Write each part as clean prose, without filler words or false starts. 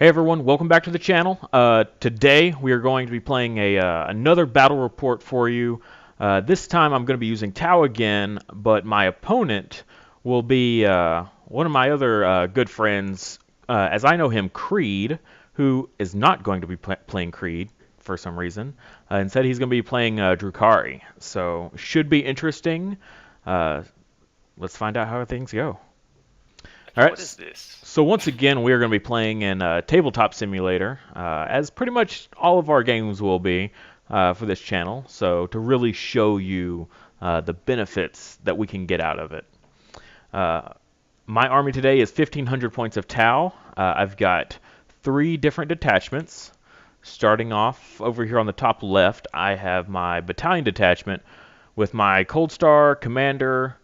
Hey everyone, welcome back to the channel. Today we are going to be playing another battle report for you. This time I'm going to be using Tau again, but my opponent will be one of my other good friends, as I know him, Creed, who is not going to be playing Creed for some reason. Instead he's going to be playing Drukhari, so should be interesting. Let's find out how things go. All right. What is this? So once again, we are going to be playing in Tabletop Simulator, as pretty much all of our games will be for this channel. So to really show you the benefits that we can get out of it. My army today is 1,500 points of Tau. I've got 3 different detachments. Starting off over here on the top left, I have my battalion detachment with my Cold Star commander,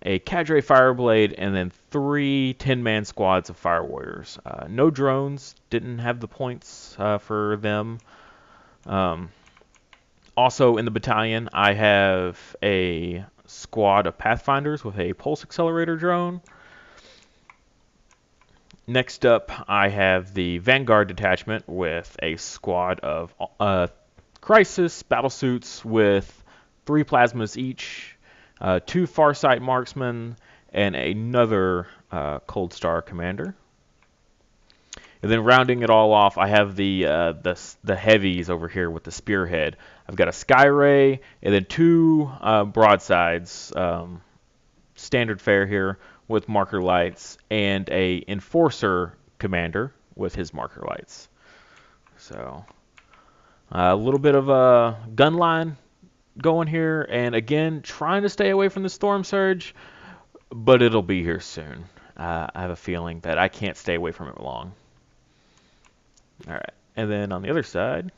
a Cadre Fireblade, and then 3 10-man squads of Fire Warriors. No drones, didn't have the points for them. Also in the battalion, I have a squad of Pathfinders with a Pulse Accelerator drone. Next up, I have the Vanguard detachment with a squad of Crisis battlesuits with 3 plasmas each, 2 Farsight marksmen, and another Cold Star commander. And then rounding it all off, I have the heavies over here with the spearhead. I've got a Skyray and then 2 broadsides, standard fare here with marker lights, and a Enforcer commander with his marker lights. So a little bit of a gun line going here, and again, trying to stay away from the storm surge, but it'll be here soon. I have a feeling that I can't stay away from it long. All right, and then on the other side,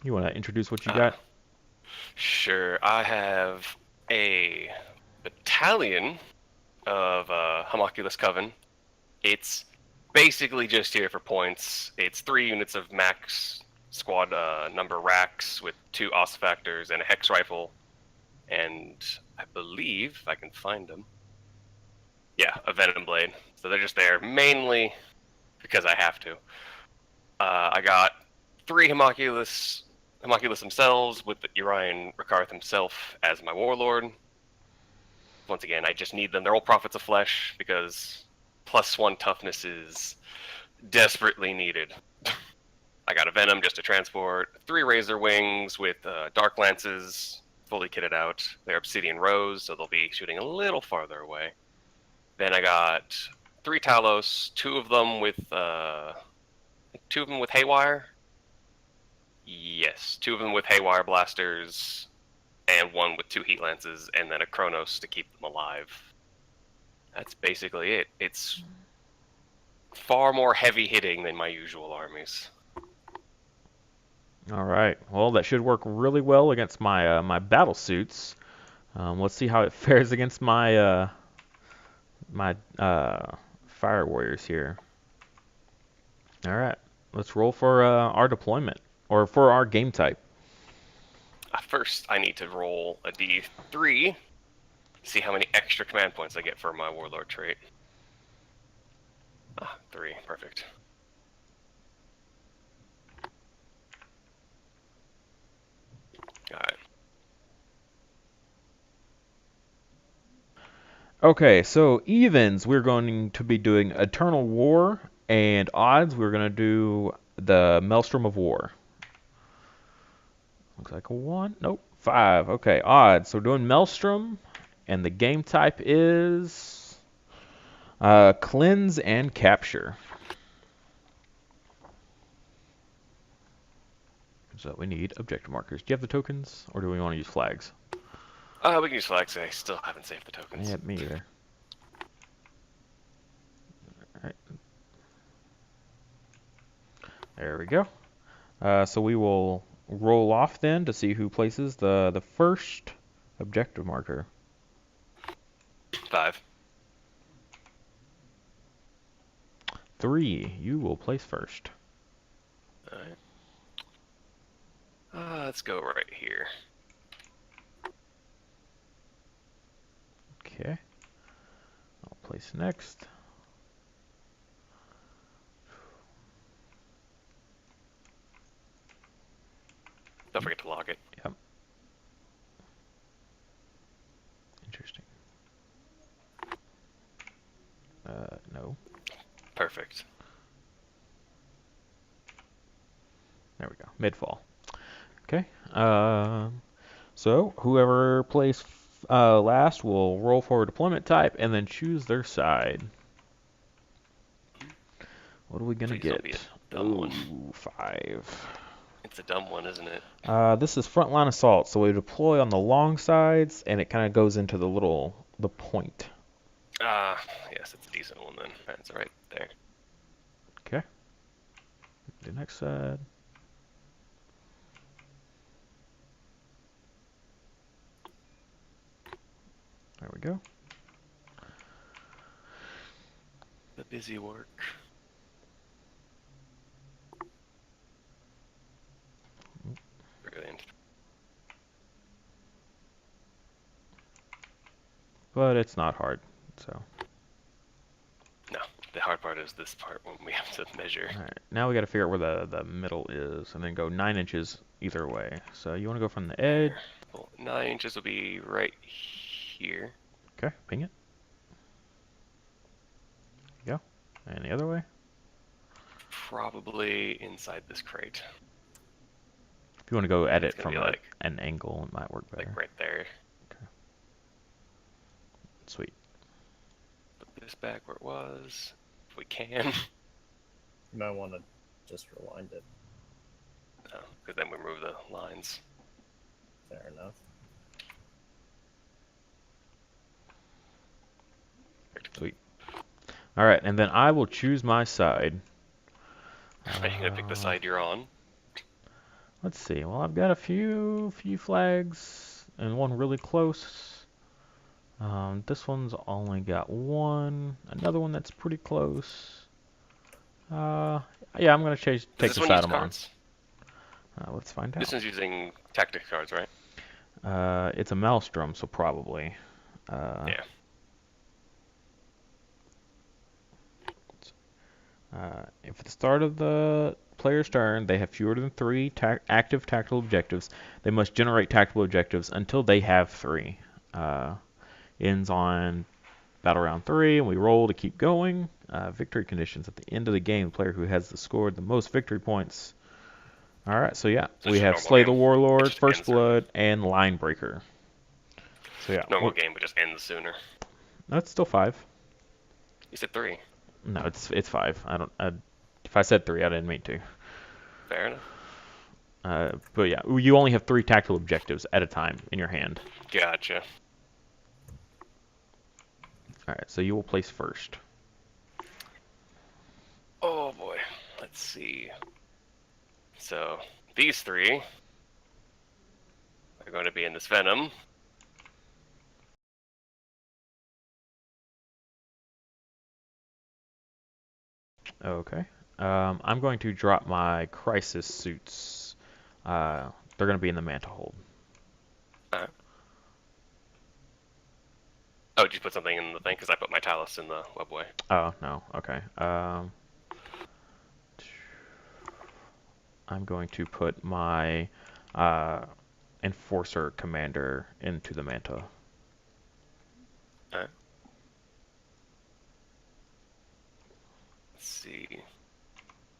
you want to introduce what you got? Sure. I have a battalion of Homunculus Coven. It's basically just here for points. It's 3 units of max squad number racks with 2 Ossifactors and a Hex Rifle. And I believe, if I can find them, yeah, a Venom Blade. So they're just there mainly because I have to. I got 3 Homunculus themselves with Urian Rakarth himself as my warlord. Once again, I just need them. They're all prophets of flesh because +1 toughness is desperately needed. I got a Venom just to transport, 3 Razor Wings with Dark Lances fully kitted out. They're Obsidian Rose, so they'll be shooting a little farther away. Then I got 3 Talos, 2 of them with Haywire. Yes, 2 of them with Haywire blasters, and 1 with 2 heat lances, and then a Chronos to keep them alive. That's basically it. It's far more heavy hitting than my usual armies. All right. Well, that should work really well against my my battle suits. Let's see how it fares against my my Fire Warriors here. All right. Let's roll for our deployment, or for our game type. First, I need to roll a d3, see how many extra command points I get for my Warlord trait. 3, perfect. Got it. Okay, so evens, we're going to be doing Eternal War, and odds, we're going to do the Maelstrom of War. Looks like a 1. Nope, 5. Okay, odds. So we're doing Maelstrom, and the game type is Cleanse and Capture. So we need objective markers. Do you have the tokens, or do we want to use flags? We can use flags. I still haven't saved the tokens. Yeah, me either. Alright. There we go. So we will roll off then to see who places the first objective marker. 5. 3, you will place first. Alright. Let's go right here. Okay. I'll place next. Don't forget to log it. Yep. Interesting. No. Perfect. There we go. Mid-fall. Okay. So whoever plays last will roll for a deployment type and then choose their side. What are we gonna Please don't get? be a dumb one. 5. It's a dumb one, isn't it? This is frontline assault, so we deploy on the long sides, and it kind of goes into the point. Yes, it's a decent one then. That's right there. Okay. The next side. There we go. The busy work. Brilliant. But it's not hard, so. No, the hard part is this part when we have to measure. All right. Now we got to figure out where the middle is, and then go 9 inches either way. So you want to go from the edge. Well, 9 inches will be right here. Okay, ping it. There you go. And the other way. Probably inside this crate. If you want to go at it It's gonna from be like an angle, it might work better. right there. Okay. Sweet. Put this back where it was, if we can. You might want to just rewind it. No, because then we remove the lines. Fair enough. Sweet. All right, and then I will choose my side. Are you gonna pick the side you're on? Let's see. Well, I've got a few flags and one really close. This one's only got one. Another one that's pretty close. Yeah, I'm gonna take the side I'm on. Let's find out. This one's using tactic cards, right? It's a maelstrom, so probably. Yeah. If at the start of the player's turn they have fewer than 3 active tactical objectives, they must generate tactical objectives until they have 3. Ends on battle round 3, and we roll to keep going. Victory conditions at the end of the game. The player who has scored the most victory points. All right, so yeah, So we have Slay the Warlord, First Blood, and Line Breaker. So yeah, normal game would just end sooner. That's still 5. You said 3. No, it's 5. If I said 3, I didn't mean to. Fair enough. But yeah, you only have 3 tactical objectives at a time in your hand. Gotcha. All right, so you will place first. Oh boy. Let's see. So these 3 are going to be in this Venom. Okay. I'm going to drop my crisis suits. They're going to be in the Manta hold. Alright. Oh, did you put something in the thing? Because I put my Talus in the webway. Oh, no. Okay. I'm going to put my Enforcer Commander into the Manta. Alright. Let's see.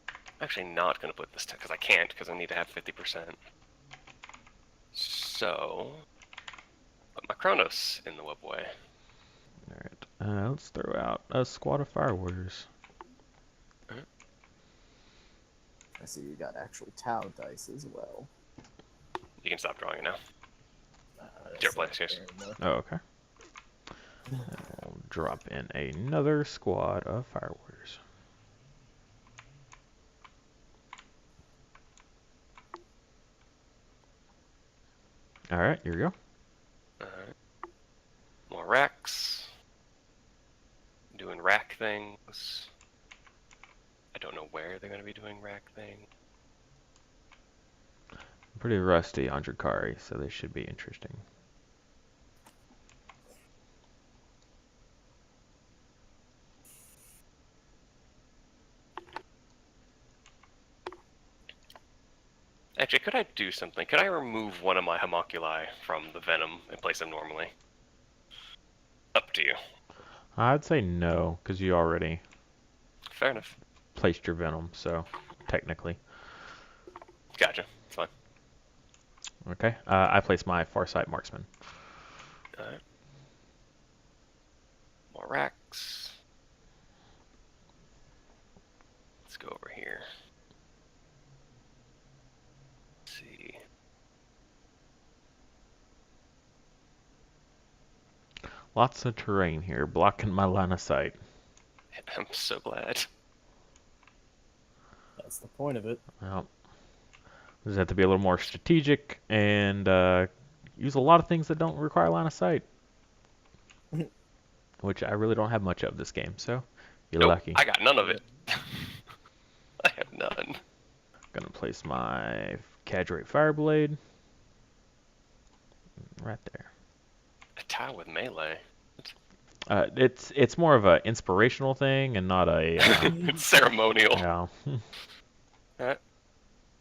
I'm actually not going to put this because I can't, because I need to have 50%. So, put my Kronos in the webway. Alright, let's throw out a squad of Fire Warriors. I see you got actual Tau dice as well. You can stop drawing it now. That's Your not place, yes. fair enough. Oh, okay. I'll drop in another squad of Fire Warriors. Alright, here we go. Alright. More racks. Doing rack things. I don't know where they're going to be doing rack things. I'm pretty rusty on Drukhari, so this should be interesting. Actually, could I do something? Could I remove one of my homunculi from the venom and place them normally? Up to you. I'd say no, because you already Fair enough. placed your venom, so technically. Gotcha. It's fine. Okay, I placed my Farsight Marksman. Alright. More racks. Let's go over here. Let's see. Lots of terrain here, blocking my line of sight. I'm so glad. That's the point of it. Well, just have to be a little more strategic and use a lot of things that don't require line of sight. Which I really don't have much of this game, so you're Nope, lucky. I got none of it. I have none. Gonna place my Cadre Fireblade right there. A tile with melee. It's more of an inspirational thing and not a It's ceremonial. yeah. Alright.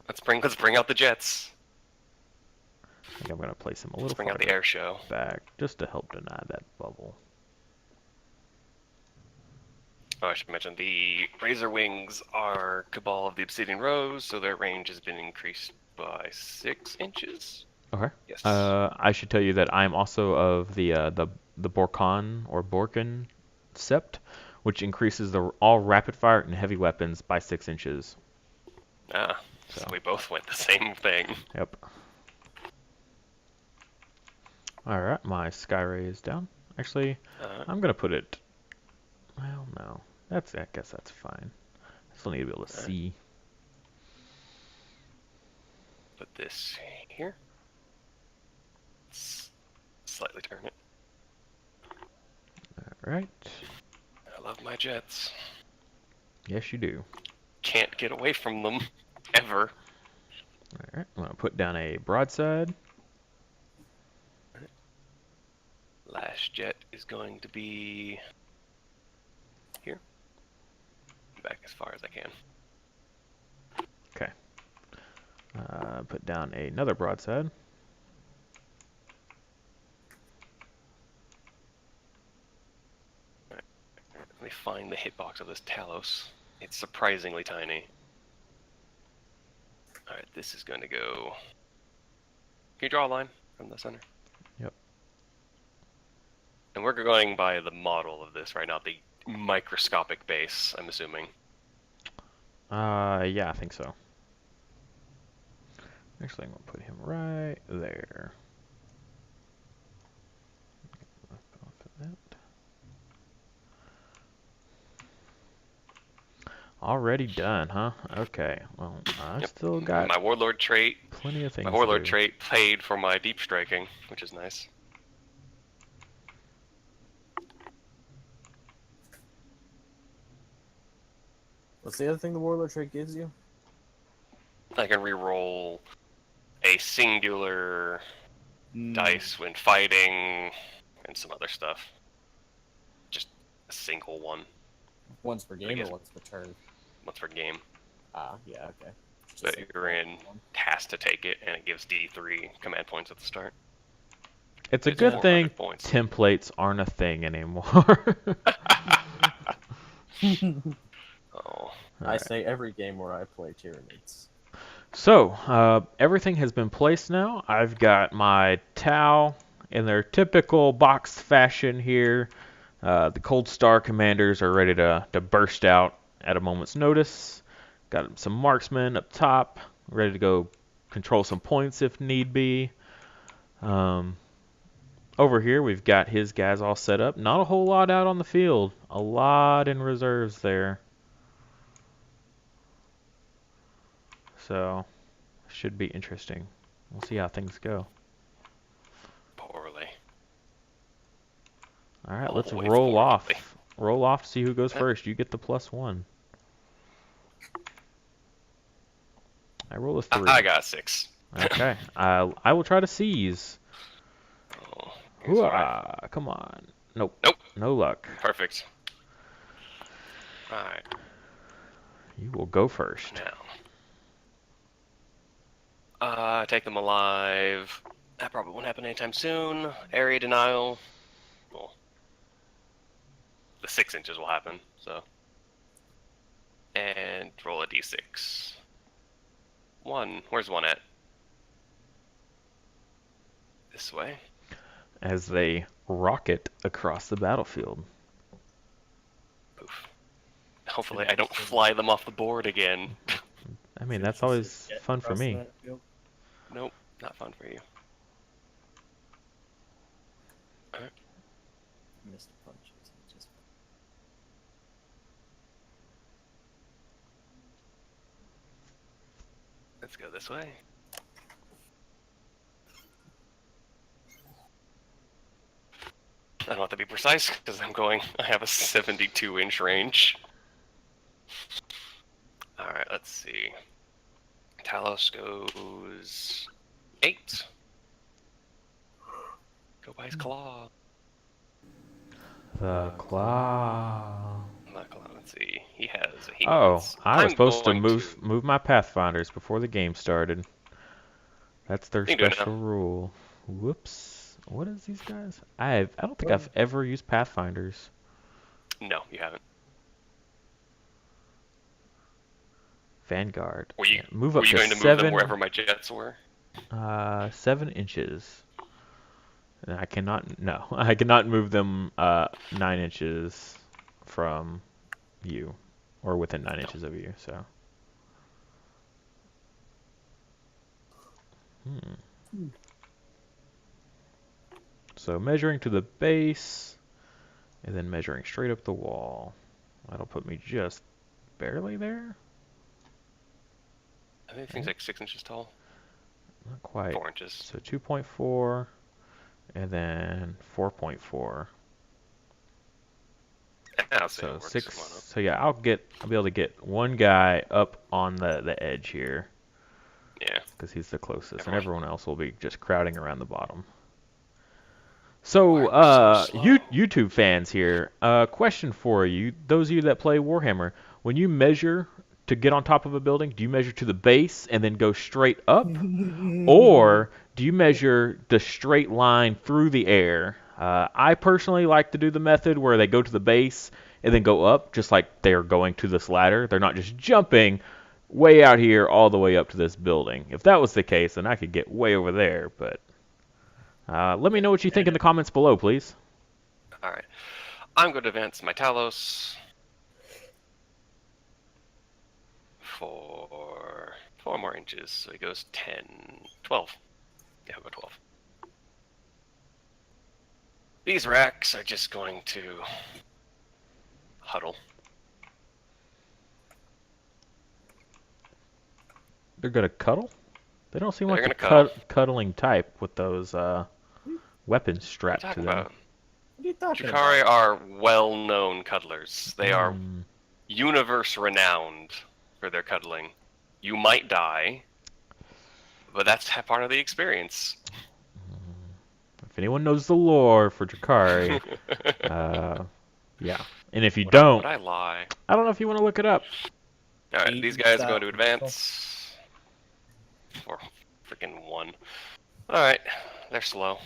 Let's bring out the jets. I think I'm gonna place him a Let's little bring out the farther air show. back just to help deny that bubble. Oh, I should mention the Razor Wings are Cabal of the Obsidian Rose, so their range has been increased by 6 inches. Okay. Yes. I should tell you that I'm also of the Borkan or Borkan Sept, which increases all rapid fire and heavy weapons by 6 inches. So we both went the same thing. Yep. Alright, my Skyray is down. Actually, I'm gonna put it. Well, no. I guess that's fine. I still need to be able to see. Put this here. Slightly turn it. Alright. I love my jets. Yes, you do. Can't get away from them. Ever. Alright, I'm gonna put down a broadside. Last jet is going to be here. Back as far as I can. Okay. Put down another broadside. Let me find the hitbox of this Talos. It's surprisingly tiny. Alright, this is going to go... Can you draw a line from the center? Yep. And we're going by the model of this right now, the microscopic base, I'm assuming. Yeah, I think so. Actually, I'm gonna put him right there. Off of that. Already done, huh? Okay. Well, I still got my Warlord trait. plenty of things. My Warlord to do. trait paid for my deep striking, which is nice. What's the other thing the Warlord trait gives you? I can reroll a singular dice when fighting and some other stuff. Just a single one. Once per game guess- or once per turn? Once per game. Ah, yeah, okay. Just But like you're in one. tasked to take it, and it gives D3 command points at the start. It's a It's good 400 thing points. templates aren't a thing anymore. Oh, I say every game where I play Tyranids. So, everything has been placed now. I've got my Tau in their typical boxed fashion here. The Cold Star commanders are ready to burst out at a moment's notice. Got some marksmen up top, ready to go control some points if need be. Over here, we've got his guys all set up. Not a whole lot out on the field. A lot in reserves there. So, should be interesting. We'll see how things go. poorly. All right, All let's the way roll off. poorly. Roll off, see who goes first. You get the +1. I roll a 3. I got 6. Okay, I will try to seize. Oh, here's where Come on. Nope. Nope. No luck. Perfect. Alright, You will go first. now. Take them alive. That probably won't happen anytime soon. Area denial. Well, the 6 inches will happen, so. And roll a d6. 1. Where's 1 at? This way. As they rocket across the battlefield. Poof. Hopefully I don't fly them off the board again. I mean, that's always fun for me. Nope, not fun for you. Alright. Missed punches. Just... Let's go this way. I don't have to be precise because I have a 72-inch range. Alright, let's see. Talos goes 8. Go by his claw. The claw. Let's see. He has. I was supposed to move my Pathfinders before the game started. That's their special rule. Whoops. What is these guys? I don't think I've ever used Pathfinders. No, you haven't. Vanguard. Were you, move up were you to going to move 7, them wherever my jets were? 7 inches. And I cannot. No, I cannot move them 9 inches from you, or within 9 inches of you. So. So measuring to the base, and then measuring straight up the wall. That'll put me just barely there. I think things like 6 inches tall. Not quite. 4 inches. So 2.4, and then 4.4. So 6. So yeah, I'll be able to get one guy up on the edge here. Yeah. Because he's the closest, and everyone else will be just crowding around the bottom. So, YouTube fans here, question for you, those of you that play Warhammer, when you measure to get on top of a building, do you measure to the base and then go straight up? Or do you measure the straight line through the air? I personally like to do the method where they go to the base and then go up, just like they're going to this ladder. They're not just jumping way out here all the way up to this building. If that was the case, then I could get way over there, but... let me know what you think in the comments below, please. Alright. I'm going to advance my Talos for 4 more inches. So he goes 10, 12. Yeah, I'll go 12. These racks are just going to huddle. They're going to cuddle? They don't seem They're like a cuddling type with those weapons strapped to them. What are you talking about? Drukhari are well-known cuddlers. They are universe-renowned for their cuddling. You might die, but that's part of the experience. If anyone knows the lore for Drukhari, yeah. And if you don't, would I lie? I don't know if you want to look it up. Alright, these guys are going to advance. For freaking 1. Alright, they're slow.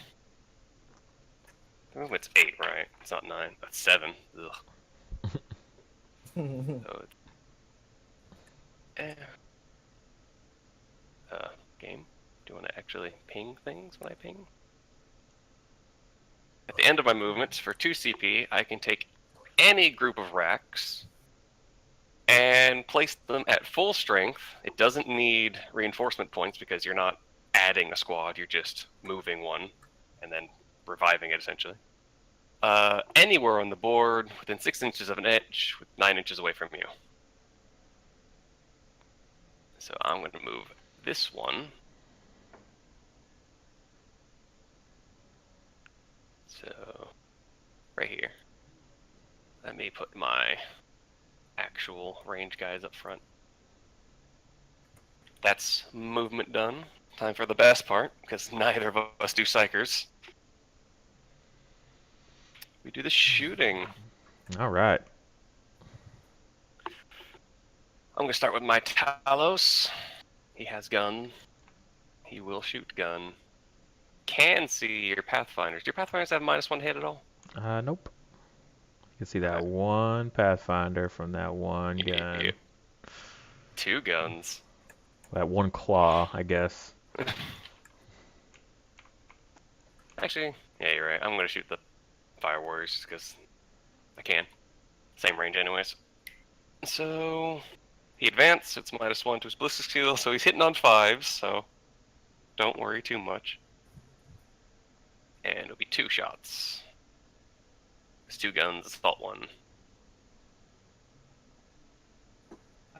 The movement's 8, right? It's not 9. That's 7. Ugh. So it's... game? Do you want to actually ping things when I ping? At the end of my movement, for 2 CP, I can take any group of racks and place them at full strength. It doesn't need reinforcement points because you're not adding a squad, you're just moving one and then reviving it, essentially. Anywhere on the board within 6 inches of an edge, 9 inches away from you. So I'm going to move this one. So, right here. Let me put my actual range guys up front. That's movement done. Time for the best part, because neither of us do psychers. We do the shooting. All right. I'm going to start with my Talos. He has gun. He will shoot gun. Can see your Pathfinders. Do your Pathfinders have -1 hit at all? Nope. You can see that Okay. one Pathfinder from that one gun. Yep. 2 guns. That one claw, I guess. Actually, yeah, you're right. I'm going to shoot the Fire Warriors just because I can. Same range anyways. So, he advanced. It's -1 to his ballistic skill, so he's hitting on 5s, so don't worry too much. And it'll be 2 shots. It's 2 guns, assault 1.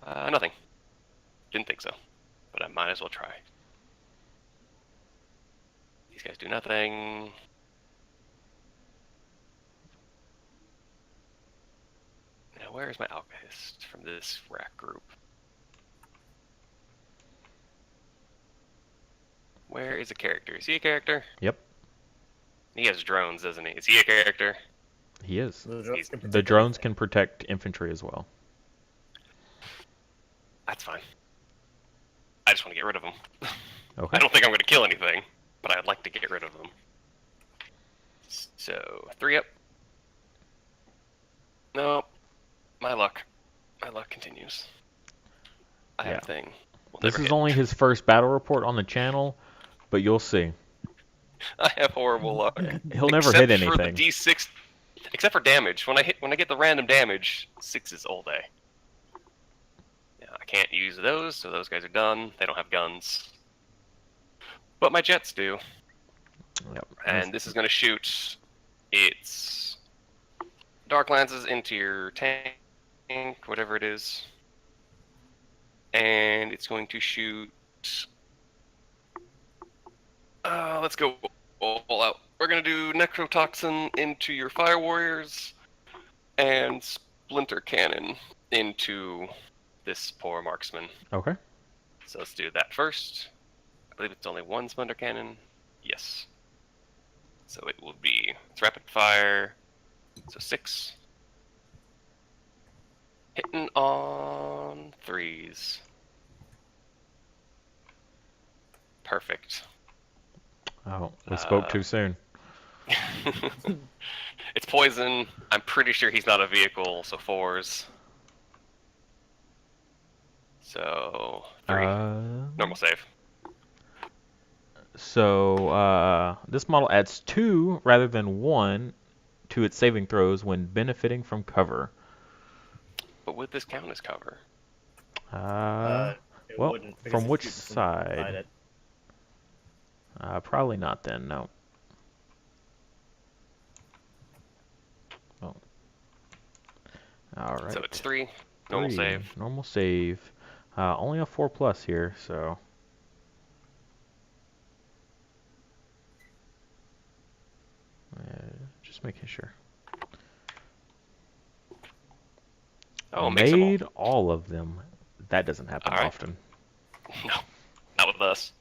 Nothing. Didn't think so, but I might as well try. These guys do nothing. Now, where is my Alchemist from this rack group? Where is a character? Is he a character? Yep, He has drones, doesn't he? Is he a character? he is. The The drones can protect infantry as well. That's fine. I just want to get rid of them. Okay. I don't think I'm going to kill anything, but I'd like to get rid of them. So, 3 up. No, my luck. My luck continues. I have a thing. We'll This never is hit. only his first battle report on the channel, but you'll see. I have horrible luck. He'll never Except hit for the anything. D6, except for damage. When I get the random damage, 6s all day. Yeah, I can't use those, so those guys are done. They don't have guns, but my jets do. Yep. And this is going to shoot its dark lances into your tank, whatever it is, and it's going to shoot. Let's go all out. We're going to do necrotoxin into your fire warriors and splinter cannon into this poor marksman. Okay. So let's do that first. I believe it's only 1 splinter cannon. Yes. So it will be, it's rapid fire, so 6. Hitting on 3s. Perfect. Oh, we spoke too soon. It's poison. I'm pretty sure he's not a vehicle, so 4s. So 3. Normal save. So this model adds 2 rather than 1 to its saving throws when benefiting from cover. But would this count as cover? It well, wouldn't, because from it's which shooting from side? inside it. Probably not then, no. Oh. Alright. So it's 3. Normal 3, save. Normal save. Only a 4+ here, so... just making sure. Oh, mix 'em all. Made all of them. That doesn't happen Alright. often. No, not with us.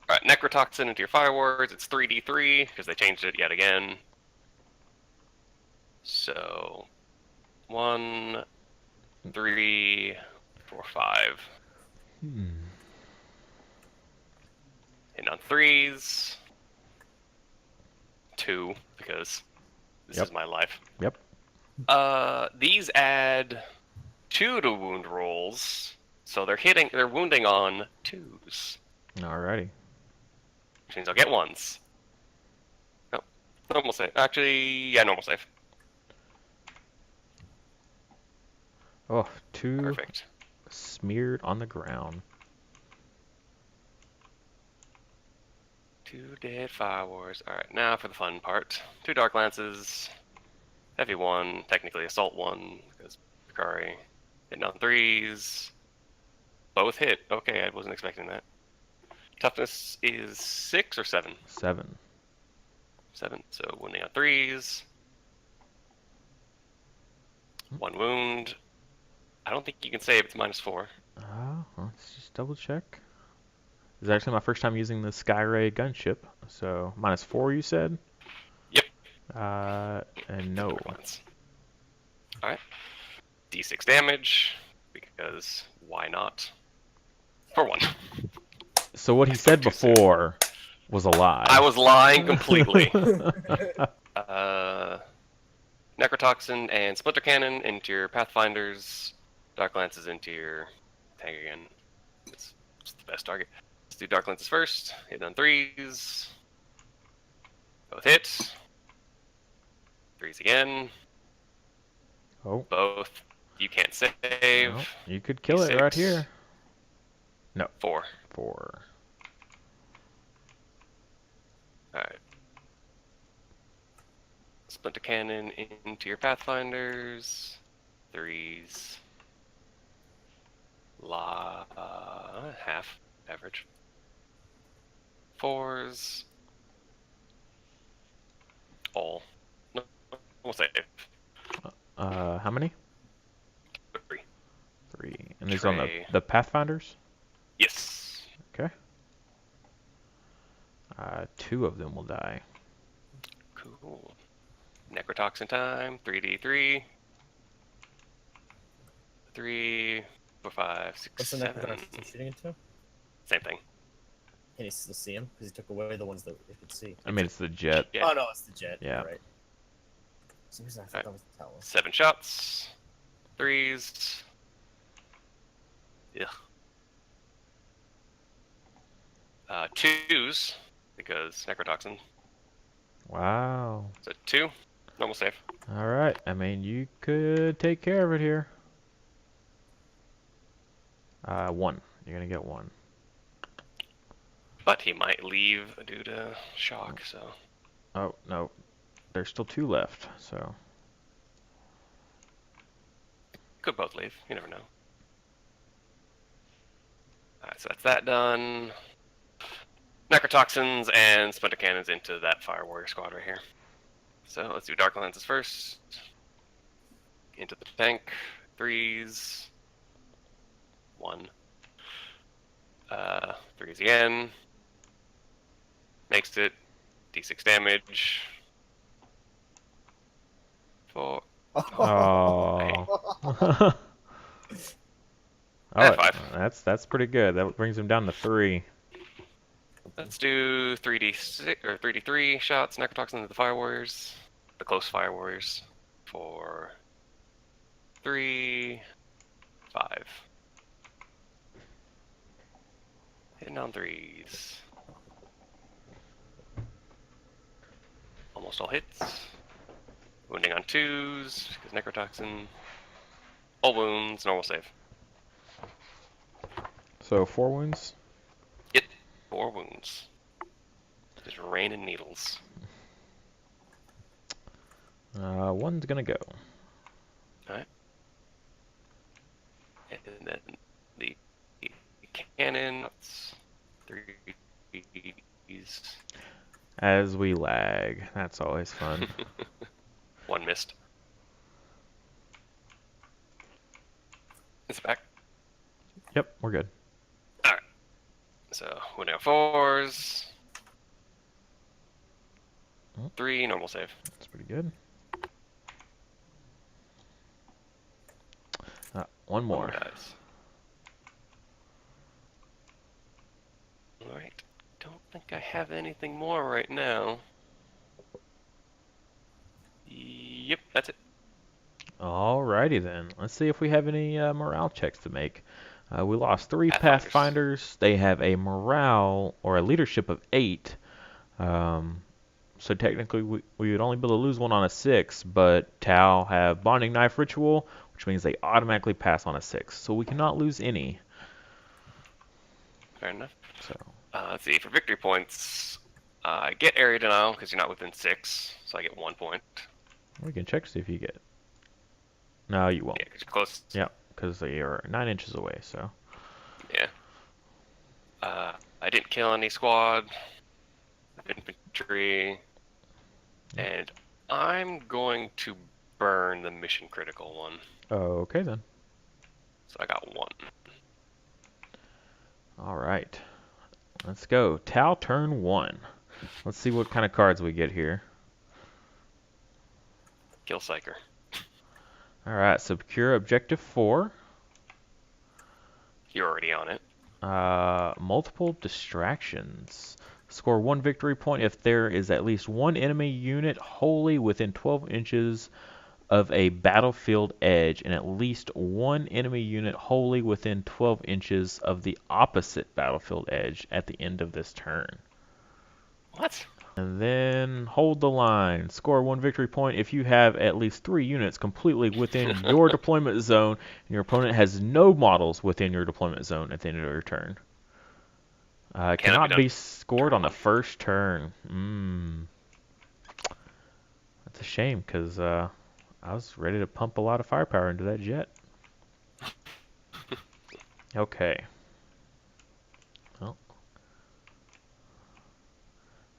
Alright, necrotoxin into your fire warriors. It's 3d3 because they changed it yet again. So 1, 3, 4, 5. Hitting on 3s. 2 because this Yep. is my life. Yep. These add 2 to wound rolls, so they're wounding on 2s. Alrighty. Which means I'll get 1s. No, normal save. Actually, yeah, normal save. Oh, 2 Perfect. smeared on the ground. 2 dead fire wars. Alright, now for the fun part. 2 dark lances. Heavy 1, technically assault 1, because Drukhari. Hitting on 3s. Both hit. Okay, I wasn't expecting that. Toughness is 6 or 7? 7. 7, so wounding on 3s. 1 wound. I don't think you can save, it's -4. Let's just double check. This is actually my first time using the Skyray gunship, so -4 you said? Yep. And no. Alright. D6 damage, because why not? For 1. So what he said too soon. before was a lie. I was lying completely. Necrotoxin and Splinter Cannon into your Pathfinders. Dark Lances into your tank again. It's the best target. Let's do Dark Lances first. Hit on 3s. Both hits. 3s again. Oh. Both. You can't save. No, you could kill it right here. No. 4. 4. Alright. Splinter Cannon into your Pathfinders. 3s. Half average. 4s. All. No, we'll save. How many? 3. 3. And these on Tray. the Pathfinders? Yes. Okay. 2 of them will die. Cool. Necrotoxin time. 3d3. 3, 4, 5, 6, What's the 7. necrotoxin shooting into? Same thing. Can you still see him? Because he took away the ones that you could see. I mean, it's the jet. Yeah. Oh no, it's the jet. Yeah. Right. For some reason I thought that was the Talon. 7 shots. 3s. Ugh. 2s, because necrotoxin. Wow. So 2, normal save. All right. I mean, you could take care of it here. 1. You're gonna get 1. But he might leave due to shock, so. Oh no, there's still 2 left. So Could both leave, you never know. Alright, so that's that done. Necrotoxins and Splinter Cannons into that Fire Warrior squad right here. So let's do Dark Lances first. Into the tank. 3s. 1. 3s again. Makes it. D6 damage. 4. oh. All right. 5. That's pretty good. That brings him down to 3. Let's do 3d6 or 3d3 shots. Necrotoxin into the Fire Warriors, the close Fire Warriors, for 3, 5. Hitting on 3s. Almost all hits. Wounding on 2s because necrotoxin. All wounds, normal save. So 4 wounds. 4 wounds. Just raining needles. 1's gonna go. Alright. And then the cannon. 3s. As we lag. That's always fun. 1 missed. It's back. Yep, we're good. Alright. So, wounding on 4s. 3, normal save. That's pretty good. 1 more. Dies. Alright. Don't think I have anything more right now. Yep, that's it. Alrighty then. Let's see if we have any morale checks to make. We lost 3 Pathfinders. Pathfinders. They have a morale or a leadership of 8. So technically we would only be able to lose 1 on a 6, but Tau have Bonding Knife Ritual, which means they automatically pass on a 6. So we cannot lose any. Fair enough. So Let's see, for victory points, I get Area Denial because you're not within 6, so I get 1 point. we can check to see if you get. No, you won't. Yeah, because you're close. Yep, because you're 9 inches away. So. Yeah. I didn't kill any squad, infantry, and I'm going to burn the mission critical one. Okay then. So I got 1. All right. Let's go. Tau turn 1. Let's see what kind of cards we get here. Kill Psyker. All right. So procure objective 4. You're already on it. Multiple distractions. Score 1 victory point if there is at least one enemy unit wholly within 12 inches of a battlefield edge and at least one enemy unit wholly within 12 inches of the opposite battlefield edge at the end of this turn. What? And then hold the line. Score 1 victory point if you have at least 3 units completely within your deployment zone and your opponent has no models within your deployment zone at the end of your turn. Cannot be scored on the first turn. That's a shame because I was ready to pump a lot of firepower into that jet. Okay. Well,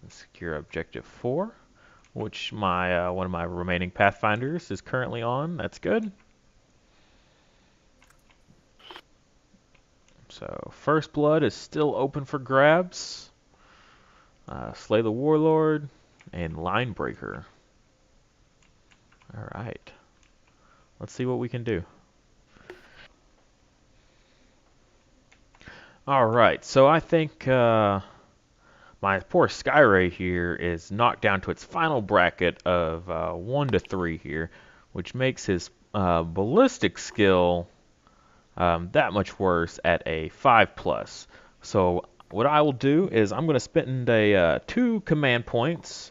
secure objective 4, which my one of my remaining Pathfinders is currently on. That's good. So First Blood is still open for grabs. Slay the Warlord and Line Breaker. All right. Let's see what we can do. All right. So I think my poor Skyray here is knocked down to its final bracket of 1 to 3 here, which makes his ballistic skill that much worse at a 5+. So what I will do is I'm going to spend 2 command points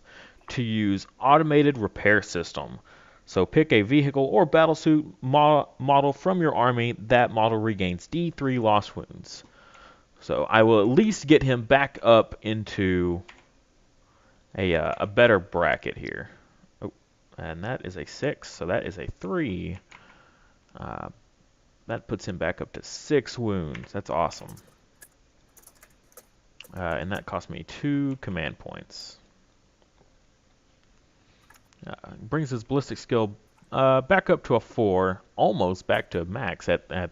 to use Automated Repair System. So pick a vehicle or battlesuit model from your army. That model regains D3 lost wounds. So I will at least get him back up into a better bracket here. Oh, and that is a 6, so that is a 3. That puts him back up to 6 wounds. That's awesome. And that cost me 2 command points. Brings his ballistic skill back up to a 4, almost back to max at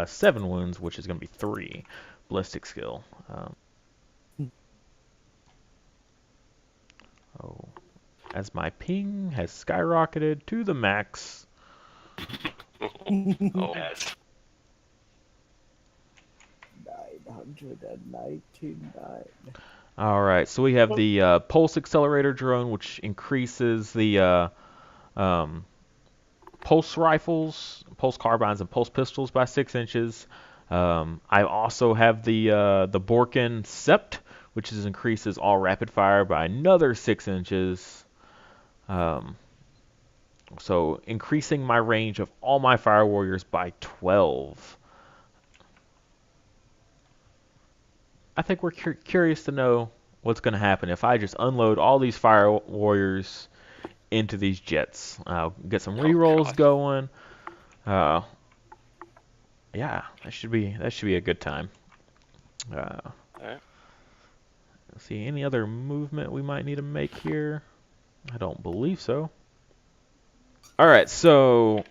7 wounds, which is going to be 3 ballistic skill. As my ping has skyrocketed to the max. Oh, yes. 999. Alright, so we have the Pulse Accelerator drone, which increases the pulse rifles, pulse carbines, and pulse pistols by 6 inches. I also have the Borkin Sept, which increases all rapid fire by another 6 inches. So increasing my range of all my fire warriors by 12. I think we're curious to know what's going to happen if I just unload all these fire warriors into these jets. Get some rerolls going. Yeah, that should be a good time. Alright. Let's see, any other movement we might need to make here? I don't believe so. Alright, so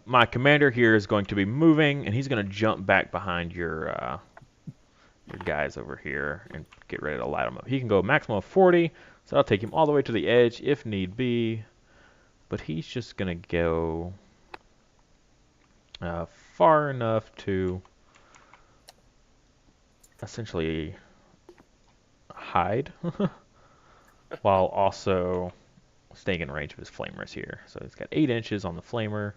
my commander here is going to be moving, and he's going to jump back behind your guys over here and get ready to light them up. He can go maximum of 40, so I'll take him all the way to the edge if need be. But he's just going to go far enough to essentially hide while also staying in range of his flamers here. So he's got 8 inches on the flamer.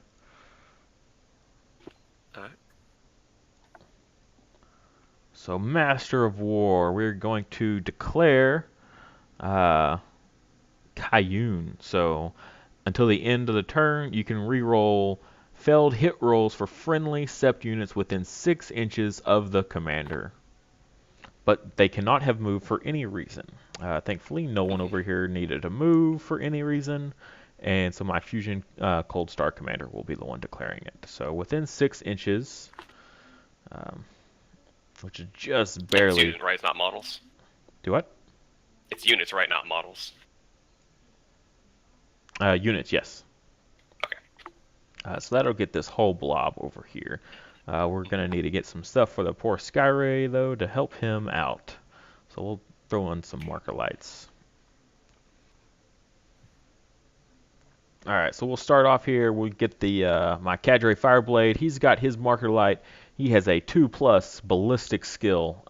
Alright. So Master of War, we're going to declare Kayun. So until the end of the turn, you can reroll failed hit rolls for friendly Sept units within 6 inches of the commander. But they cannot have moved for any reason. Thankfully, no one over here needed to move for any reason. And so my Fusion Cold Star Commander will be the one declaring it. So within 6 inches, which is just barely... It's units, right? It's not models. Do what? It's units, right? Not models. Units, yes. Okay. So that'll get this whole blob over here. We're going to need to get some stuff for the poor Skyray, though, to help him out. So we'll throw in some marker lights. Alright, so we'll start off here. We'll get the my Cadre Fireblade. He's got his marker light. he has a 2+ ballistic skill.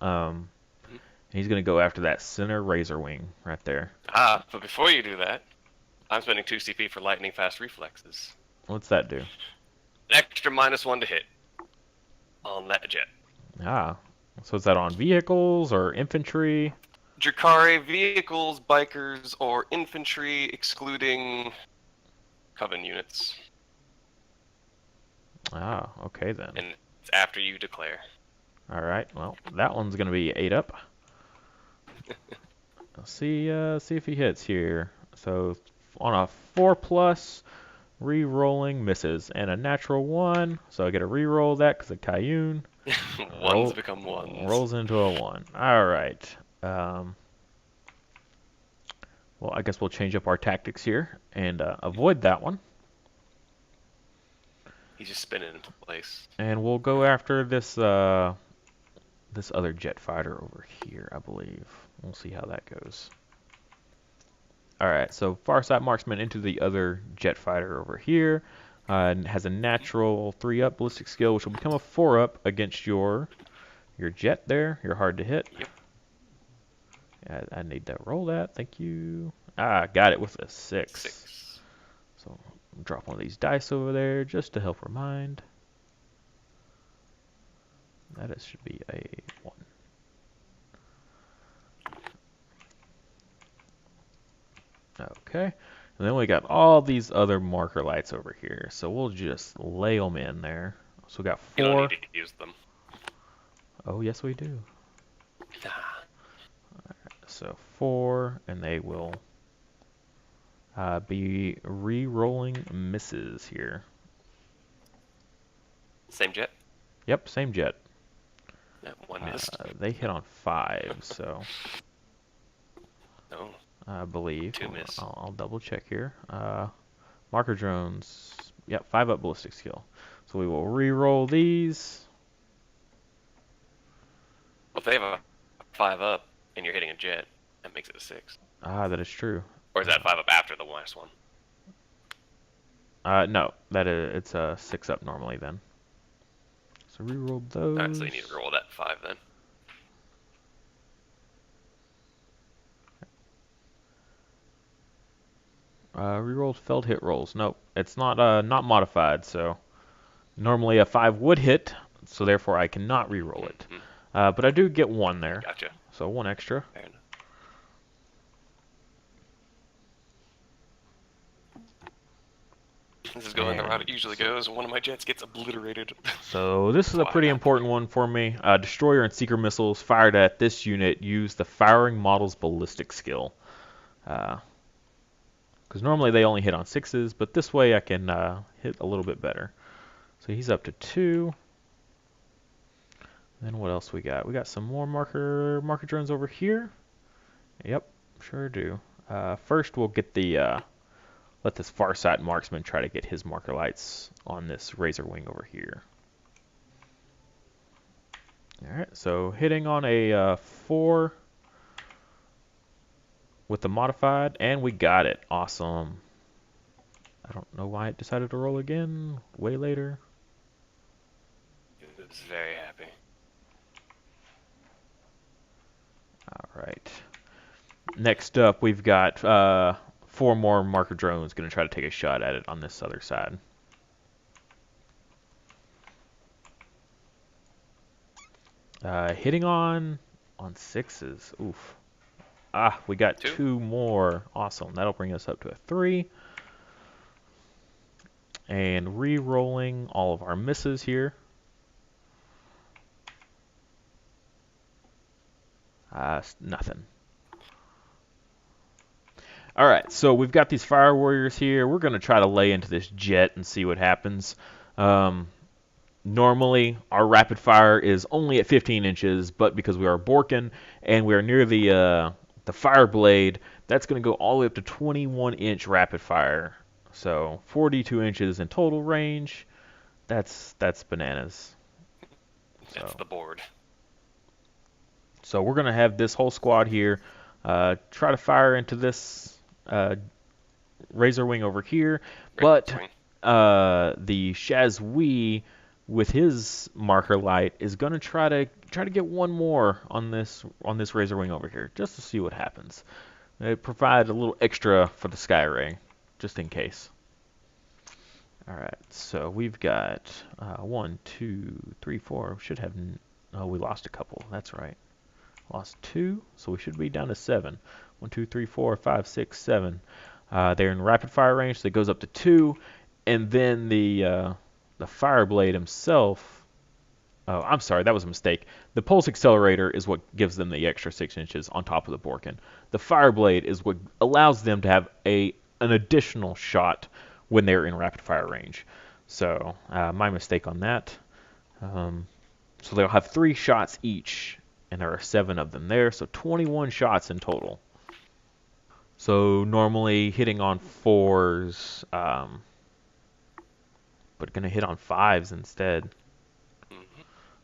He's going to go after that center razor wing right there. But before you do that, I'm spending 2 CP for lightning fast reflexes. What's that do? Extra -1 to hit on that jet. So is that on vehicles or infantry? Drukhari, vehicles, bikers, or infantry, excluding Coven units. Okay then. And it's after you declare. All right. Well, that one's going to be 8 up. Let's see if he hits here. So on a 4+, re-rolling misses, and a natural 1. So I get to re-roll that because of Cayune. Ones become ones. Rolls into a 1. All right. Well, I guess we'll change up our tactics here and avoid that one. He's just spinning into place. And we'll go after this this other jet fighter over here, I believe. We'll see how that goes. All right, so Farsight Marksman into the other jet fighter over here. And has a natural 3+ ballistic skill, which will become a 4+ against your jet there. You're hard to hit. Yep. Yeah, I need to roll that. Thank you. Got it with a 6. 6. So drop one of these dice over there just to help remind. That should be a 1. Okay. And then we got all these other marker lights over here. So we'll just lay them in there. So we got 4. You don't need to use them. Oh, yes, we do. So 4, and they will be re-rolling misses here. Same jet? Yep, same jet. No, 1 missed. They hit on 5, so No. I believe. 2 missed. I'll double check here. Marker drones. Yep, 5+ ballistic skill. So we will re-roll these. Well, if they have a 5 up and you're hitting a jet, that makes it a 6. That is true. Or is that 5 up after the last one? No, it's a 6 up normally then. So re-roll those. Alright, so you need to roll that 5 then. Rerolled failed hit rolls. Nope, it's not modified. So normally a 5 would hit, so therefore I cannot re-roll it. But I do get 1 there. Gotcha. So 1 extra. Fair enough. This is going the route it usually goes, and one of my jets gets obliterated. So this is a pretty important one for me. Destroyer and Seeker missiles fired at this unit use the firing model's ballistic skill. Because normally they only hit on 6s, but this way I can hit a little bit better. So he's up to 2. Then what else we got? We got some more marker drones over here. Yep, sure do. First we'll get the let this Farsight Marksman try to get his marker lights on this Razor Wing over here. Alright, so hitting on a 4 with the modified, and we got it. Awesome. I don't know why it decided to roll again way later. It's very happy. Alright. Next up, we've got 4 more marker drones going to try to take a shot at it on this other side. Hitting on 6s. Oof. We got 2 more. Awesome. That'll bring us up to a 3. And re-rolling all of our misses here. Nothing. Alright, so we've got these fire warriors here. We're going to try to lay into this jet and see what happens. Normally, our rapid fire is only at 15 inches, but because we are Borkin and we are near the fire blade, that's going to go all the way up to 21-inch rapid fire. So 42 inches in total range. That's bananas. That's the board. So we're going to have this whole squad here try to fire into this Razor Wing over here. But the Shazwee with his marker light is going to try to get one more on this razor wing over here, just to see what happens. It provides a little extra for the sky ray, just in case. All right, so we've got 1, 2, 3, 4. We should have. Oh, we lost a couple. That's right. Lost 2, so we should be down to 7. 1, 2, 3, 4, 5, 6, 7. They're in rapid fire range, so it goes up to 2, and then the Fireblade himself. Oh, I'm sorry, that was a mistake. The Pulse Accelerator is what gives them the extra 6 inches on top of the Borkin. The Fireblade is what allows them to have an additional shot when they're in rapid fire range. So, my mistake on that. So they'll have 3 shots each, and there are 7 of them there, so 21 shots in total. So normally hitting on 4s, but going to hit on 5s instead.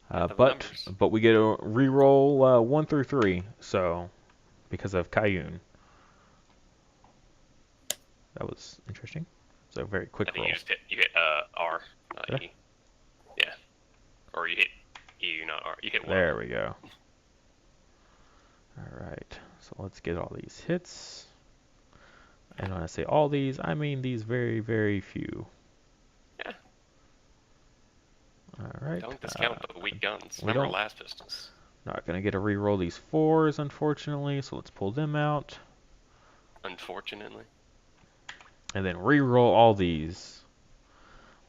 But we get a reroll 1 through 3, so because of Kayun. That was interesting. So a very quick roll. You hit R, not E. Yeah. Or you hit E, not R. You hit 1. There we go. Alright, so let's get all these hits. And when I say all these, I mean these very, very few. Yeah. Alright. Don't discount the weak guns. Remember last pistols. Not going to get to reroll these 4s, unfortunately, so let's pull them out. Unfortunately. And then reroll all these.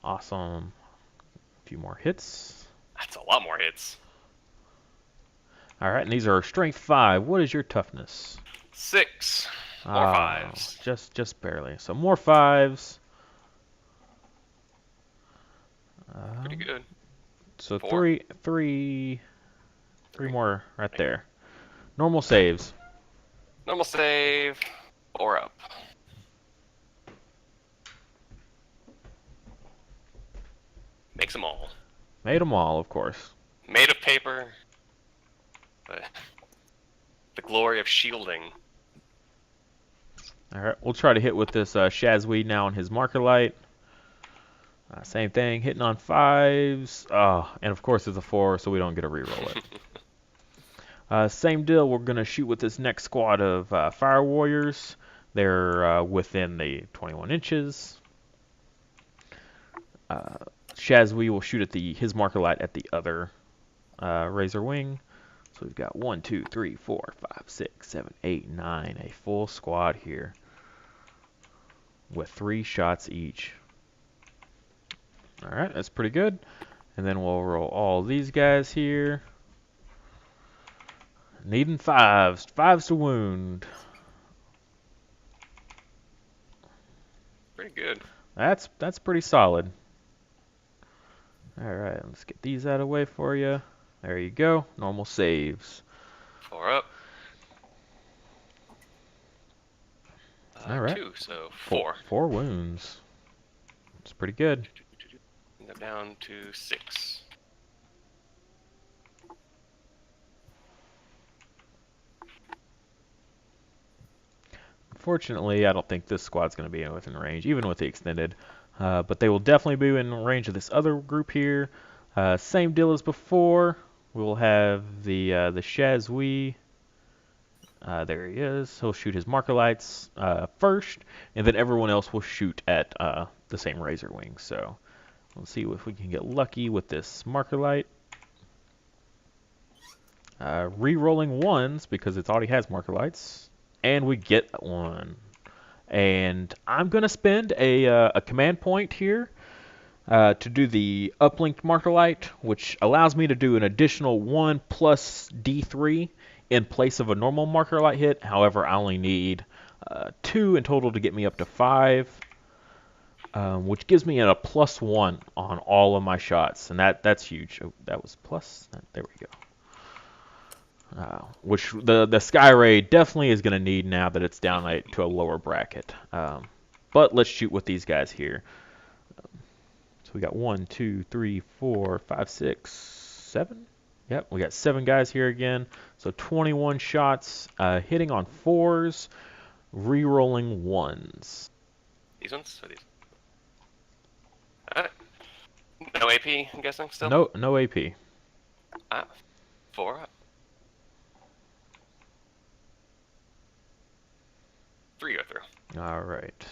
Awesome. A few more hits. That's a lot more hits. Alright, and these are strength 5. What is your toughness? 6. More 5s. Just barely. So more 5s. Pretty good. So 4. three more right there. Normal saves. Normal save. 4 up. Makes them all. Made them all, of course. Made of paper. But the glory of shielding. Alright, we'll try to hit with this Shazweed now on his marker light. Same thing, hitting on 5s. And of course it's a 4, so we don't get to reroll it. Same deal, we're going to shoot with this next squad of Fire Warriors. They're within the 21 inches. Shazweed will shoot at his marker light at the other Razor Wing. So we've got 1, 2, 3, 4, 5, 6, 7, 8, 9. A full squad here with 3 shots each. Alright, that's pretty good. And then we'll roll all these guys here. Needing 5s. 5s to wound. Pretty good. That's pretty solid. Alright, let's get these out of the way for you. There you go. Normal saves. 4 up. Alright. 2, so 4. 4 wounds. It's pretty good. Go down to 6. Unfortunately, I don't think this squad's going to be within range, even with the extended. But they will definitely be in range of this other group here. Same deal as before. We'll have the Shazweed. There he is. He'll shoot his marker lights first, and then everyone else will shoot at the same Razor Wing. So let's see if we can get lucky with this marker light. Re-rolling 1s because it already has marker lights, and we get 1. And I'm going to spend a command point here to do the uplinked marker light, which allows me to do an additional 1 plus D3 in place of a normal marker light hit. However, I only need 2 in total to get me up to 5, which gives me a +1 on all of my shots, and that's huge. Oh, that was plus. There we go. Which the Sky Ray definitely is going to need now that it's down to a lower bracket. But let's shoot with these guys here. So we got 1, 2, 3, 4, 5, 6, 7. Yep, we got 7 guys here again. So 21 shots, hitting on 4s, re-rolling 1s. These ones? Or these? Alright. No AP, I'm guessing still. No AP. 4 up. 3 go through. All right.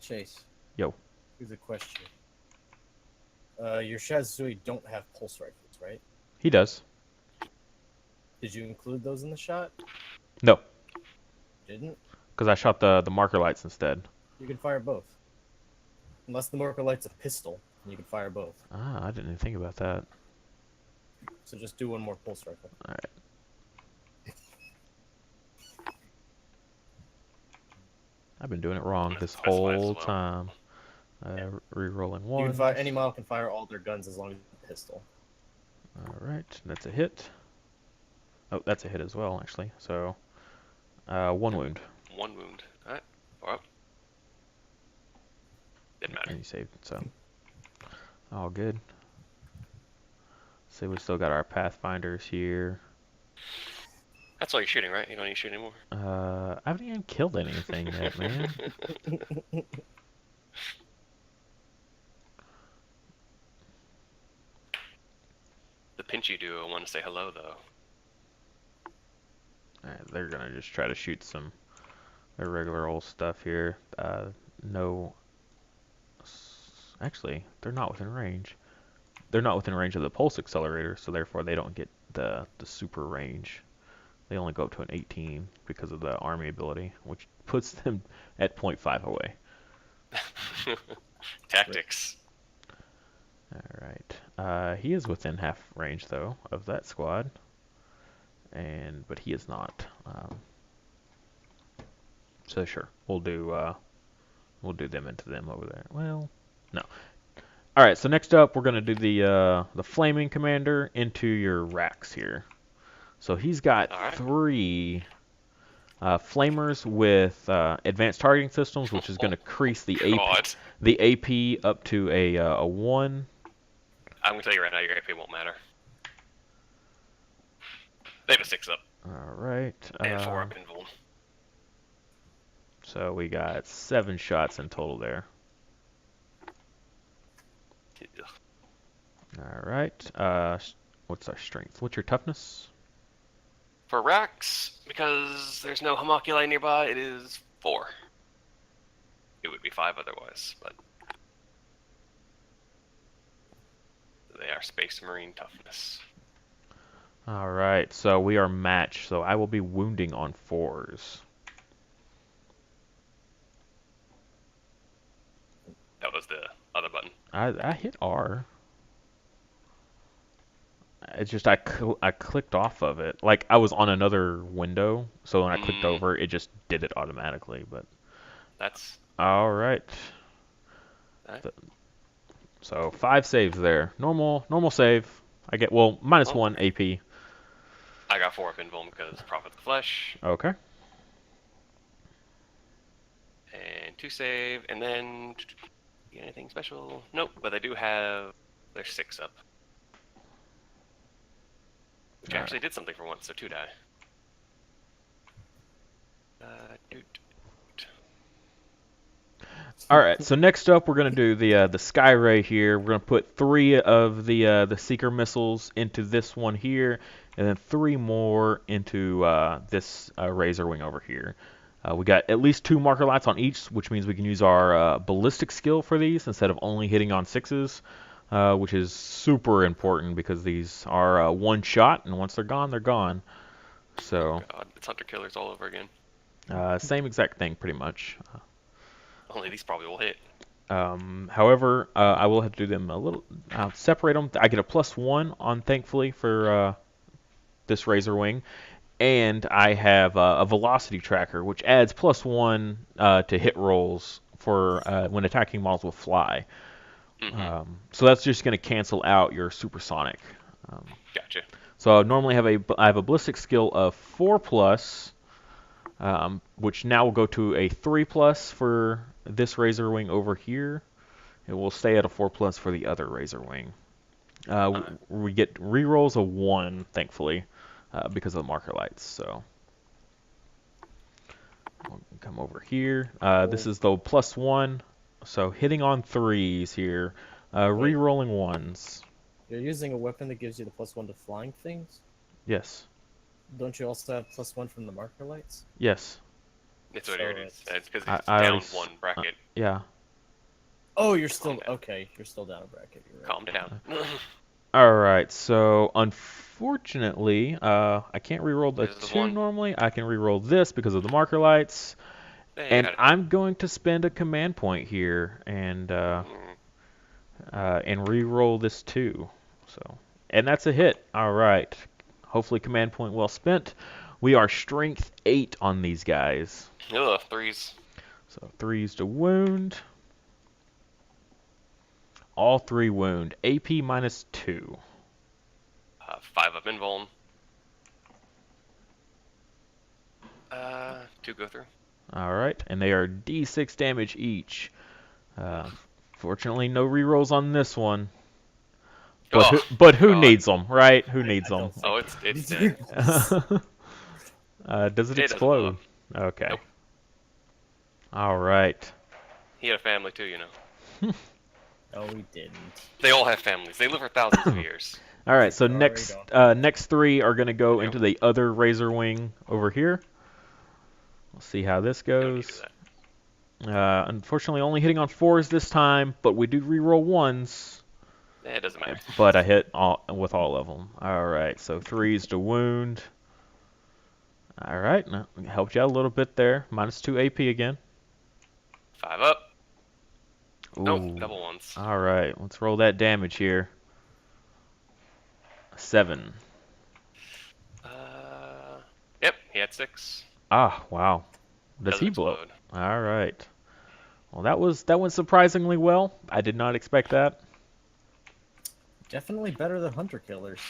Chase. Yo. Here's a question. Your Shazui don't have pulse rifles, right? He does. Did you include those in the shot? No, Didn't? because I shot the marker lights instead. You can fire both. Unless the marker light's a pistol, you can fire both. Ah, I didn't even think about that. So just do one more pulse rifle. All right. I've been doing it wrong this whole time. Re-rolling You one. can fire, any model can fire all their guns as long as it's a pistol. All right, that's a hit. Oh, that's a hit as well, actually. So, 1 wound. 1 wound. Alright, 4 up. Didn't matter. And you saved, so all good. So we still got our Pathfinders here. That's all you're shooting, right? You don't need to shoot anymore? I haven't even killed anything yet, man. The Pinchy duo want to say hello, though. Alright, they're gonna just try to shoot some their regular old stuff here. No, actually, they're not within range. They're not within range of the pulse accelerator, so therefore they don't get the super range. They only go up to an 18 because of the army ability, which puts them at 0.5 away. Tactics. Alright. He is within half range, though, of that squad. But he is not. So sure, we'll do them into them over there. Well, no. Alright, so next up we're gonna do the flaming commander into your racks here. So he's got 3 flamers with advanced targeting systems, which is going to increase the AP up to a 1. I'm going to tell you right now, your AP won't matter. They have a 6 up. Alright. And 4 up in Vuln. So we got 7 shots in total there. Alright. What's our strength? What's your toughness? For racks, because there's no homoculi nearby, it is 4. It would be 5 otherwise, but they are Space Marine toughness. Alright, so we are matched, so I will be wounding on 4s. That was the other button. I hit R. It's just I clicked off of it. Like I was on another window, so when I clicked over, it just did it automatically. But that's all right. So 5 saves there. Normal save. I get -1 AP. I got 4 up in Vuln because Prophet of the Flesh. Okay. And 2 save, and then anything special? Nope, but they do have their 6 up. Which actually did something for once, so 2 die. Alright, so next up we're going to do the Sky Ray here. We're going to put 3 of the Seeker missiles into this one here, and then 3 more into this Razor Wing over here. We got at least 2 marker lights on each, which means we can use our ballistic skill for these instead of only hitting on 6s. Which is super important because these are one shot, and once they're gone, they're gone. So, oh God, it's hunter killers all over again. Same exact thing, pretty much. Only these probably will hit. However, I will have to do them a little. I'll separate them. I get a +1 on, thankfully, for this Razor Wing, and I have a velocity tracker, which adds +1 to hit rolls for when attacking models will fly. So that's just going to cancel out your supersonic. Gotcha. So I normally I have a ballistic skill of 4+, which now will go to a 3+ for this Razor Wing over here. It will stay at a 4+ for the other Razor Wing. We get rerolls of 1, thankfully, because of the marker lights. So we'll come over here. This is the +1. So hitting on 3s here Wait. Re-rolling ones. You're using a weapon that gives you the +1 to flying things? Yes. Don't you also have +1 from the marker lights? Yes. It's what I already said. It's because I it's already down s- one bracket. Yeah. Oh, you're Calm still down. okay. You're still down a bracket. You're right. Calm down. All right. So unfortunately, I can't re-roll the There's the 2 one. normally. I can re-roll this because of the marker lights. Hey, you And got it. I'm going to spend a command point here and re-roll this 2. So, and that's a hit. All right. Hopefully, command point well spent. We are strength 8 on these guys. Ugh, 3s. So 3s to wound. All 3 wound. AP -2. 5 up invuln. 2 go through. All right, and they are D6 damage each. Fortunately, no rerolls on this one. But who God. needs them, right? Who needs I them? don't think Oh, it's dead. Does it It doesn't blow explode? Okay. Nope. All right. He had a family too, you know. No, we didn't. They all have families. They live for thousands of years. All right. So Sorry, next 3 are gonna go Yep. into the other razor wing over here. We'll see how this Don't need to goes. do that. Unfortunately, only hitting on 4s this time, but we do reroll 1s. It doesn't matter. But I hit with all of them. All right, so 3s to wound. All right, no, helped you out a little bit there. -2 AP again. 5 up. Ooh. Nope, double ones. All right, let's roll that damage here. 7. Yep, he had 6. Ah, wow. Does Doesn't he blow? explode. All right. Well, that went surprisingly well. I did not expect that. Definitely better than hunter killers.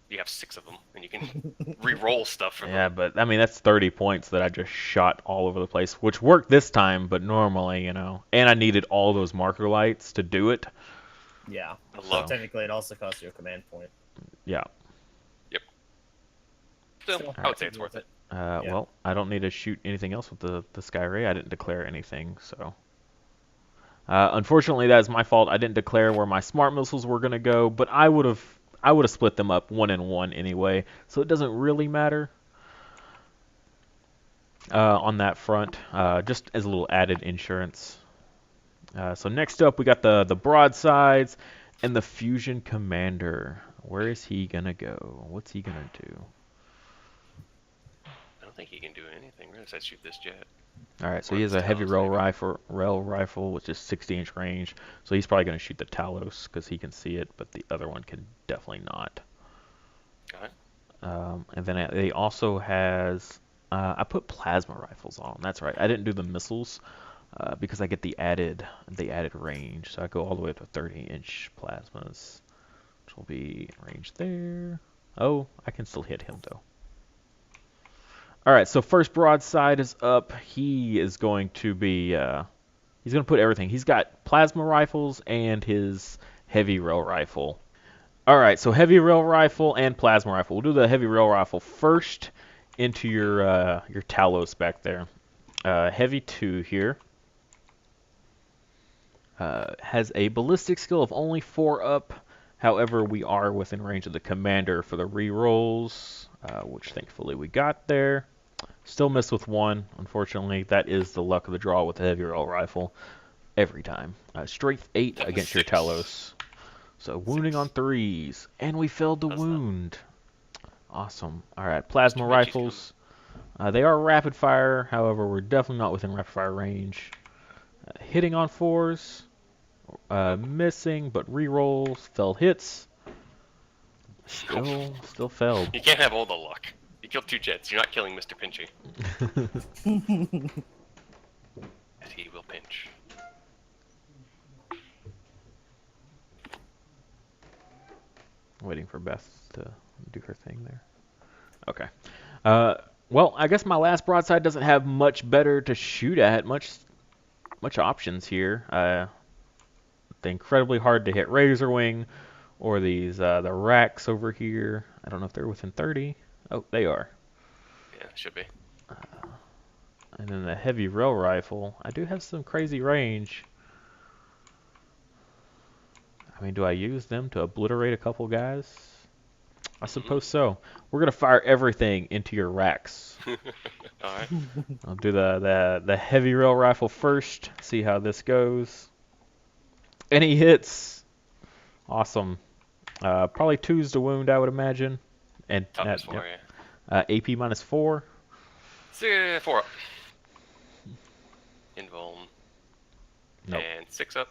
You have 6 of them, and you can re-roll stuff for Yeah, them. but I mean that's 30 points that I just shot all over the place, which worked this time, but normally, and I needed all those marker lights to do it. Yeah. I So- love Technically, it also costs you a command point. Yeah. Still, I would say it's worth it. Yeah. Well, I don't need to shoot anything else with the Sky Ray. I didn't declare anything, so. Unfortunately, that is my fault. I didn't declare where my smart missiles were gonna go, but I would have split them up 1 and 1 anyway, so it doesn't really matter on that front. Just as a little added insurance. So next up, we got the broadsides and the fusion commander. Where is he gonna go? What's he gonna do? I don't think he can do anything really besides shoot this jet. All right, so Or he has the a heavy Talos, rail rifle, which is 60-inch range. So he's probably going to shoot the Talos because he can see it, but the other one can definitely not. Alright. And then they also has I put plasma rifles on. That's right. I didn't do the missiles because I get the added range. So I go all the way to 30-inch plasmas, which will be range there. Oh, I can still hit him though. All right, so first broadside is up. He is going to be, he's going to put everything. He's got plasma rifles and his heavy rail rifle. All right, so heavy rail rifle and plasma rifle. We'll do the heavy rail rifle first into your Talos back there. Heavy 2 here. Has a ballistic skill of only 4 up. However, we are within range of the commander for the rerolls, which thankfully we got there. Still miss with 1, unfortunately. That is the luck of the draw with the heavy rail rifle every time. Strength 8 against your 6. Talos. So wounding 6. on 3s, and we failed the That's not- wound. Awesome. All right, plasma Mr. Vinci's rifles. They are rapid fire, however, we're definitely not within rapid fire range. Hitting on 4s, missing, but rerolls, fell hits. Still failed. You can't have all the luck. You killed 2 jets. You're not killing Mr. Pinchy. And he will pinch. Waiting for Beth to do her thing there. Okay. Well, I guess my last broadside doesn't have much better to shoot at, much options here. The incredibly hard to hit Razor Wing, or these the racks over here. I don't know if they're within 30. Oh, they are. Yeah, should be. And then the heavy rail rifle. I do have some crazy range. I mean, do I use them to obliterate a couple guys? I suppose so. We're gonna fire everything into your racks. All right. I'll do the heavy rail rifle first. See how this goes. Any hits? Awesome. Probably 2s to wound, I would imagine. And Toughness for you. AP -4. 4 up. Invuln. Nope. And 6 up.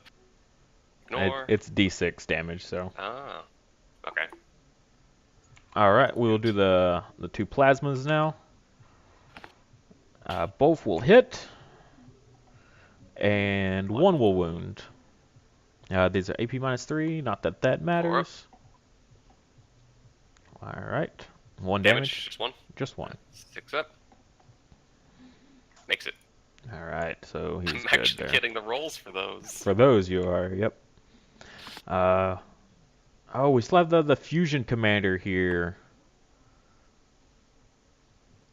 Ignore. It's D6 damage, so. Ah. Okay. All right, we will do the 2 plasmas now. Both will hit, and 1 will wound. These are AP -3. Not that that matters. All right, 1 damage. Just 1. Just 1. 6 up. Makes it. All right, so he's I'm good actually there. getting the rolls for those. For those, you are. Yep. Oh, we still have the fusion commander here.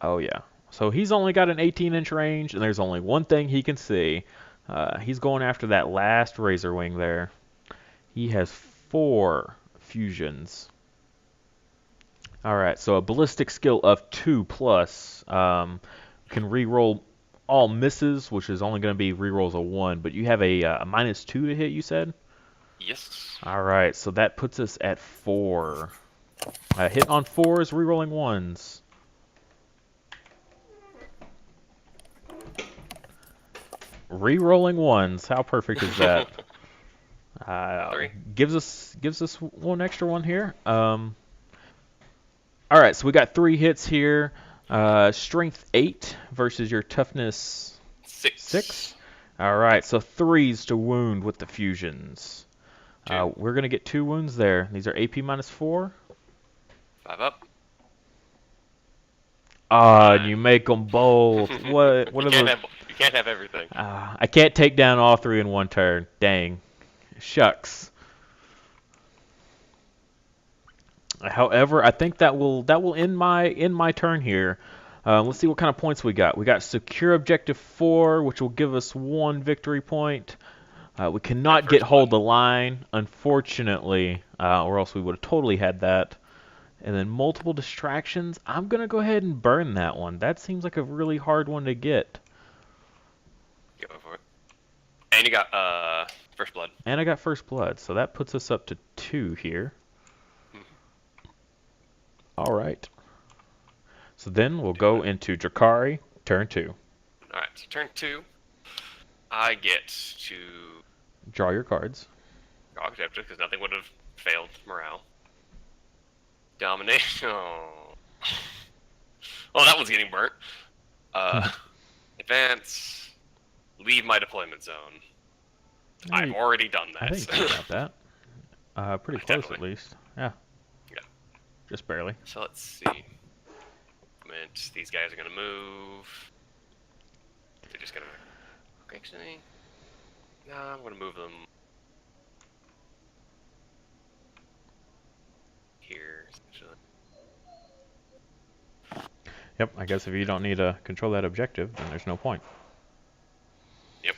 Oh yeah. So he's only got an 18-inch range, and there's only one thing he can see. He's going after that last razor wing there. He has 4 fusions. All right, so a ballistic skill of 2+. Can re-roll all misses, which is only going to be re-rolls of 1. But you have a -2 to hit, you said? Yes. All right, so that puts us at 4. Hit on 4s, re-rolling 1s. Re-rolling 1s. How perfect is that? 3. Gives us 1 extra one here. All right, so we got 3 hits here. Strength 8 versus your toughness 6. All right, so 3s to wound with the fusions. We're gonna get 2 wounds there. These are AP -4. 5 up. And you make them both. What are those? You can't have everything. I can't take down all 3 in one turn. Dang. Shucks. However, I think that will end my turn here. Let's see what kind of points we got. We got secure objective 4, which will give us 1 victory point. We cannot get hold the line, unfortunately, or else we would have totally had that. And then multiple distractions. I'm gonna go ahead and burn that one. That seems like a really hard one to get. Go for it. And you got first blood. And I got first blood, so that puts us up to 2 here. All right. So then we'll go into Drukhari, turn 2. All right. So turn 2, I get to Draw your cards. draw objective because nothing would have failed morale. Domination. Oh, that one's getting burnt. Advance. Leave my deployment zone. I've already done that. I think you got that. Pretty close at Definitely. least. Yeah. Yeah. Just barely. So let's see. These guys are gonna move. They're just gonna. Actually, no, I'm gonna move them here. Essentially. Yep, I guess if you don't need to control that objective, then there's no point. Yep.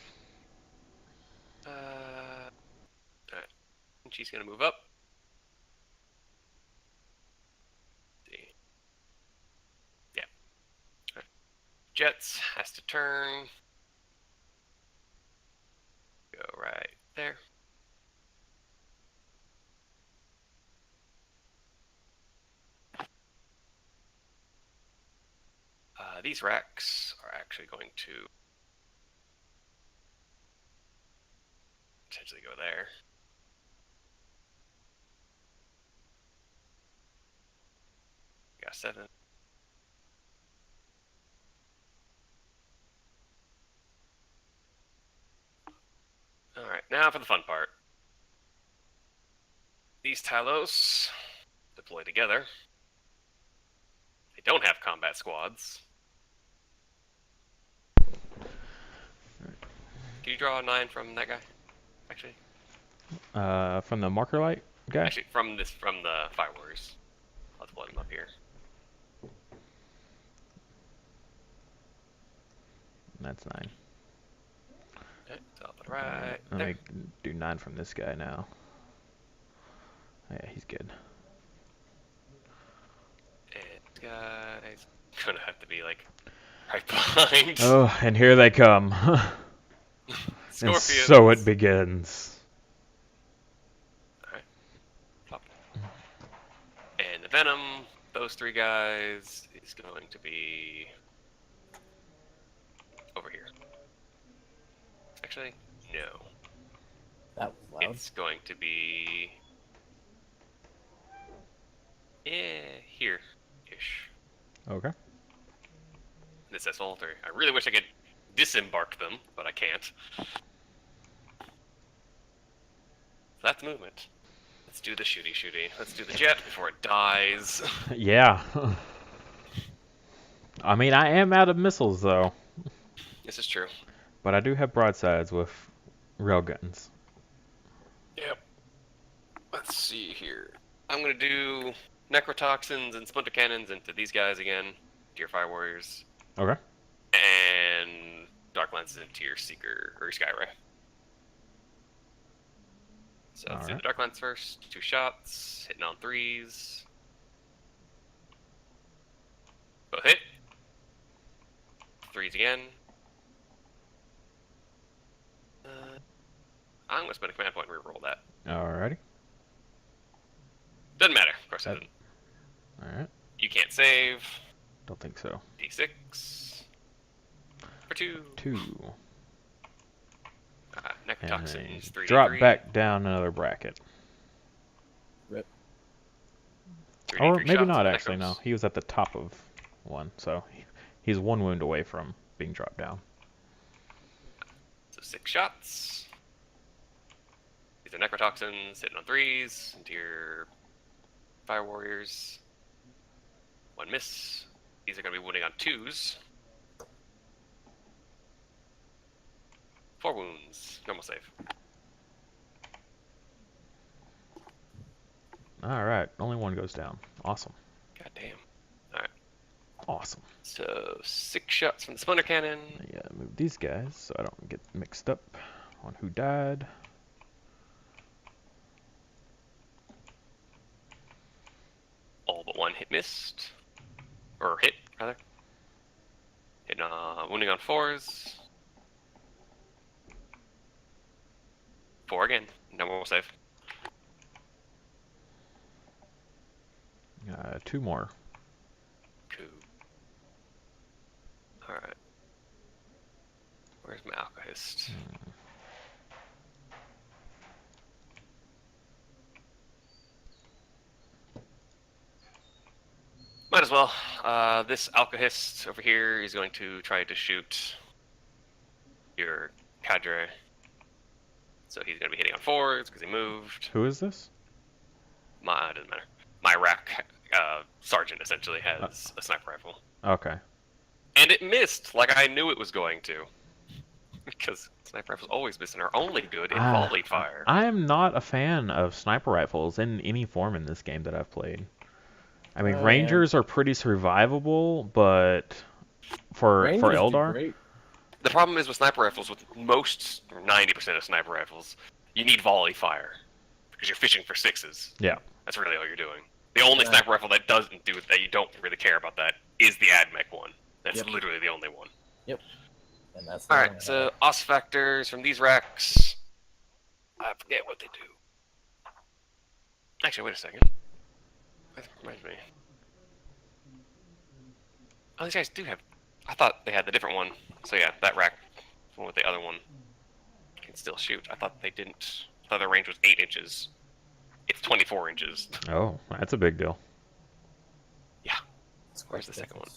Alright. She's gonna move up. See. Yeah. Right. Jets has to turn. Go right there. These racks are actually going to potentially go there. Got 7. Alright, now for the fun part. These Talos deploy together. They don't have combat squads. Can you draw a 9 from that guy? Actually, From the marker light guy? actually from the Fire Warriors. I'll deploy them up here. That's 9. Okay, so I'll put right Let there. me do 9 from this guy now. Yeah, he's good. And guys, gonna have to be like right behind. Oh, and here they come. And Scorpions. so it begins. Alright. Pop. And the Venom, those three guys, is going to be over here. Actually, no. That was loud. It's going to be here-ish. Okay. This says alter. I really wish I could disembark them, but I can't. That's movement. Let's do the shooty. Let's do the jet before it dies. Yeah. I mean, I am out of missiles, though. This is true. But I do have broadsides with railguns. Yep. Let's see here. I'm gonna do necrotoxins and splinter cannons into these guys again, to your fire warriors, Okay. and dark lenses into your seeker or your skyray. So let's do the dark lens first. 2 shots, hitting on 3s. Both hit. 3s again. I'm gonna spend a command point and reroll that. Alrighty. Doesn't matter. Of course I didn't. Alright. You can't save. Don't think so. D6 for 2. 2. And Necrotoxins, 3d3. drop back down another bracket. Rip. 3d3 Or maybe shots not, with actually, no. necros. He was at the top of one, so he's 1 wound away from being dropped down. So 6 shots. These are necrotoxins, hitting on 3s into your fire warriors. 1 miss. These are going to be wounding on 2s. 4 wounds. Normal save. Alright, only 1 goes down. Awesome. God damn. Alright. Awesome. So 6 shots from the splinter cannon. Yeah, move these guys so I don't get mixed up on who died. All but 1 hit missed. Or hit, rather. Hitting, wounding on 4s. 4 again. Normal save. 2 more. Cool. Alright. Where's my alchemist? Might as well. This alchemist over here is going to try to shoot your cadre. So he's going to be hitting on 4s because he moved. Who is this? Doesn't matter. My rack sergeant essentially has a sniper rifle. Okay. And it missed like I knew it was going to. Because sniper rifles always miss and are only good in volley fire. I am not a fan of sniper rifles in any form in this game that I've played. I mean, Rangers are pretty survivable, but for Rangers do Eldar, great. The problem is with sniper rifles, with most, or 90% of sniper rifles, you need volley fire. Because you're fishing for 6s. yeah. That's really all you're doing. The only sniper rifle that doesn't do that, you don't really care about that, is the AdMech one. That's literally the only one. Yep. And that's Alright, so os factors from these racks. I forget what they do. Actually, wait a second. That reminds me. Oh, these guys do have... I thought they had the different one. So yeah, that rack, one with the other one, can still shoot. I thought they didn't. I thought their range was 8 inches. It's 24 inches. Oh, that's a big deal. Yeah. Where's the second one?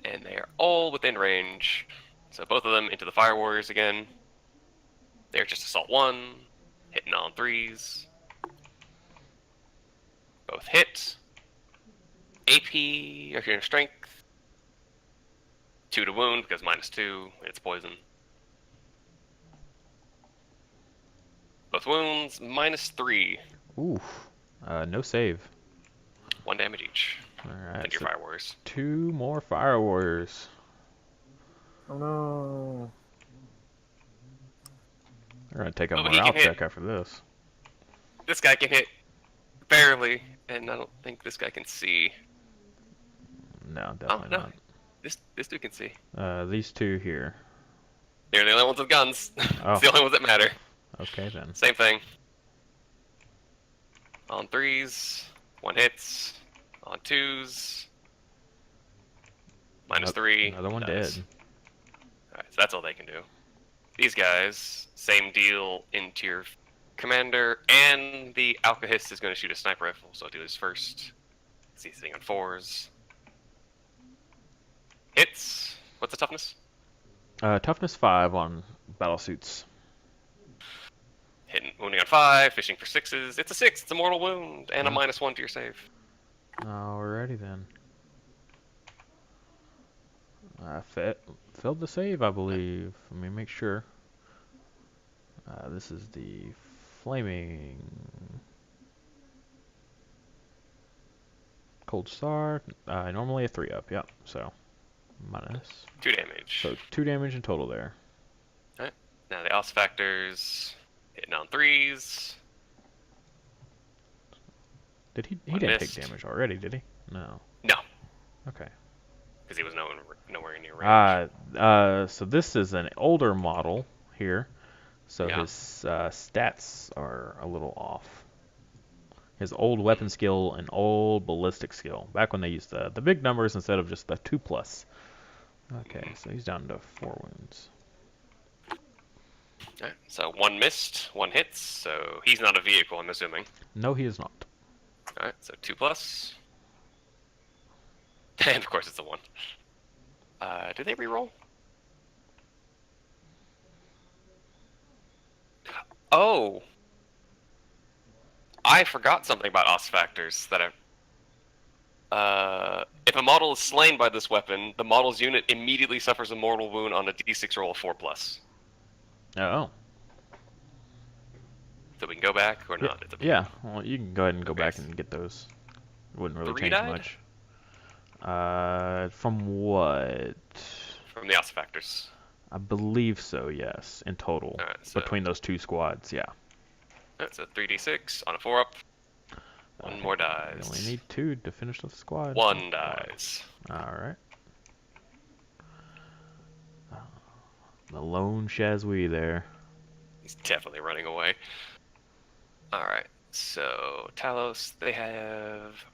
And they are all within range. So both of them into the Fire Warriors again. They're just Assault 1, hitting on 3s. Both hit. AP, or your strength. 2 to wound, because -2, it's poison. Both wounds, -3. Ooh. No save. 1 damage each. Alright. Into your Fire Warriors. 2 more Fire Warriors. Oh no. They're gonna take a Oh, he morale can hit. check after this. This guy can hit barely, and I don't think this guy can see. No, Oh definitely no, this dude can see. not. These two here. They're the only ones with guns. Oh. It's the only ones that matter. Okay then. Same thing. On 3s, 1 hits. On 2s, -3. Another one dies. dead. Alright, so that's all they can do. These guys, same deal into your commander, and the Alkahist is going to shoot a sniper rifle, so I'll do his first. See he's hitting on 4s. Hits. What's the toughness? Toughness 5 on battle suits. Hitting, wounding on 5, fishing for 6s. It's a 6, it's a mortal wound, and a Huh. -1 to your save. Alrighty then. I failed the save, I believe. Let me make sure. This is the flaming cold star. Normally a 3-up. Yep. So minus. 2 damage. So 2 damage in total there. Alright. Now the os factors, hitting on 3s. Did he One didn't missed. take damage already, did he? No. No, Okay. because he was nowhere near range. So this is an older model here. So Yeah. his stats are a little off. His old weapon skill and old ballistic skill. Back when they used the big numbers instead of just the 2+. Okay, so he's down to 4 wounds. Alright, so 1 missed, 1 hits, so he's not a vehicle, I'm assuming. No, he is not. Alright, so 2+. And of course it's a 1. Do they reroll? Oh! I forgot something about os factors that if a model is slain by this weapon, the model's unit immediately suffers a mortal wound on a d6 roll of 4+. Oh. So we can go back or not? It's up to you. Yeah. Well, you can go ahead and go Okay, back and get those. It wouldn't really 3 change died? much. From what? From the os factors. I believe so, yes, in total. Alright, so, Between those 2 squads, yeah. so 3d6 on a 4-up. One more You dies. only need 2 to finish the squad. 1 dies. Alright. The lone Shazwee there. He's definitely running away. Alright, so Talos, they have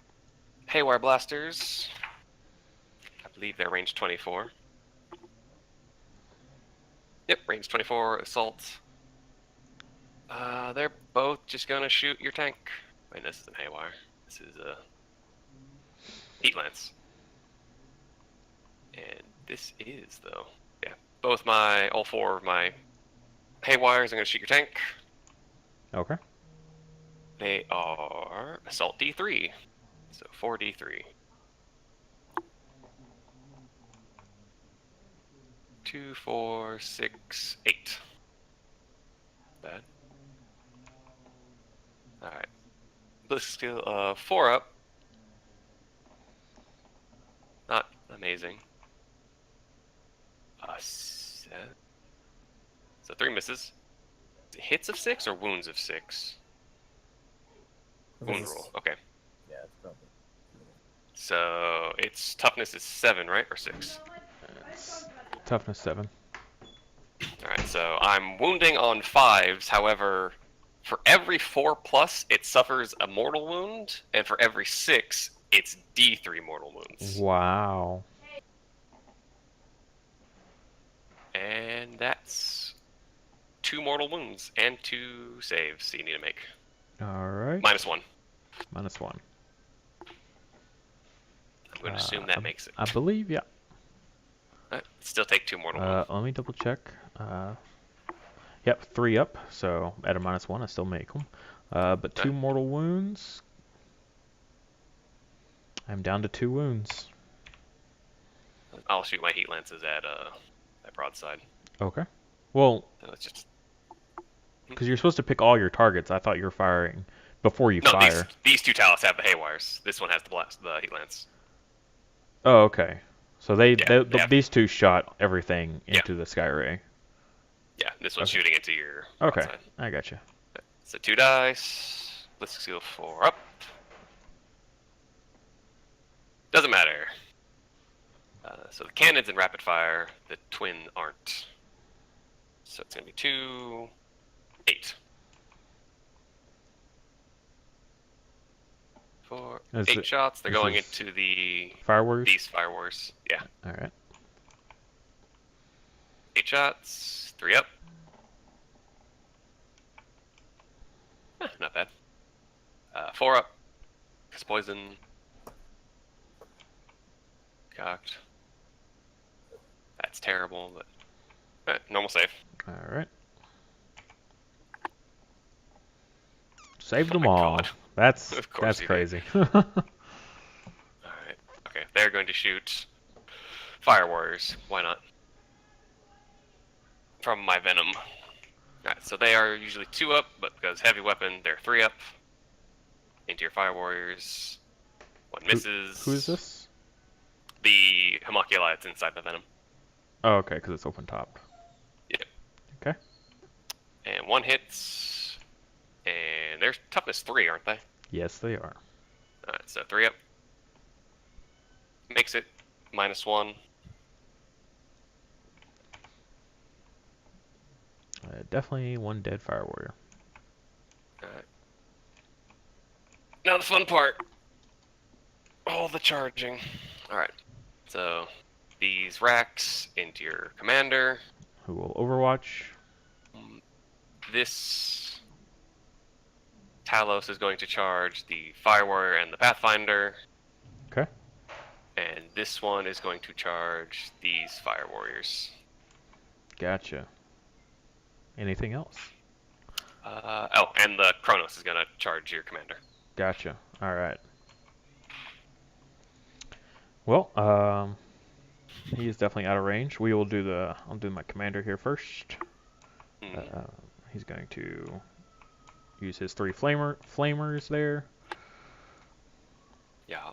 Haywire Blasters. I believe they're range 24. Yep, range 24, Assault. They're both just gonna shoot your tank. Wait, this isn't Haywire. This is Heat Lance. And this is, though. Yeah, all 4 of my Haywires are gonna shoot your tank. Okay. They are Assault D3. So 4d3. 2, 4, 6, 8. Bad. Alright. Ballistic skill 4 up. Not amazing. So 3 misses. Hits of 6 or wounds of 6? Wound roll. Okay. Yeah, it's probably. So its toughness is 7, right? Or 6? It's toughness 7. Alright, so I'm wounding on 5s, however, for every 4+, it suffers a mortal wound, and for every 6, it's D3 mortal wounds. Wow. And that's 2 mortal wounds and 2 saves you need to make. Alright. -1. -1. I'm going to assume that makes it. I believe, yeah. Still take 2 mortal wounds. Let me double check. Yep, 3 up, so at a -1 I still make them. But 2 mortal wounds. I'm down to 2 wounds. I'll shoot my heat lances at broadside. Okay. Well, So it's just because you're supposed to pick all your targets, I thought you were firing before you no. fire. These 2 Talos have the Haywires. This one has the heat lance. Oh, okay. So they have- these 2 shot everything into the sky ray. Yeah, this one's Okay. shooting into your Okay, broadside. I gotcha. So 2 dice. Ballistic skill 4 up. Doesn't matter. So the cannon's in rapid fire. The twin aren't. So it's gonna be 2, 8. 4, 8 shots. They're going into the Fire Warriors? These Fire Wars. Yeah. Alright. 8 shots. 3 up. Not bad. 4 up. 'Cause poison. Cocked. That's terrible, but normal save. Alright. Saved them my all. God. That's Of course he crazy. Alright. Okay, they're going to shoot Fire Warriors. Why not? From my Venom. Alright, so they are usually 2 up, but because heavy weapon, they're 3 up. Into your Fire Warriors. 1 misses. Who is this? The homunculi that's inside the Venom. Oh, okay, because it's open top. Yep. Okay. And 1 hits. And they're toughness 3, aren't they? Yes, they are. Alright, so 3 up. Makes it -1. Definitely 1 dead Fire Warrior. Alright. Now the fun part. All the charging. Alright. So these racks into your commander. Who will Overwatch? This Talos is going to charge the Fire Warrior and the Pathfinder. Okay. And this one is going to charge these Fire Warriors. Gotcha. Anything else? Oh, and the Kronos is going to charge your commander. Gotcha. Alright. Well, he is definitely out of range. We will do I'll do my commander here first. He's going to use his 3 flamers there. Yeah.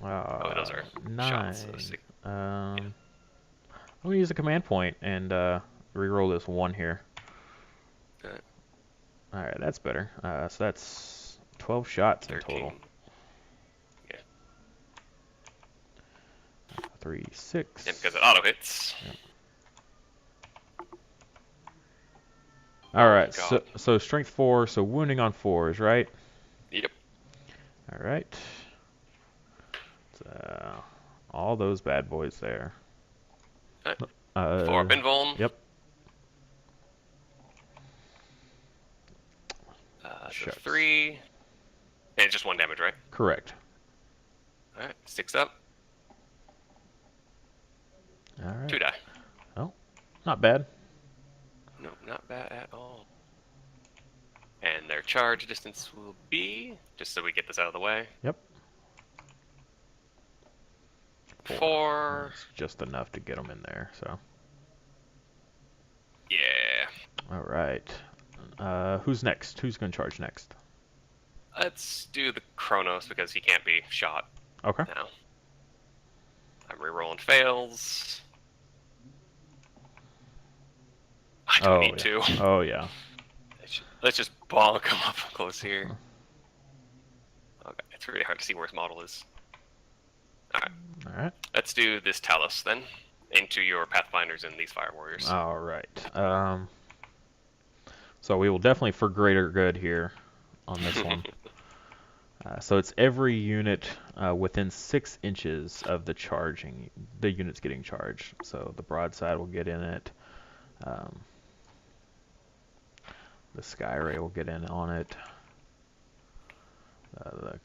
Oh, those are 9. shots. I'm gonna use a command point and reroll this 1 here. Okay. Alright, that's better. So that's 12 shots 13. in total. Yeah. 3, 6. And because it auto hits. Yep. Alright, Oh, so strength 4, so wounding on 4s, right? Yep. Alright. All those bad boys there. Right. 4 up invuln. Yep. So 3. And just 1 damage, right? Correct. Alright, 6 up. Alright. 2 die. Oh, not bad. No, not bad at all. And their charge distance will be, just so we get this out of the way. Yep. 4. It's just enough to get them in there, so. Yeah. Alright. Who's next? Who's going to charge next? Let's do the Kronos because he can't be shot Okay. now. I'm rerolling fails. I don't need to. Oh, yeah. Let's just bonk him up close here. Okay, it's really hard to see where his model is. Alright. Alright. Let's do this Talos then. Into your Pathfinders and these Fire Warriors. Alright. So we will definitely for greater good here on this one. So it's every unit within 6 inches of the unit's getting charged. So the broadside will get in it. The Sky Ray will get in on it. The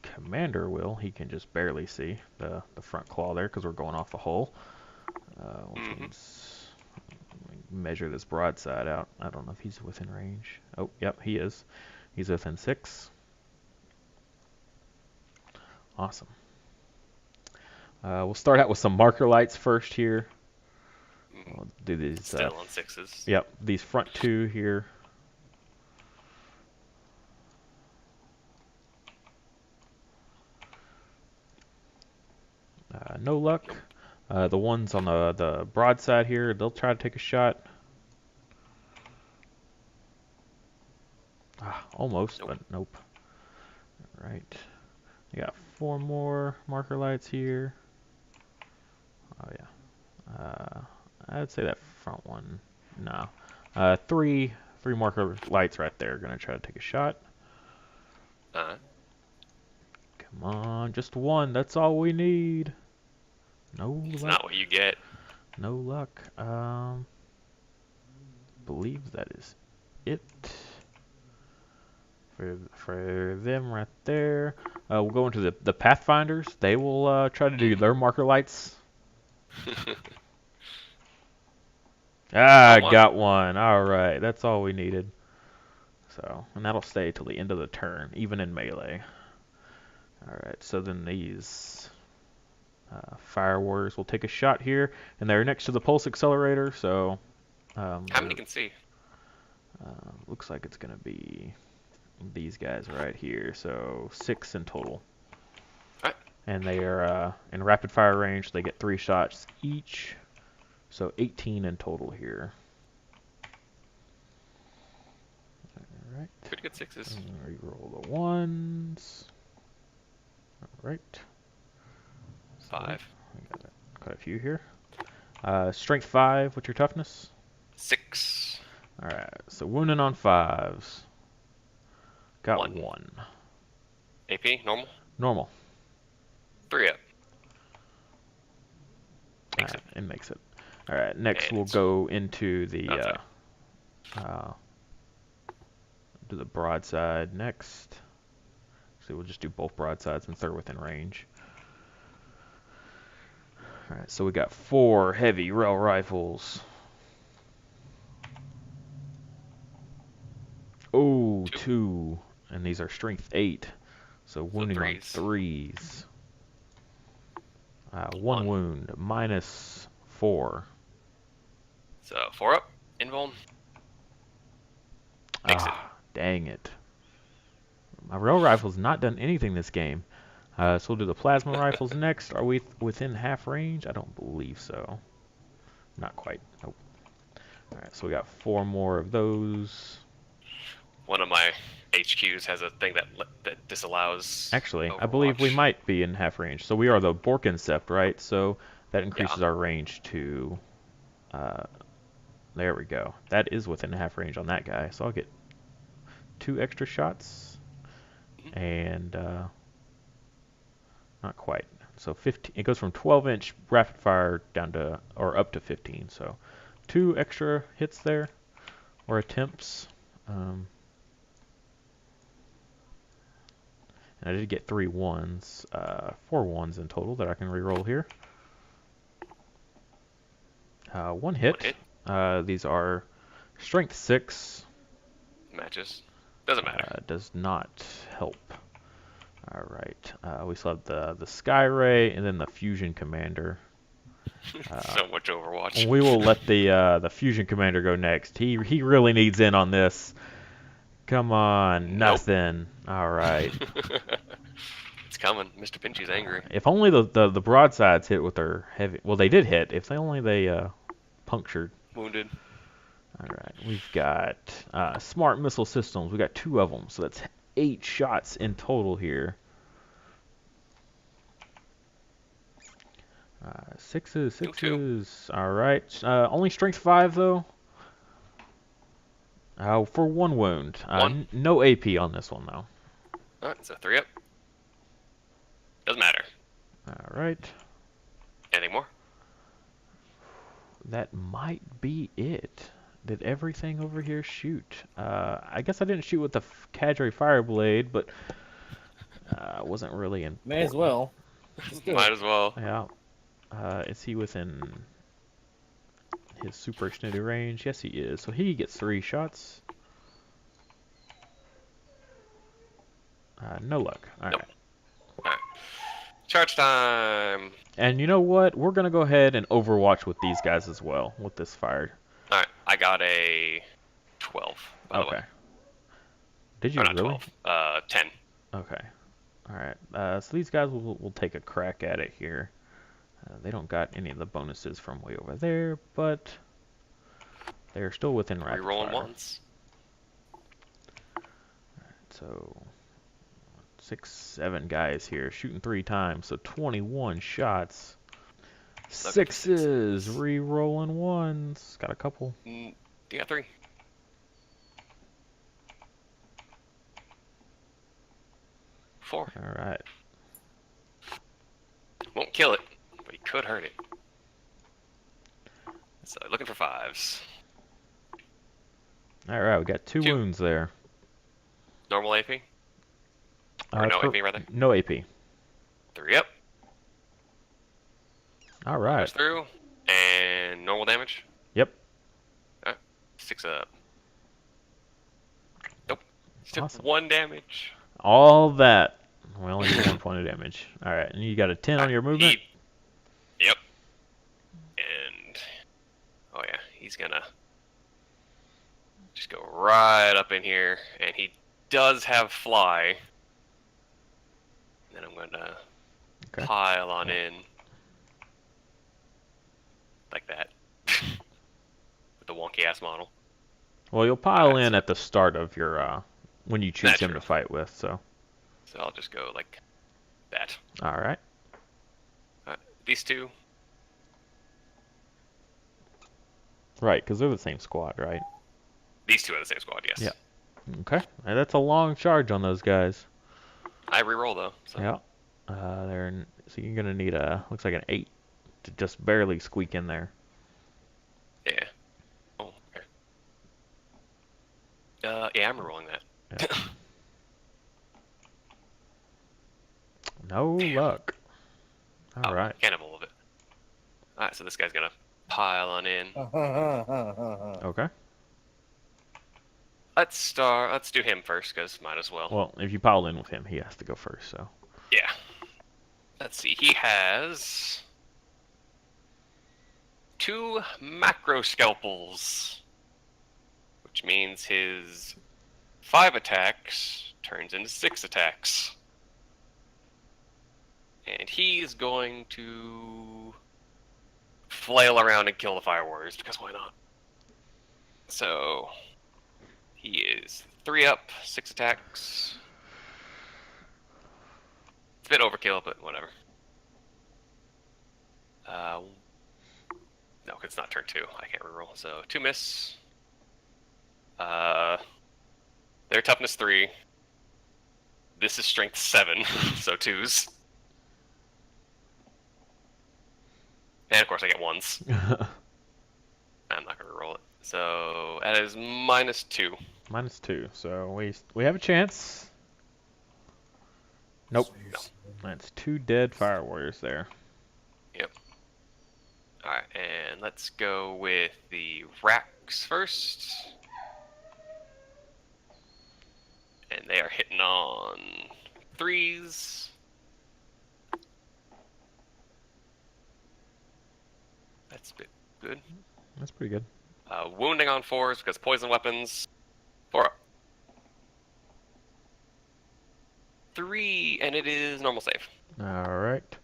Commander will. He can just barely see the front claw there because we're going off the hull. Which means measure this broadside out. I don't know if he's within range. Oh, yep, he is. He's within 6. Awesome. We'll start out with some marker lights first here. We'll do these. Still on 6s. Yep, these front 2 here. No luck. The ones on the broadside here, they'll try to take a shot. Almost, Nope. but nope. All right. You got 4 more marker lights here. Oh yeah. I'd say that front one. No. Three marker lights right there. Gonna try to take a shot. Uh, Come on, just one. That's all we need. No it's luck. not what you get. No luck. Believe that is it. For them right there. We'll go into the Pathfinders. They will try to do their marker lights. Got one. Got one. All right, that's all we needed. So, and that'll stay till the end of the turn, even in melee. All right, so then these Fire Warriors will take a shot here, and they're next to the Pulse Accelerator. So, How many can see? looks like it's gonna be these guys right here. So 6 in total. Alright. And they are in rapid fire range. They get 3 shots each. So 18 in total here. Alright. Pretty good 6s. Reroll the 1s. Alright. 5. We got quite a few here. Strength 5, what's your toughness? 6. Alright, so wounding on 5s. Got 1. 1. AP, normal. Normal. 3 up. Makes it. It makes it. Alright, next And we'll it's- go into the Okay. do the broadside next. So we'll just do both broadsides since they're within range. Alright, so we got 4 heavy rail rifles. Oh, 2. And these are strength 8. So wounding on 3s. 1 1. wound, minus 4. So 4 up. Invuln. Makes it. Dang it. My rail rifle's not done anything this game. So we'll do the plasma rifles next. Are we within half range? I don't believe so. Not quite. Nope. Alright, so we got 4 more of those. One of my HQs has a thing that disallows. Actually, I believe we Overwatch. might be in half range. So we are the Borkensept, right? So that increases Yeah. our range to... there we go. That is within half range on that guy. So I'll get 2 extra shots. And... not quite. So 15. It goes from 12-inch rapid fire down to, or up to 15. So 2 extra hits there, or attempts. And I did get 3 1s, 4 1s in total that I can reroll here. 1 hit. These are strength 6. Matches. Doesn't matter. Does not help. All right. We still have the Sky Ray and then the Fusion Commander. So much Overwatch. We will let the Fusion Commander go next. He really needs in on this. Come on, nothing. All right. It's coming. Mr. Pinchy's angry. If only the broadsides hit with their heavy. Well, they did hit. If only they punctured. Wounded. All right. We've got smart missile systems. We got 2 of them, so that's 8 shots in total here. 6s. All right. Only strength 5 though. For 1 wound. 1. No AP on this one though. Alright, so 3 up. Doesn't matter. All right. Anything more? That might be it. Did everything over here shoot? I guess I didn't shoot with the Cadre Fireblade, but wasn't really important. May as well. Let's do Might it. as well. Yeah. Is he within his super extended range? Yes, he is. So he gets 3 shots. No luck. All Nope. right. Alright. Charge time! And you know what? We're going to go ahead and overwatch with these guys as well, with this fire. Alright, I got a 12, by the way. Okay. Did you Or not really? 12. 10. Okay. All right. So these guys will take a crack at it here. They don't got any of the bonuses from way over there, but – they're still within rapid Rerolling fire. once. So 6, 7 guys here shooting 3 times, so 21 shots. Sixes, re-rolling ones. Got a couple. You got 3. Four. All right. Won't kill it, but he could hurt it. So looking for 5s. All right, we got 2 wounds there. Normal AP? Or no AP, rather? No AP. 3 up. All right. Goes through. And normal damage? Yep. 6 up. Nope. Still Awesome. 1 damage. All that. We only get 1 point of damage. All right, and you got a 10 on your movement? Yep. And, oh yeah, he's gonna just go right up in here, and he does have fly. And then I'm gonna pile on in. Like that. With the wonky ass model. Well, you'll pile in at the start of your, when you choose him to fight with, so. So I'll just go like that. All right. These 2. Right, because they're the same squad, right? These 2 are the same squad, yes. Yeah. Okay. And that's a long charge on those guys. I reroll though. So. Yeah. So you're gonna need looks like an 8 to just barely squeak in there. Yeah. Oh, okay. Yeah, I'm rerolling that. Yeah. No luck. All right. Can't have all of it. Alright, so this guy's gonna pile on in. Okay. Let's do him first, because might as well. Well, if you pile in with him, he has to go first, so. Yeah. Let's see, he has 2 macro scalpels, which means his 5 attacks turns into 6 attacks. And he's going to flail around and kill the Fire Warriors, because why not? So, he is 3 up, 6 attacks. It's a bit overkill, but whatever. No, because it's not turn 2. I can't reroll. So, 2 miss. Their toughness 3. This is strength 7, so 2s. And of course I get 1s. I'm not going to roll it. So that is -2. -2. So we have a chance. Nope. No. That's 2 dead Fire Warriors there. Yep. Alright, and let's go with the racks first. And they are hitting on 3s. That's a bit good. That's pretty good. Wounding on 4s because poison weapons. 4 up. 3, and it is normal save. All right.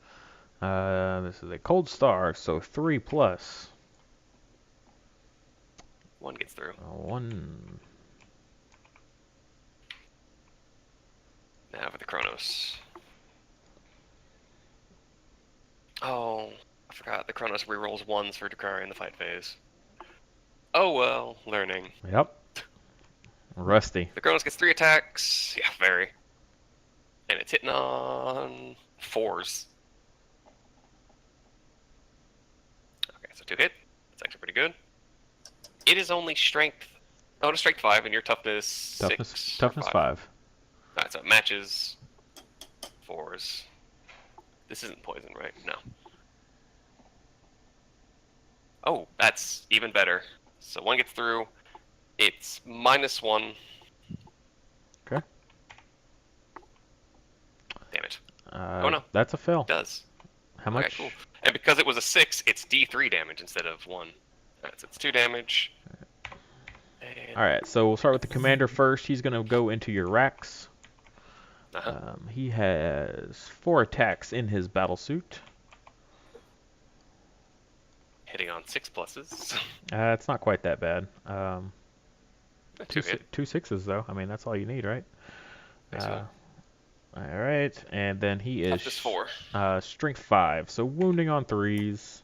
This is a cold star, so 3 plus. 1 gets through. 1. Now for the Chronos. Oh, I forgot. The Chronos rerolls 1s for Drukhari in the fight phase. Oh well, learning. Yep. Rusty. The Chronos gets 3 attacks. Yeah, very. And it's hitting on 4s. Okay, so 2 hit. That's actually pretty good. It is only strength. Oh, it's strength 5, and your toughness 6. Toughness 5. Alright, so it matches 4s. This isn't poison, right? No. Oh, that's even better. So 1 gets through. It's -1. Okay. Damage. Oh no. That's a fail. It does. How much? Okay, cool. And because it was a 6, it's D3 damage instead of 1. Alright, so it's 2 damage. Alright, so we'll start with the commander first. He's going to go into your racks. He has 4 attacks in his battle suit. Hitting on 6 pluses. It's not quite that bad. 2 hit. 2 6s though. I mean, that's all you need, right? basically. All right, and then he is Toughness 4. strength 5, so wounding on 3s.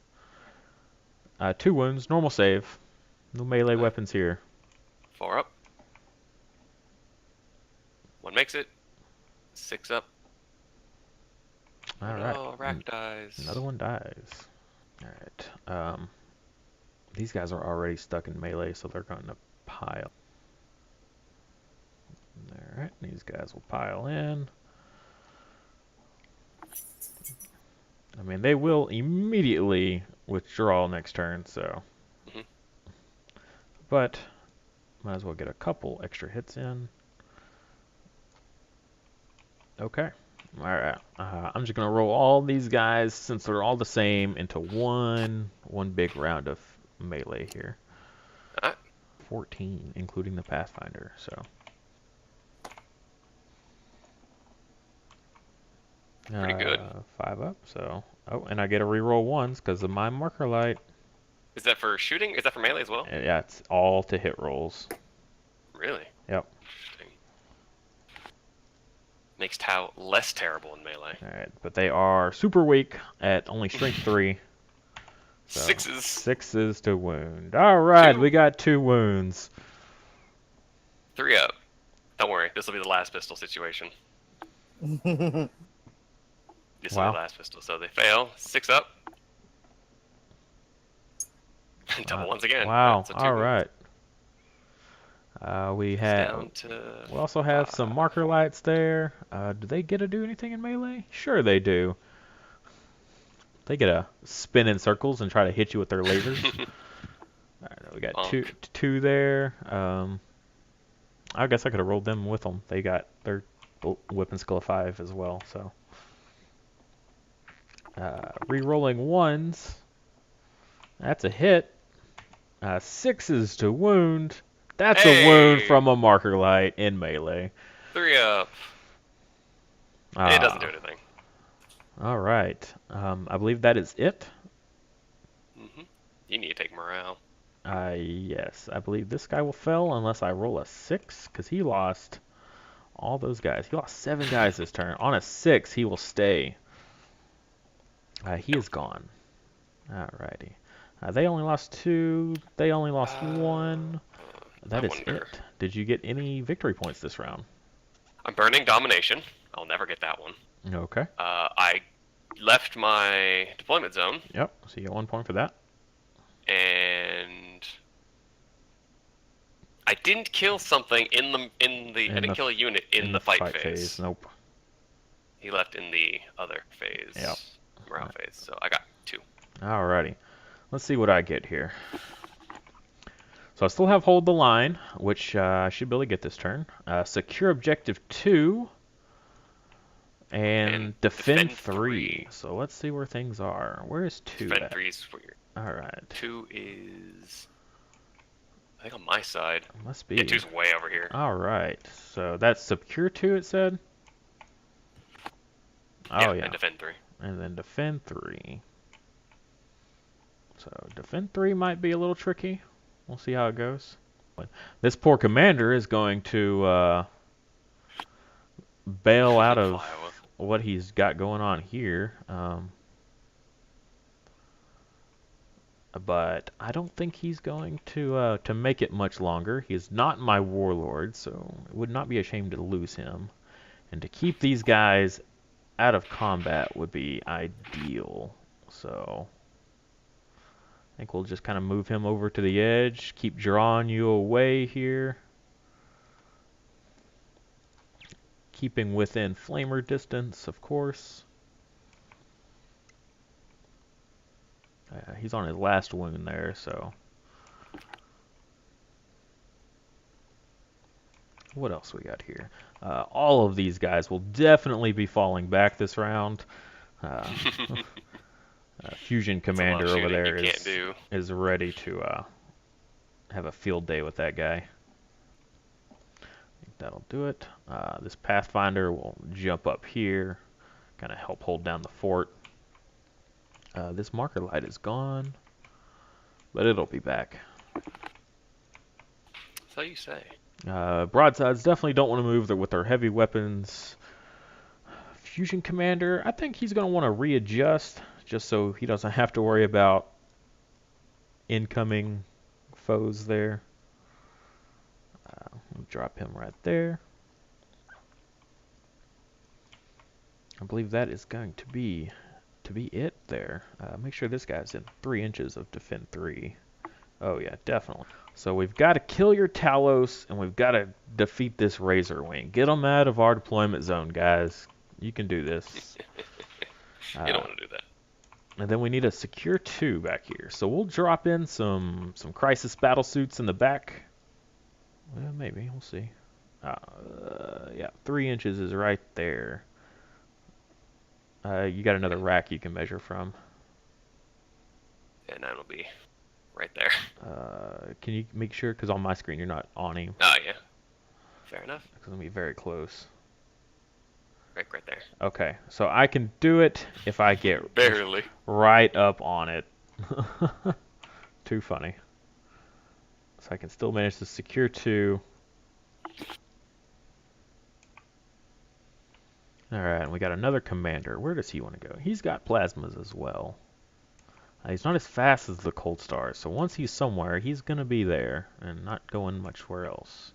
2 wounds, normal save. No melee weapons here. 4 up. 1 makes it. 6 up. All right. Oh, rack dies. Another one dies. All right. These guys are already stuck in melee, so they're going to pile. All right, these guys will pile in. I mean, they will immediately withdraw next turn, so. Mhm. But might as well get a couple extra hits in. Okay. All right. I'm just gonna roll all these guys since they're all the same into one big round of melee here. Alright. 14, including the Pathfinder. So. Pretty good. 5 up. So. Oh, and I get to reroll ones because of my marker light. Is that for shooting? Is that for melee as well? Yeah, it's all to hit rolls. Really? Yep. Interesting. Makes Tau less terrible in melee. Alright, but they are super weak at only strength 3. So 6s. 6s to wound. Alright, 2. we got 2 wounds. 3 up. Don't worry, this will be the last pistol situation. This will be the last pistol. So they fail. 6 up. Double ones again. Wow, So alright. We also have some marker lights there. Do they get to do anything in melee? Sure they do. They get to spin in circles and try to hit you with their lasers. Alright, we got two there. I guess I could have rolled them with them. They got their weapon skill of 5 as well, so. Re-rolling ones. That's a hit. 6s to wound. That's a wound from a marker light in melee. 3 up. It doesn't do anything. Alright. I believe that is it. You need to take morale. Yes. I believe this guy will fail unless I roll a 6, because he lost all those guys. He lost 7 guys this turn. On a 6, he will stay. He is gone. Alrighty. They only lost 2. They only lost 1. That is it. Did you get any victory points this round? I'm burning domination. I'll never get that one. Okay. I left my deployment zone. Yep. So you get 1 point for that. And I didn't kill something I didn't kill a unit in the fight phase. Nope. He left in the other phase. Yep. Morale phase. So I got 2. Alrighty. Let's see what I get here. So I still have hold the line, which I should be able to get this turn. Secure objective 2. And defend 3. So let's see where things are. Where is 2 Defend at? 3 is for your... Alright. 2 is... I think on my side. Must be. Yeah, 2's way over here. Alright. So that's secure 2, it said? Oh, yeah. And defend 3. And then defend 3. So defend 3 might be a little tricky. We'll see how it goes. This poor commander is going to bail out of what he's got going on here. But I don't think he's going to make it much longer. He's not my warlord, so it would not be a shame to lose him. And to keep these guys out of combat would be ideal. So I think we'll just kind of move him over to the edge, keep drawing you away here. Keeping within flamer distance, of course. He's on his last wound there, so. What else we got here? All of these guys will definitely be falling back this round. Fusion Commander over there is ready to have a field day with that guy. I think that'll do it. This Pathfinder will jump up here, kind of help hold down the fort. This marker light is gone, but it'll be back. So you say. Broadsides definitely don't want to move with their heavy weapons. Fusion Commander, I think he's going to want to readjust just so he doesn't have to worry about incoming foes there. We'll drop him right there. I believe that is going to be it there. Make sure this guy's in 3 inches of defend 3. Oh yeah, definitely. So we've got to kill your Talos, and we've got to defeat this Razor Wing. Get them out of our deployment zone, guys. You can do this. You don't want to do that. And then we need a secure 2 back here. So we'll drop in some crisis battle suits in the back. Well, maybe. We'll see. Yeah, 3 inches is right there. You got another rack you can measure from. And that'll be right there. Can you make sure? Because on my screen you're not on him. Oh, yeah. Fair enough. It's going to be very close. Right there. Okay, so I can do it if I get barely right up on it. Too funny. So I can still manage to secure 2. Alright, and we got another commander. Where does he want to go? He's got plasmas as well. He's not as fast as the Cold Stars, so once he's somewhere, he's going to be there and not going muchwhere else.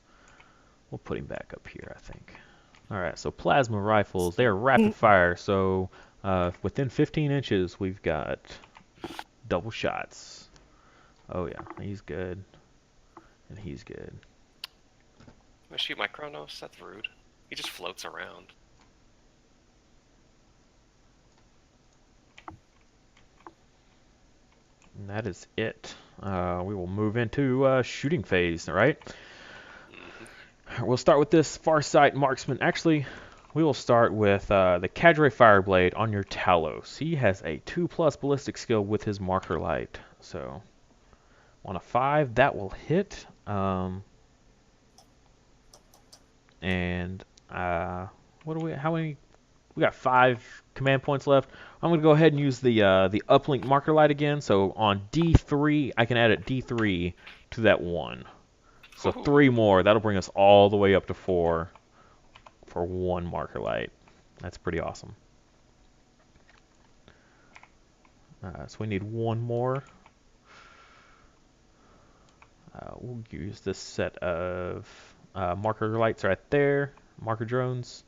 We'll put him back up here, I think. Alright, so plasma rifles, they are rapid fire, so within 15 inches we've got double shots. Oh yeah, he's good. And he's good. I'm gonna shoot my Kronos? That's rude. He just floats around. And that is it. We will move into shooting phase, alright? We'll start with this Farsight Marksman. Actually, we will start with the Cadre Fireblade on your Talos. He has a 2+ ballistic skill with his marker light. So, on a 5, that will hit. And what do we? How many? We got 5 command points left. I'm gonna go ahead and use the uplink marker light again. So on D3, I can add a D3 to that 1. So 3 more. That'll bring us all the way up to 4 for 1 marker light. That's pretty awesome. So we need 1 more. We'll use this set of marker lights right there. Marker drones.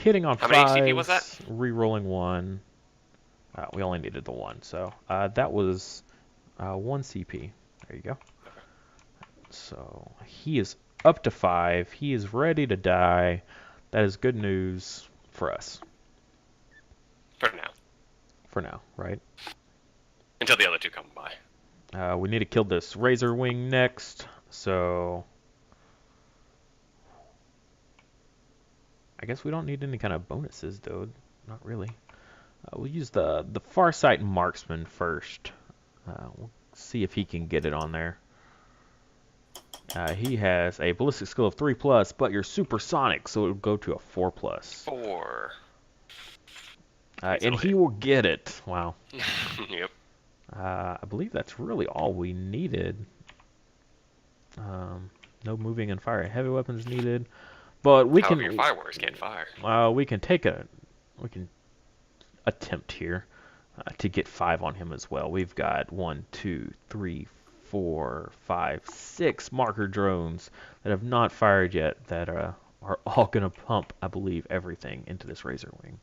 Hitting on 5. How many CP was that? Re-rolling 1. We only needed the 1. So that was 1 CP. There you go. So he is up to 5. He is ready to die. That is good news for us. For now. For now, right? Until the other 2 come by. We need to kill this Razor Wing next. So I guess we don't need any kind of bonuses, though. Not really. We'll use the Farsight Marksman first. We'll see if he can get it on there. He has a ballistic skill of 3+, but you're supersonic, so it would go to a 4+. 4. And he will get it. Wow. Yep. I believe that's really all we needed. No moving and firing heavy weapons needed. But we However, can. your fireworks can't fire. We can attempt here to get 5 on him as well. We've got 1, 2, 3, 4, 5, 6 marker drones that have not fired yet that are all gonna pump, I believe, everything into this Razor Wing.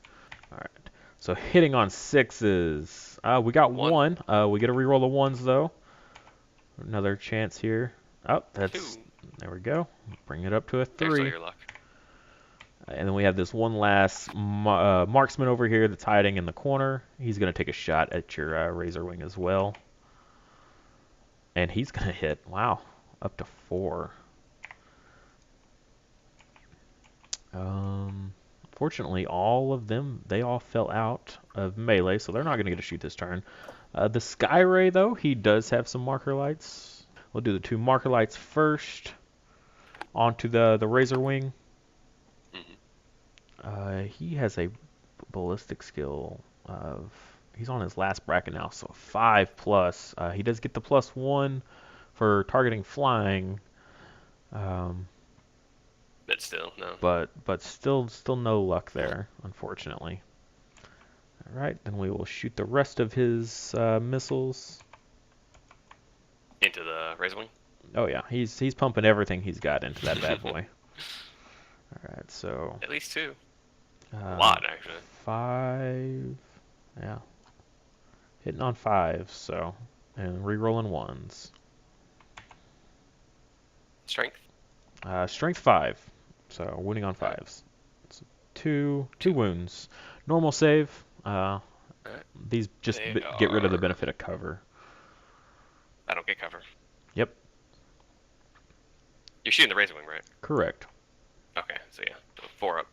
All right. So hitting on 6s. We got 1. We get to reroll the 1s though. Another chance here. Oh, that's 2. There we go. Bring it up to a 3. There's all your luck. And then we have this one last marksman over here that's hiding in the corner. He's going to take a shot at your Razor Wing as well. And he's going to hit. Wow. Up to 4. Fortunately, all of them, they all fell out of melee, so they're not going to get to shoot this turn. The Sky Ray, though, he does have some marker lights. We'll do the 2 marker lights first onto the Razor Wing. He has a ballistic skill of... He's on his last bracket now, so 5+. He does get the +1 for targeting flying. But still, no. But still no luck there, unfortunately. All right, then we will shoot the rest of his missiles. Into the Razor Wing? Oh yeah, he's pumping everything he's got into that bad boy. All right, so At least 2. A lot, actually. 5. Yeah, hitting on 5s. So and re-rolling 1s. Strength? Strength 5. So wounding on 5s. So two wounds. Normal save. Alright. These just They get rid of the are- benefit of cover. I don't get cover. Yep, You're shooting the Razor Wing, right? correct. Okay, so yeah. 4 up.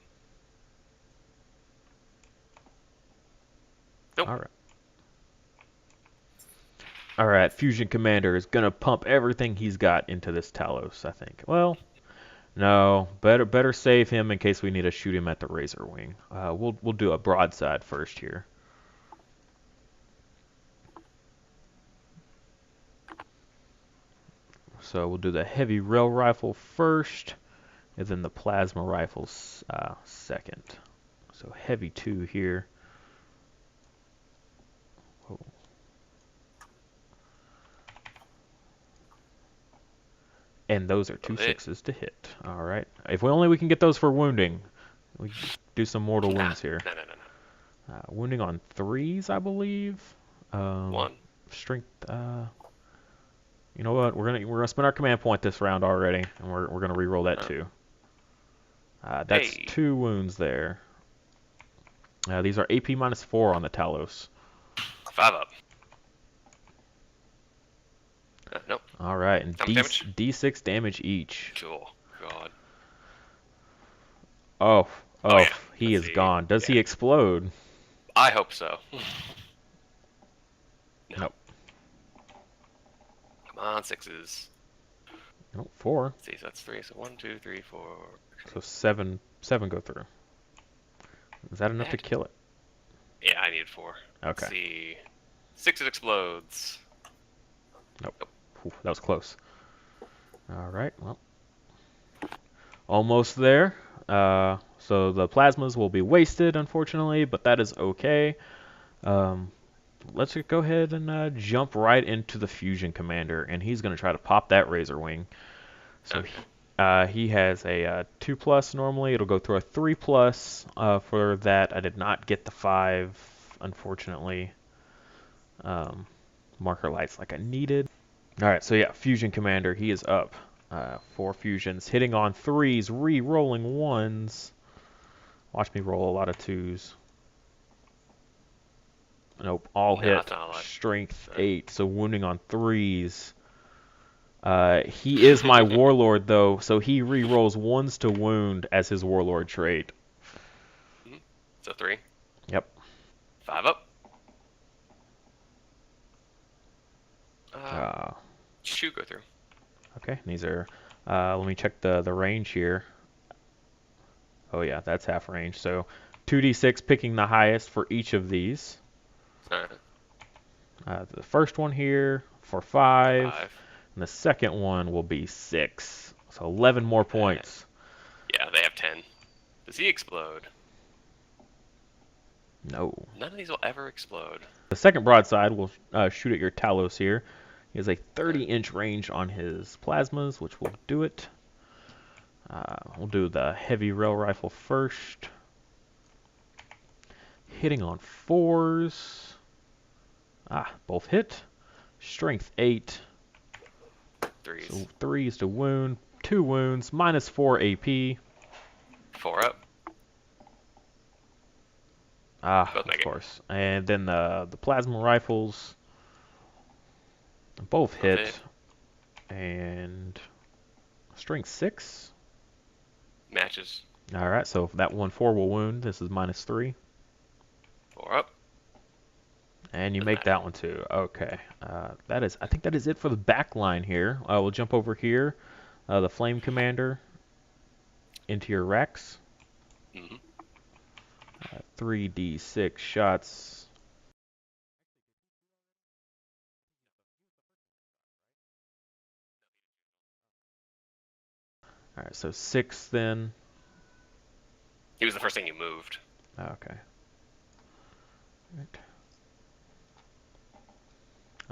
Nope. All right. All right, Fusion Commander is gonna pump everything he's got into this Talos, I think. Well, no, better save him in case we need to shoot him at the Razor Wing. We'll do a broadside first here. So we'll do the heavy rail rifle first, and then the plasma rifles second. So heavy 2 here. Whoa. And those are 2 6s to hit. All right. If we can get those for wounding, we can do some mortal wounds here. No. Wounding on 3s, I believe. 1. Strength. You know what? We're gonna spend our command point this round already, and we're gonna re-roll that too. That's 2 wounds there. These are AP -4 on the Talos. 5 up. Nope. All right, and How much damage? D6 damage each. Cool. God. Oh, Yeah. he Let's is see. gone. Does he explode? I hope so. No. Nope. Come on, 6s. Nope, 4. Let's see, so that's 3. So 1, 2, 3, 4. So 7 go through. Is that enough to kill it? Yeah, I needed 4. Okay. Let's see. 6, it explodes. Nope. Ooh, that was close. All right, well, almost there. So the plasmas will be wasted, unfortunately, but that is okay. Let's go ahead and jump right into the Fusion Commander, and he's going to try to pop that Razor Wing. So he has a 2+ normally. It'll go through a 3+. For that, I did not get the 5, unfortunately. Marker lights like I needed. All right, so yeah, Fusion Commander, he is up. 4 fusions, hitting on 3s, re-rolling 1s. Watch me roll a lot of 2s. Nope, all hit. Strength 8, so wounding on 3s. He is my warlord though, so he re-rolls 1s to wound as his warlord trait. So 3. Yep. 5 up. 2 go through. Okay, and these are. Let me check the range here. Oh yeah, that's half range. So 2d6 picking the highest for each of these. The first one here for 5, and the second one will be 6. So 11 more points. Yeah, they have 10. Does he explode? No. None of these will ever explode. The second broadside will shoot at your Talos here. He has a 30-inch range on his plasmas, which will do it. We'll do the heavy rail rifle first. Hitting on 4s. Both hit. Strength 8. 3s. So 3s to wound. 2 wounds. -4 AP. 4 up. Of course. And then the plasma rifles. Both hit. And strength 6. Matches. Alright, so if that 1/4 will wound, this is -3. 4 up. And you make that one too. Okay. I think that is it for the back line here. We'll jump over here. The Flame Commander into your Rex. 3d6 shots. All right, so 6 then. He was the first thing you moved. Okay. Right.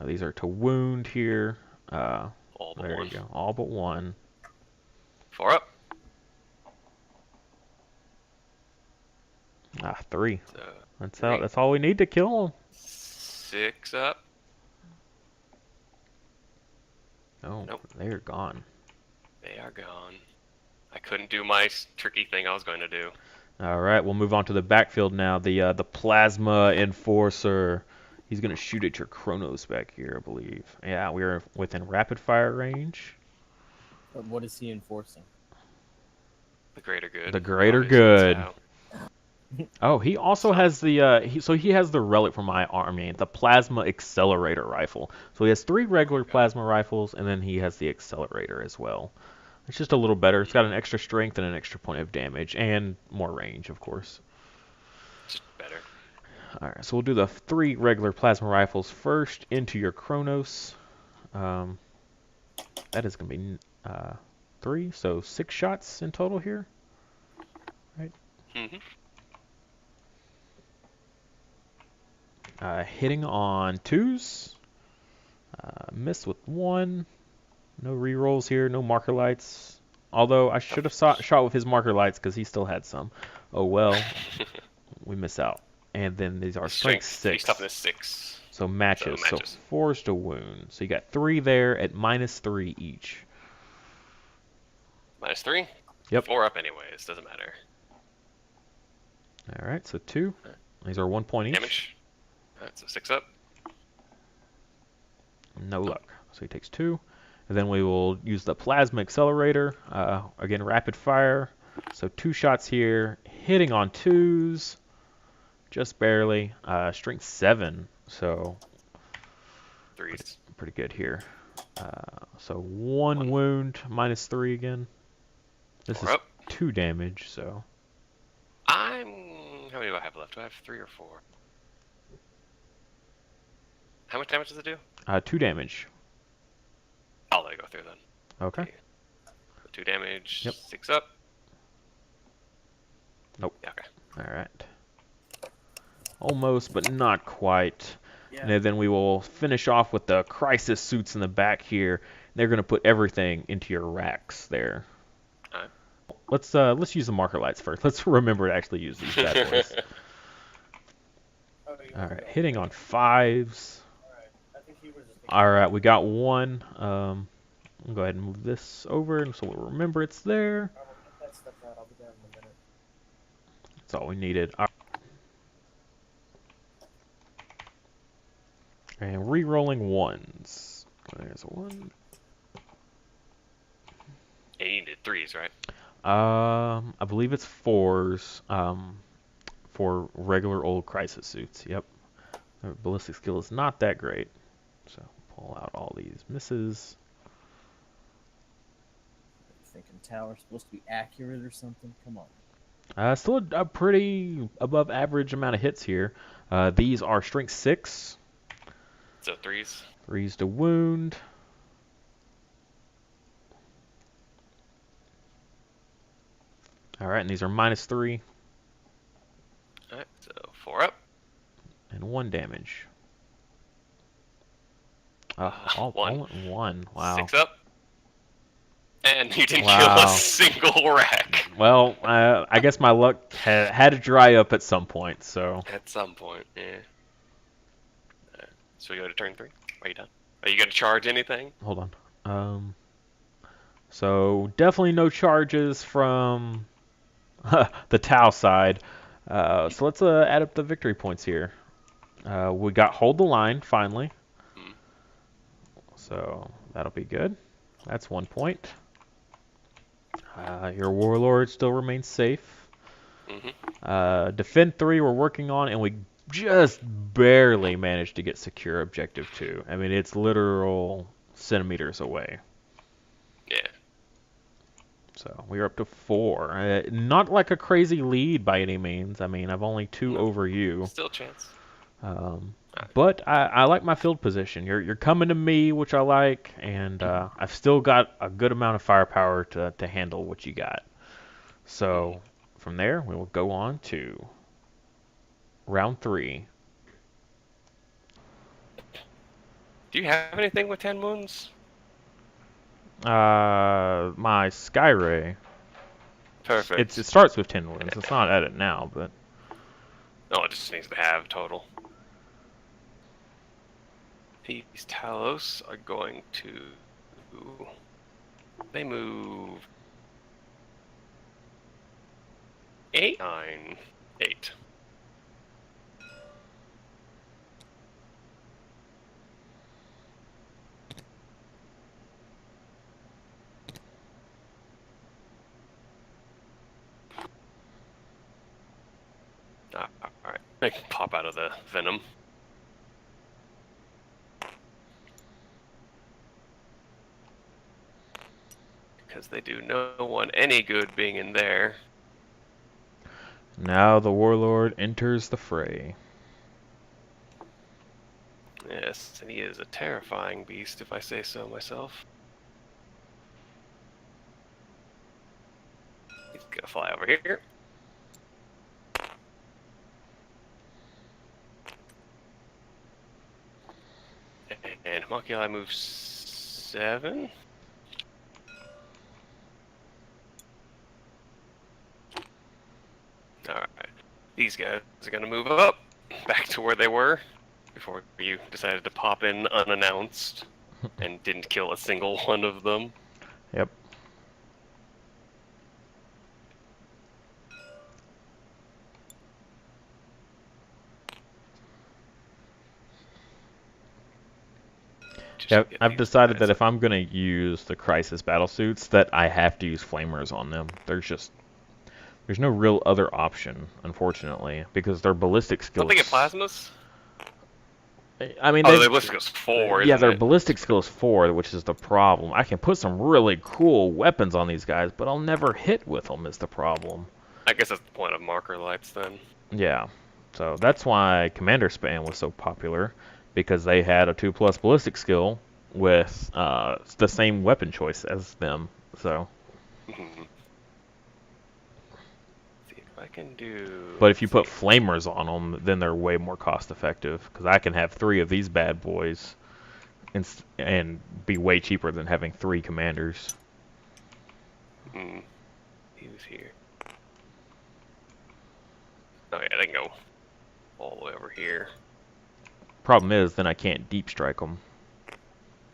These are to wound here. All but There one. you go. All but one. 4 up. 3. So That's 3. that's all we need to kill him. 6 up. Oh, Nope. they're gone. They are gone. I couldn't do my tricky thing I was going to do. All right, we'll move on to the backfield now. The Plasma Enforcer. He's gonna shoot at your Chronos back here, I believe. Yeah, we're within rapid fire range. But what is he enforcing? The greater good. The greater Obviously, good. that's how. Oh, he also has the he has the relic from my army, the Plasma Accelerator Rifle. So he has 3 regular plasma rifles, and then he has the accelerator as well. It's just a little better. It's got an extra strength and an extra point of damage, and more range, of course. Just better. Alright, so we'll do the 3 regular plasma rifles first into your Chronos. That is going to be 3, so 6 shots in total here. Right? Hitting on 2s. Miss with 1. No rerolls here, no marker lights. Although I should have shot with his marker lights because he still had some. Oh well, we miss out. And then these are strength 6. He's toughness 6. So matches. So 4's to wound. So you got 3 there at -3 each. -3? Yep. 4 up anyways, doesn't matter. Alright, so 2. These are 1 point each. Damage. Alright, so 6 up. No luck. So he takes 2. And then we will use the Plasma Accelerator. Again, rapid fire. So 2 shots here. Hitting on 2s. Just barely. Strength 7. So 3s. pretty good here. So 1 wound, -3 again. This 4 is up. 2 damage, so. How many do I have left? Do I have 3 or 4? How much damage does it do? 2 damage. I'll let it go through then. Okay. 2 damage. Yep. 6 up. Nope. Yeah, okay. Alright. Almost, but not quite. Yeah. And then we will finish off with the crisis suits in the back here. They're going to put everything into your racks there. Alright. Let's use the marker lights first. Let's remember to actually use these bad boys. Alright, hitting on 5s. Alright, we got 1. I'll go ahead and move this over so we'll remember it's there. That's all we needed. And re-rolling 1s. There's 1. Yeah, you needed 3s, right? I believe it's 4s for regular old crisis suits. Yep. Their ballistic skill is not that great. So pull out all these misses. Thinking tower's supposed to be accurate or something? Come on. Still a pretty above average amount of hits here. These are strength 6. So 3s. 3s to wound. Alright, and these are -3. Alright, so 4 up. And 1 damage. All 1. Wow. 6 up. And you didn't Wow. kill a single rack. Well, I guess my luck had to dry up at some point, so. At some point, yeah. So we go to turn 3. Are you done? Are you going to charge anything? Hold on. So definitely no charges from the Tau side. So let's add up the victory points here. We got hold the line finally. So that'll be good. That's 1 point. Your warlord still remains safe. Defend 3 we're working on, and we just barely managed to get secure objective 2. I mean, it's literal centimeters away. Yeah. So we're up to 4. Not like a crazy lead by any means. I mean, I've only 2 over you. Still a chance. All But I like my field position. You're coming to me, which I like, and I've still got a good amount of firepower to handle what you got. So from there, we will go on to round 3. Do you have anything with 10 wounds? My Sky Ray. Perfect. It starts with 10 wounds. It's not at it now, but No, it just needs to have total. These Talos are going to... They move... 8, 9, 8. Alright, they can pop out of the venom. Because they do no one any good being in there. now the Warlord enters the fray. Yes, and he is a terrifying beast, if I say so myself. He's gonna fly over here. And Homunculus moves 7. Alright. These guys are gonna move up back to where they were before you decided to pop in unannounced and didn't kill a single one of them. Yep. Yeah, I've decided that if I'm going to use the Crisis battlesuits, that I have to use Flamers on them. There's no real other option, unfortunately, because their ballistic skills... Don't they get plasmas? I mean, their ballistic skills 4, yeah, isn't their it? ballistic skill is 4, which is the problem. I can put some really cool weapons on these guys, but I'll never hit with them is the problem. I guess that's the point of marker lights then. Yeah, so that's why Commander Spam was so popular, because they had a 2+ ballistic skill with the same weapon choice as them. So, See if I can do. but if you put Flamers on them, then they're way more cost effective, because I can have 3 of these bad boys and be way cheaper than having 3 commanders. He was here. Oh yeah, they can go all the way over here. Problem is, then I can't deep strike them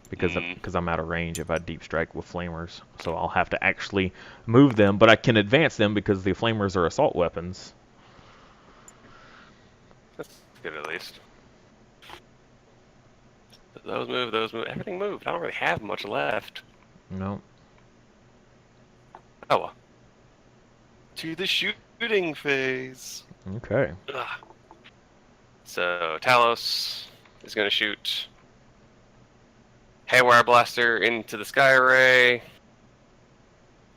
because I'm out of range if I deep strike with Flamers. So I'll have to actually move them, but I can advance them because the Flamers are assault weapons. That's good at least. Those move, everything moved. I don't really have much left. No. Oh well. To the shooting phase. Okay. Ugh. So Talos is going to shoot Haywire Blaster into the Sky Ray.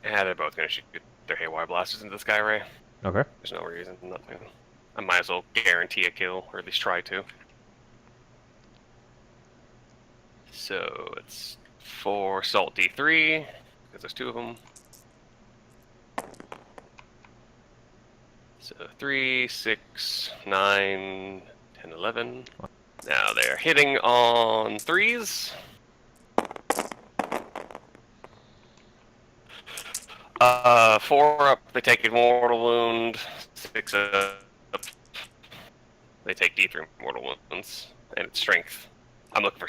Yeah, they're both going to shoot their Haywire Blasters into the Sky Ray. Okay. There's no reason. Nothing. I might as well guarantee a kill, or at least try to. So it's 4 Salt D3, because there's 2 of them. So 3, 6, 9, 10, 11. Now they're hitting on 3s. 4 up, they take a mortal wound. 6 up, they take D3 mortal wounds. And it's strength. I'm looking for...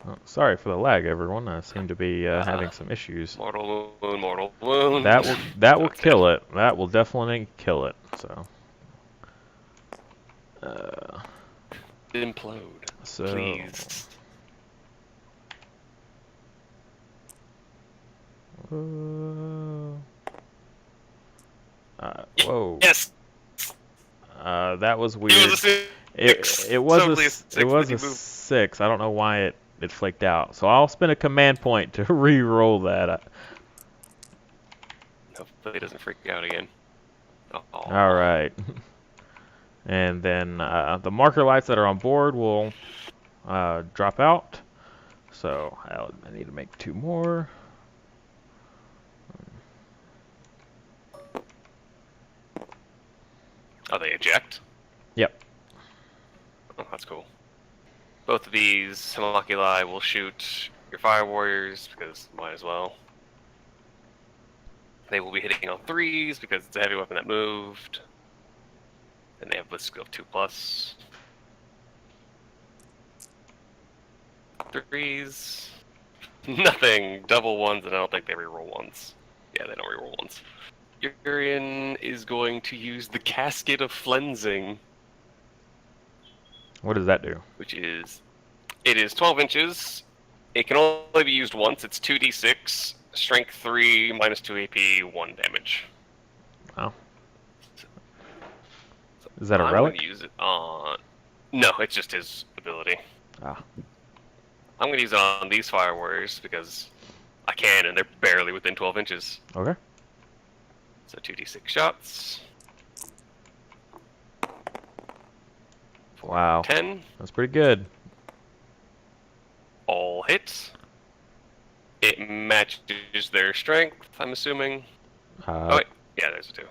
Oh, sorry for the lag, everyone. I seem to be having some issues. Mortal wound, mortal wound. That will Okay. kill it. That will definitely kill it. So. Implode. So. Please. Whoa. Yes. That was weird. It was a 6. It was Totally a 6, it was but a he moved. 6. I don't know why it flaked out. So I'll spend a command point to re-roll that. Hopefully it doesn't freak out again. Oh. All right. And then the marker lights that are on board will drop out. So I need to make 2 more. Oh, they eject? Yep. Oh, that's cool. Both of these homoculi will shoot your fire warriors, because might as well. They will be hitting on 3s, because it's a heavy weapon that moved. And they have bliss skill of 2+. 3s. Nothing. Double 1s, and I don't think they reroll 1s. Yeah, they don't reroll 1s. Urian is going to use the Casket of Flensing. What does that do? Which is, it is 12 inches. It can only be used once. It's 2d6, strength 3, minus 2 AP, 1 damage. Wow. Is that a I'm relic? going to use it on... No, it's just his ability. Ah. I'm going to use it on these fire warriors because I can, and they're barely within 12 inches. Okay. So 2d6 shots. Wow. 10. That's pretty good. All hits. It matches their strength, I'm assuming. Oh, wait. Yeah, there's a 2.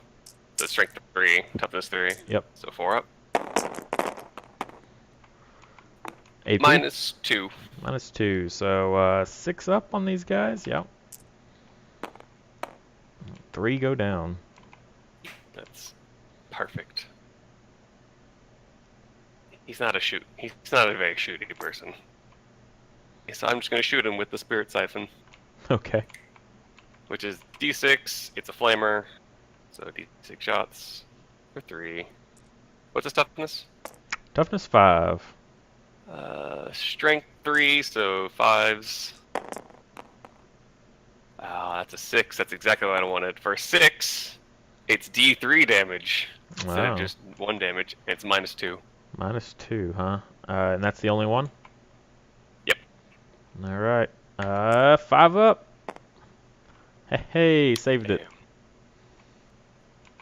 So strength 3, toughness 3. Yep. So 4 up. AP? Minus 2. Minus 2. So 6 up on these guys. Yep. 3 go down. That's perfect. He's not a very shooty person. So I'm just going to shoot him with the Spirit Siphon, Okay. which is D6. It's a flamer. So D6 shots for 3. What's his toughness? Toughness 5. Strength 3, so 5s. That's a 6. That's exactly what I wanted. For 6, it's D3 damage instead Wow. of just 1 damage. And it's minus 2. Minus 2, huh? And that's the only one? Yep. All right. 5 up. Hey, saved it.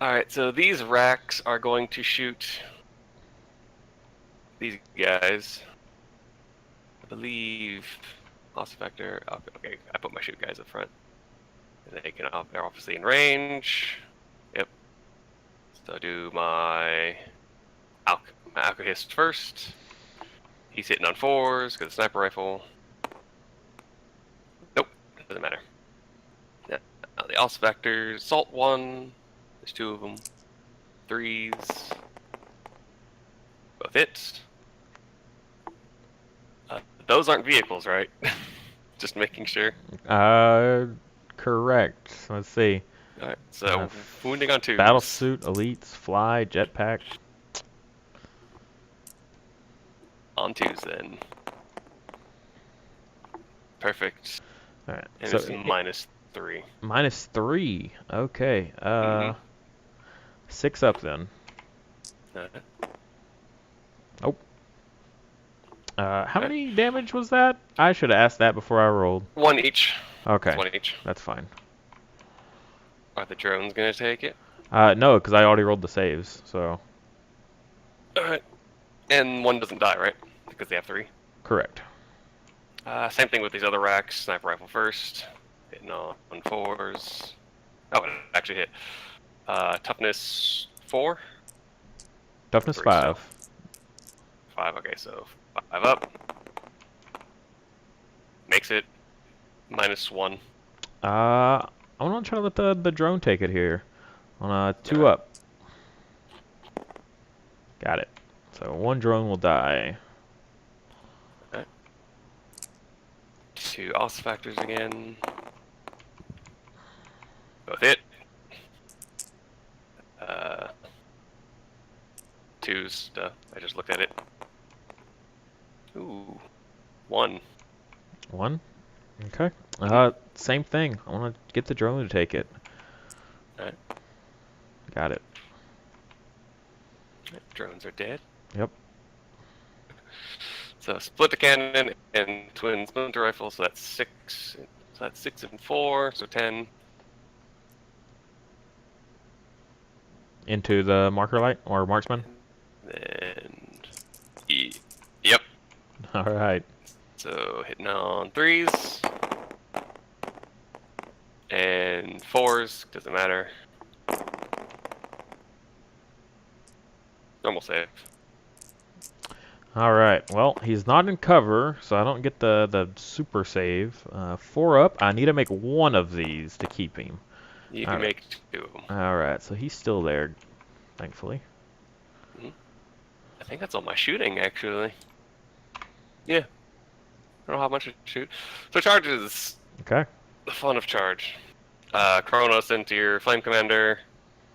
Alright, so these racks are going to shoot these guys. I believe loss factor. Okay, I put my shoot guys up front. And they're obviously in range. Yep. So I'll do my Alchemist first. He's hitting on 4s because sniper rifle. Nope, doesn't matter. Yeah. Now the Os Vectors, Salt 1. There's 2 of them. 3s. Both hits. Those aren't vehicles, right? Just making sure. Correct. Let's see. Alright, so wounding on 2s. Battlesuit, elites, fly, jetpack. On 2s then. Perfect. All right. And So it's minus 3. minus 3. Okay. 6 up then. How many damage was that? I should have asked that before I rolled. 1 each. Okay. It's 1 each. That's fine. Are the drones gonna take it? No, because I already rolled the saves. So Alright. And 1 doesn't die, right? Because they have 3. correct. Same thing with these other racks. Sniper rifle first. Hitting on 4s. Oh, it actually hit. Toughness 4? Toughness 3 5. still. 5, okay, so 5 up. Makes it minus 1. I want to try to let the drone take it here. On 2 Alright. up. Got it. So 1 drone will die. 2 Os Factors again. Both hit. 2s, duh. I just looked at it. Ooh. 1. 1. Okay. Same thing. I want to get the drone to take it. Alright. Got it. Drones are dead. Yep. So split the cannon and twin splinter rifle, so that's 6. So that's 6 and 4, so 10. Into the marker light or marksman. All right. So hitting on 3s and 4s, doesn't matter. Normal save. All right. Well, he's not in cover, so I don't get the super save. 4 up. I need to make one of these to keep him. You All can right. make 2 of them. All right. So he's still there, thankfully. I think that's all my shooting, actually. Yeah. I don't know how much to shoot. So charges. Okay. The fun of charge. Kronos into your Flame Commander.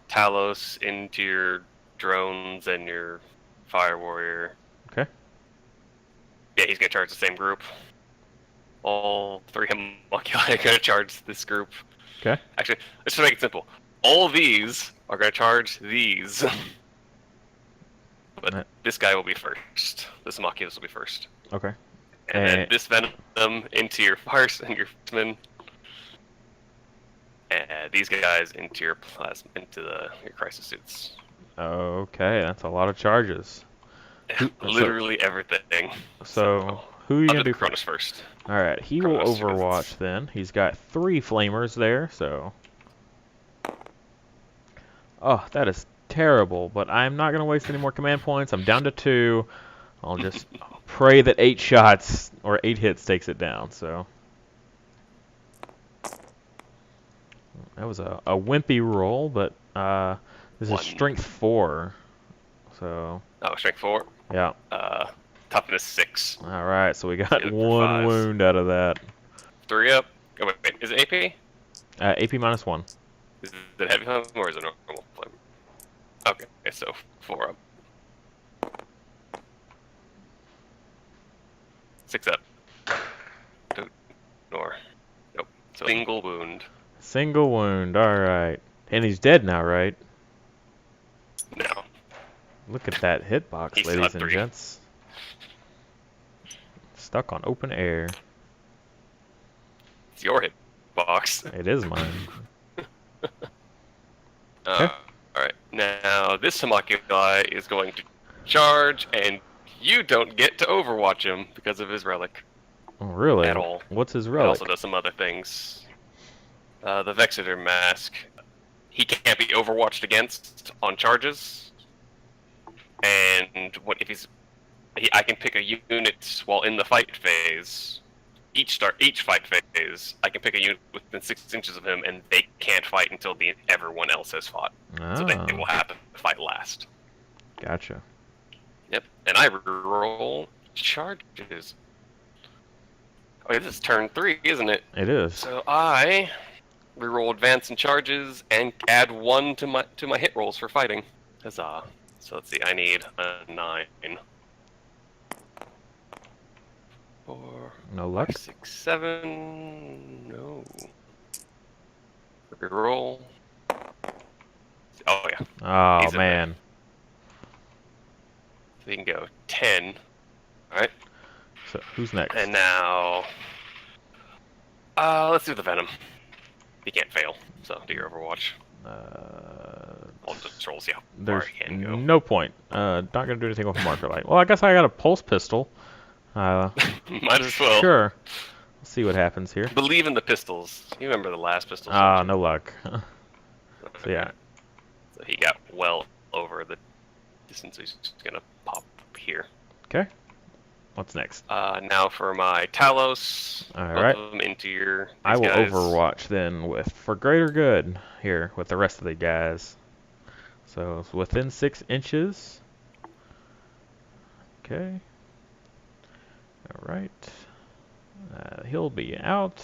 Talos into your drones and your Fire Warrior. Okay. Yeah, he's gonna charge the same group. All 3 Homunculi are gonna charge this group. Okay. Actually, let's just make it simple. All of these are gonna charge these. But this guy will be first. This Homunculus will be first. Okay. And then this Venom into your Farce and your Fistman. And these guys into your Plasma, into your Crisis Suits. Okay, that's a lot of charges. Literally everything. So who are you gonna do Cronus first? All right, he will Overwatch then. He's got 3 flamers there, so. Oh, that is terrible. But I'm not gonna waste any more command points. I'm down to 2. I'll just pray that 8 shots or 8 hits takes it down. So. That was a wimpy roll, but this is strength 4. So. Oh, strength 4. Yeah. Toughness 6. All right, so we got 1 wound out of that. 3 up. Oh wait, is it AP? AP -1. Is it heavy flame or is it normal flame? Okay, so 4 up. 6 up. Nope. So single wound. Single wound. All right, and he's dead now, right? No. Look at that hitbox, ladies and gents. Stuck on open air. It's your hitbox. It is mine. Okay. Alright, now this Homunculi is going to charge, and you don't get to Overwatch him because of his relic. Oh, really? At all. What's his He relic? also does some other things. The Vexeter Mask. He can't be Overwatched against on charges. And what if I can pick a unit while in the fight phase. Each fight phase, I can pick a unit within 6 inches of him, and they can't fight until everyone else has fought. So they will have to fight last. Gotcha. Yep, and I reroll charges. Oh, yeah, this is turn 3, isn't it? It is. So I reroll advance and charges and add 1 to my hit rolls for fighting. Huzzah! So let's see, I need a 9. 4. No luck. 5, 6, 7. No. Reroll. Oh yeah. Oh He's man. So you can go 10. All right. So who's next? And now, let's do the Venom. He can't fail. So do your Overwatch. All just rolls, yeah. There's can go. no point. Not gonna do anything with a marker light. Well, I guess I got a pulse pistol. Might as well. Sure. Let's see what happens here. Believe in the pistols. You remember the last pistol? Ah, no luck. So yeah. So he got well over the distance. So he's just gonna pop here. Okay. What's next? Now for my Talos. All right. Into your. I will guys. Overwatch then with For Greater Good here with the rest of the guys. So it's within 6 inches. Okay. All right. He'll be out.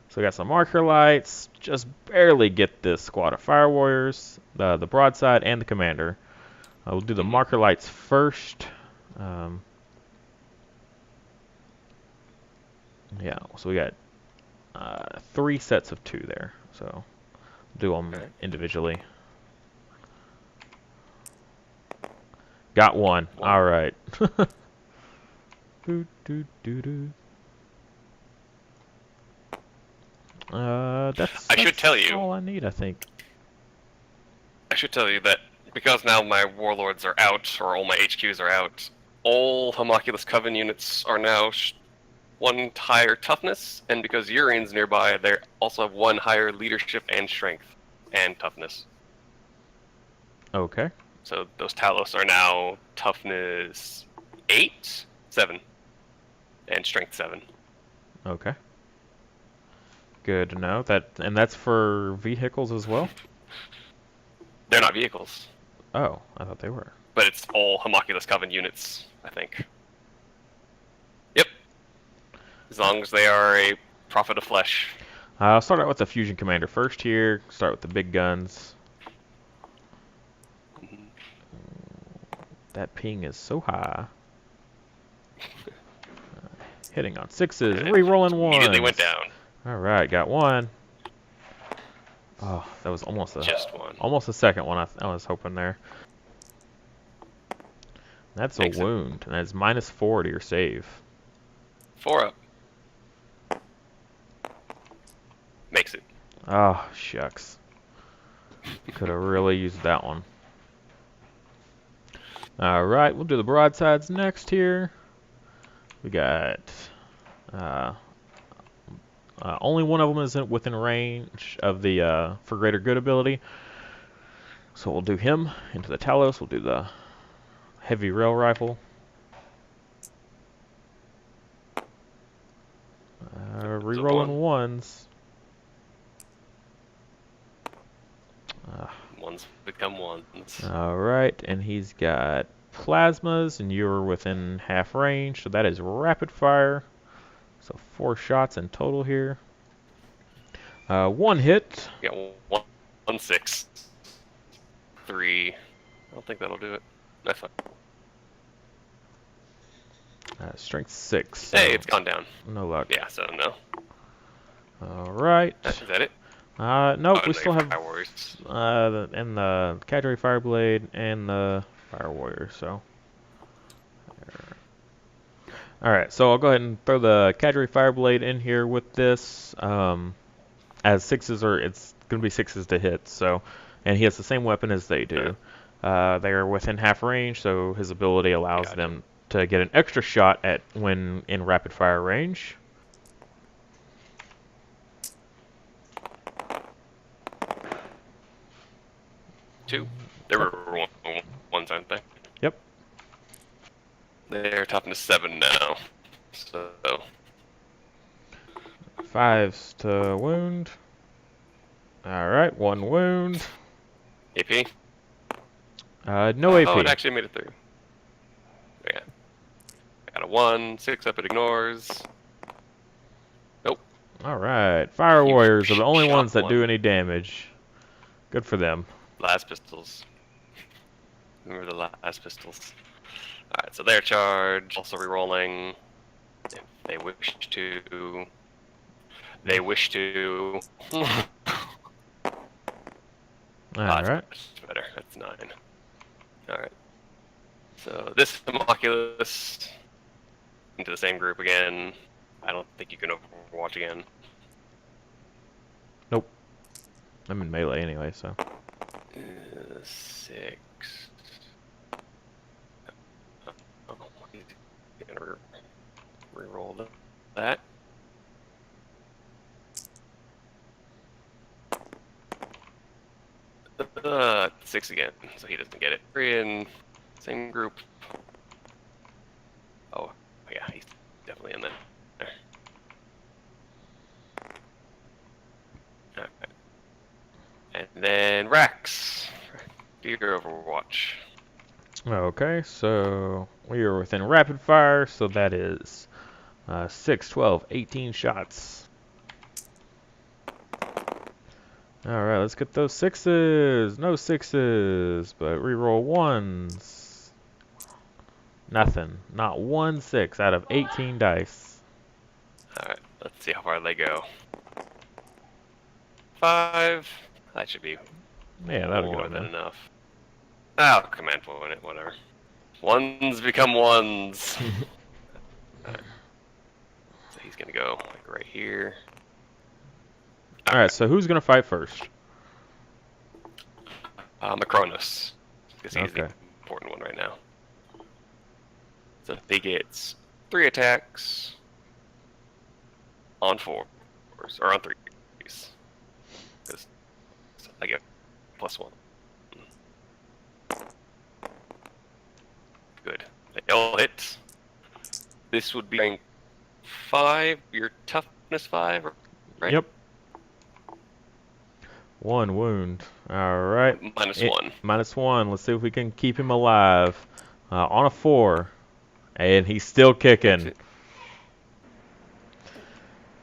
So we got some marker lights. Just barely get this squad of Fire Warriors, the broadside, and the commander. We'll do the marker lights first. Yeah, so we got 3 sets of 2 there. So do them individually. Got 1. All right. That's I should tell you. all I need, I think. I should tell you that because now my warlords are out, or all my HQs are out, all Homunculus Coven units are now one higher toughness, and because Urian's nearby, they also have one higher leadership and strength and toughness. Okay. So those Talos are now toughness 8, 7, and strength 7. Okay. Good to know. And that's for vehicles as well? They're not vehicles, Oh, I thought they were. but it's all Homunculus Coven units, I think. Yep. As long as they are a Prophet of Flesh. I'll start out with the Fusion Commander first here. Start with the big guns. That ping is so high. Hitting on 6s, re-rolling 1s. Immediately went down. Alright, got 1. Oh, that was almost Just 1. almost the second one I was hoping there. That's a Makes it. wound, and that's -4 to your save. 4 up. Makes it. Oh, shucks. Could have really used that one. Alright, we'll do the broadsides next here. We got... only one of them is within range of the For Greater Good ability. So we'll do him into the Talos. We'll do the Heavy Rail Rifle. Rerolling 1s. Ones become ones. Alright, and he's got plasmas, and you're within half range, so that is rapid fire. So 4 shots in total here. 1 hit. Got 1, 6. 3. I don't think that'll do it. That's fine. Strength 6. So Hey, it's gone down. no luck. Yeah, so no. Alright. Is that it? Nope, Oh, we still have Fire Warriors. and the Cadre Fireblade and the Fire Warrior, so. Alright, so I'll go ahead and throw the Cadre Fireblade in here with this. As 6s are, it's going to be 6s to hit, so. And he has the same weapon as they do. They are within half range, so his ability allows them to get an extra shot at when in rapid fire range. Two. There were ones, aren't they? Yep. They're toughness 7 now. So 5s to wound. Alright, 1 wound. AP? No AP. Oh, it actually made it through. Yeah. Got a 1, 6 up, it ignores. Nope. Alright, Fire Warriors are the only shot ones that do one. any damage. Good for them. Last pistols. Remember the last pistols. Alright, so their charge, also rerolling. If they wish to. They wish to. Alright. That's better. That's 9. Alright. So this Homunculus into the same group again. I don't think you can Overwatch again. Nope. I'm in melee anyway, so. 6. Oh, he's gonna reroll that. Six again, so he doesn't get it. We're in same group. Oh, yeah, he's definitely in there. Alright. And then Rax. Do your Overwatch. Okay, so we are within rapid fire, so that is 6, 12, 18 shots. Alright, let's get those 6s. No 6s, but reroll 1s. Nothing. Not 1 6 out of 18 dice. Alright, let's see how far they go. 5. That should be Yeah, that'll more go than then. enough. I'll command point it, whatever. 1s become 1s. Alright. So he's gonna go like right here. Alright, so who's gonna fight first? Macronos. Because he's the Okay. important one right now. So he gets 3 attacks on 4s, or on 3s. Because I get +1. Good. They all hit. This would be rank 5, your toughness 5, right? Yep. 1 wound. All right. -1. -1. Let's see if we can keep him alive. On a 4. And he's still kicking.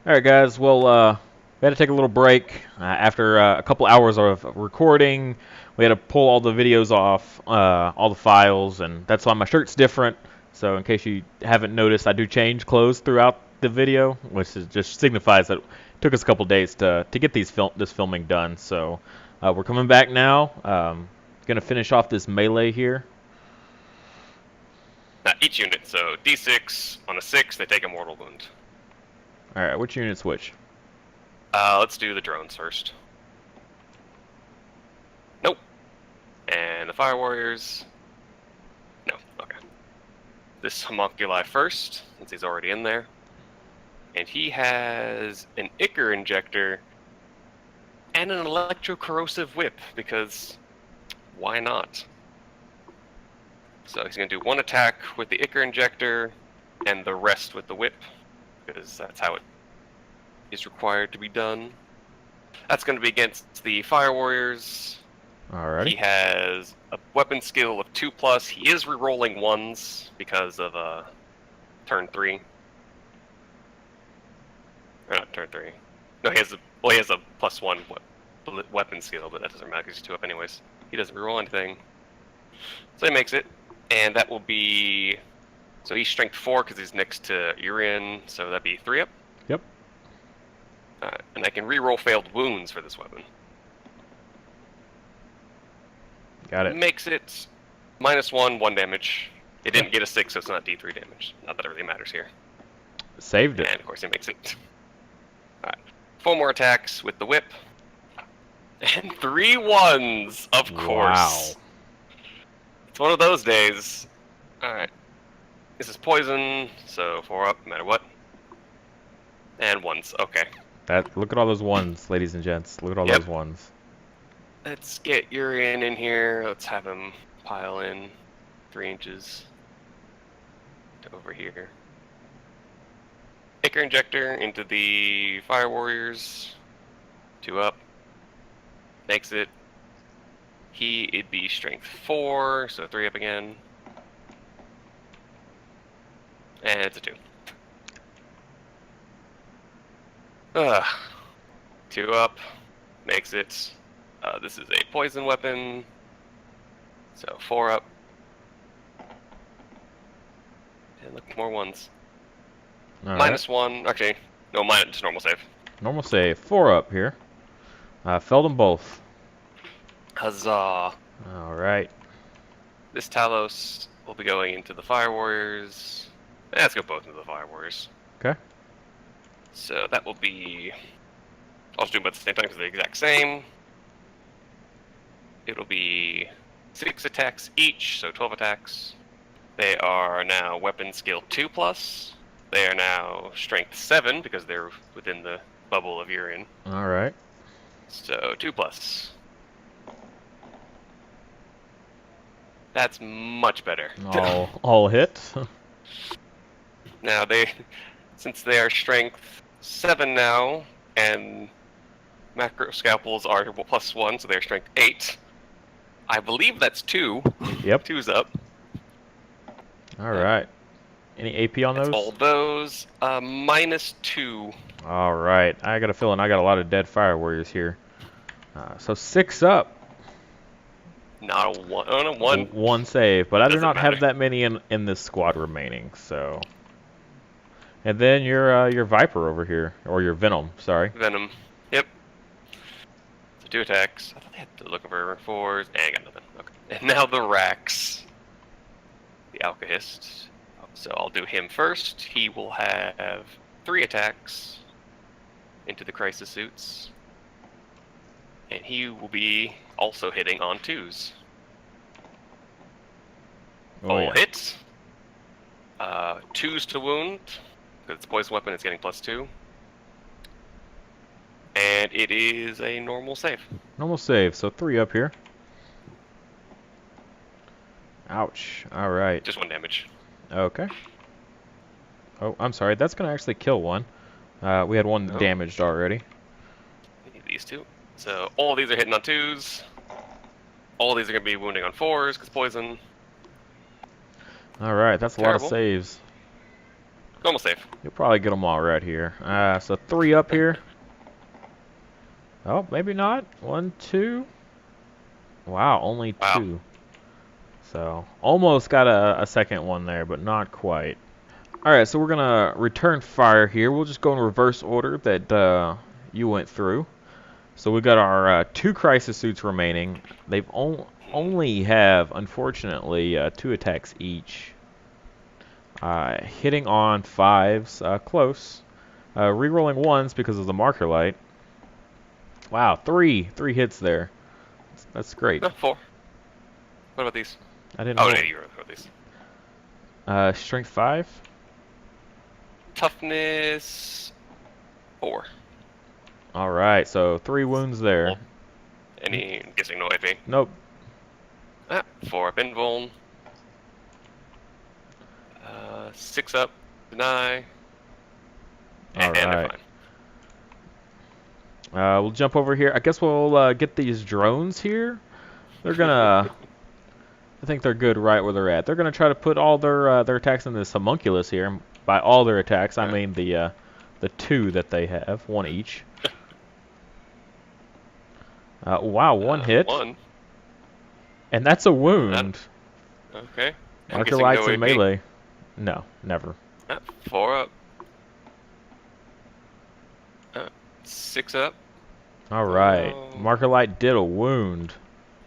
All right, guys. Well, we had to take a little break after a couple hours of recording. We had to pull all the videos off, all the files, and that's why my shirt's different. So in case you haven't noticed, I do change clothes throughout the video, which just signifies that it took us a couple days to get this filming done. So we're coming back now. Gonna finish off this melee here. Each unit, so D6 on a 6, they take a mortal wound. All right, which unit's which? Let's do the drones first. Nope. And the fire warriors. No. Okay. This homunculi first, since he's already in there. And he has an Ichor injector and an electrocorrosive whip, because why not? So he's going to do 1 attack with the Ichor injector and the rest with the whip, because that's how it is required to be done. That's going to be against the fire warriors. Alrighty. He has a weapon skill of 2+. He is rerolling 1s because of turn 3. Or not turn 3. No, he has a +1 weapon skill, but that doesn't matter because he's 2 up anyways. He doesn't reroll anything. So he makes it. And that will be... So he's strength 4 because he's next to Urian, so that'd be 3 up. Yep. And I can reroll failed wounds for this weapon. Got it. Makes it -1, 1 damage. It didn't get a 6, so it's not D3 damage. Not that it really matters here. Saved it. And of course he makes it. Alright. 4 more attacks with the whip. And 3 1s, of course. Wow. It's one of those days. Alright. This is poison, so 4 up, no matter what. And 1s, okay. Look at all those 1s, ladies and gents. Look at all those 1s. Let's get Urian in here. Let's have him pile in 3 inches to over here. Ichor injector into the fire warriors. 2 up. Makes it. It'd be strength 4, so 3 up again. And it's a 2. 2 up. Makes it. This is a poison weapon. So 4 up. And look, more 1s. All right. -1. Actually, no, just normal save. Normal save. 4 up here. Felled them both. Huzzah. Alright. This Talos will be going into the fire warriors. Let's go both into the fire warriors. Okay. So that will be... I'll just do them at the same time because they're the exact same. It'll be 6 attacks each, so 12 attacks. They are now weapon skill 2+. They are now strength 7 because they're within the bubble of Urian. Alright. So 2+. That's much better. All hit. Now since they are strength 7 now, and macro scalpels are +1, so they're strength 8. I believe that's 2. Yep. 2's up. Alright. Any AP on those? All those. -2. Alright. I got a feeling I got a lot of dead fire warriors here. So 6 up. Not a 1. Oh, no, 1. 1 save, but I do Doesn't not matter. have that many in this squad remaining, so... And then your Viper over here, or your Venom, sorry. Venom. Yep. So 2 attacks. I thought they had to look for 4s. I got nothing. Okay. And now the Rax. The Alkahist. So I'll do him first. He will have 3 attacks into the crisis suits. And he will be also hitting on 2s. Oh, All yeah. hits. 2s to wound. Because it's a poison weapon, it's getting +2. And it is a normal save. Normal save, so 3 up here. Ouch. All right. Just 1 damage. Okay. Oh, I'm sorry. That's going to actually kill one. We had one damaged already. We need these 2. So all these are hitting on 2s. All these are going to be wounding on 4s because poison. All right. That's a lot of saves. Normal save. You'll probably get them all right here. So 3 up here. Oh, maybe not. 1, 2. Wow, only 2. So almost got a second one there, but not quite. All right, so we're gonna return fire here. We'll just go in reverse order that you went through. So we got our 2 crisis suits remaining. They've only have, unfortunately, 2 attacks each. Hitting on 5s, close. Rerolling 1s because of the marker light. Wow, 3 hits there. That's great. 4. What about these? I didn't know. Oh, no, you wrote these. Strength 5. Toughness 4. All right, so 3 wounds there. Any, I'm guessing no AP. Nope. 4 up invuln. 6 up, deny. All and right. We'll jump over here. I guess we'll get these drones here. They're gonna. I think they're good right where they're at. They're gonna try to put all their attacks in this homunculus here. By all their attacks, I mean the 2 that they have, 1 each. Wow, 1 hit. 1. And that's a wound. Okay. Marker lights and melee. No, never. 4 up. 6 up. All right. Marker light did a wound.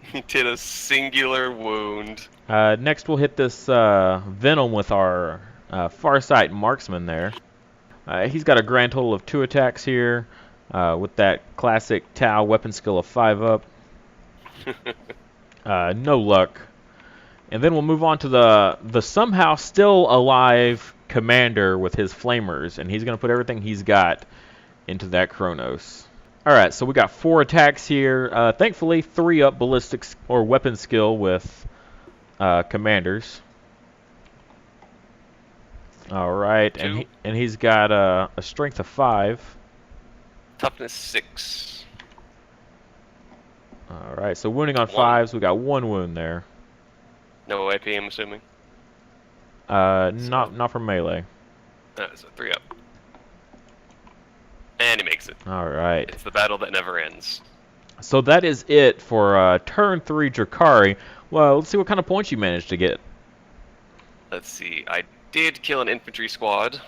He did a singular wound. Next, we'll hit this Venom with our Farsight Marksman there. He's got a grand total of 2 attacks here with that classic Tau weapon skill of 5 up. No luck. And then we'll move on to the somehow still alive Commander with his Flamers, and he's going to put everything he's got into that Chronos. All right, so we got 4 attacks here. Thankfully, 3 up ballistics or weapon skill with Commanders. All right, and he's got a strength of 5. Toughness 6. All right, so wounding on 5s, we got 1 wound there. No AP, I'm assuming. Not for melee. So 3 up. And he makes it. All right. It's the battle that never ends. So that is it for turn 3 Drukhari. Well, let's see what kind of points you managed to get. Let's see. I did kill an infantry squad. So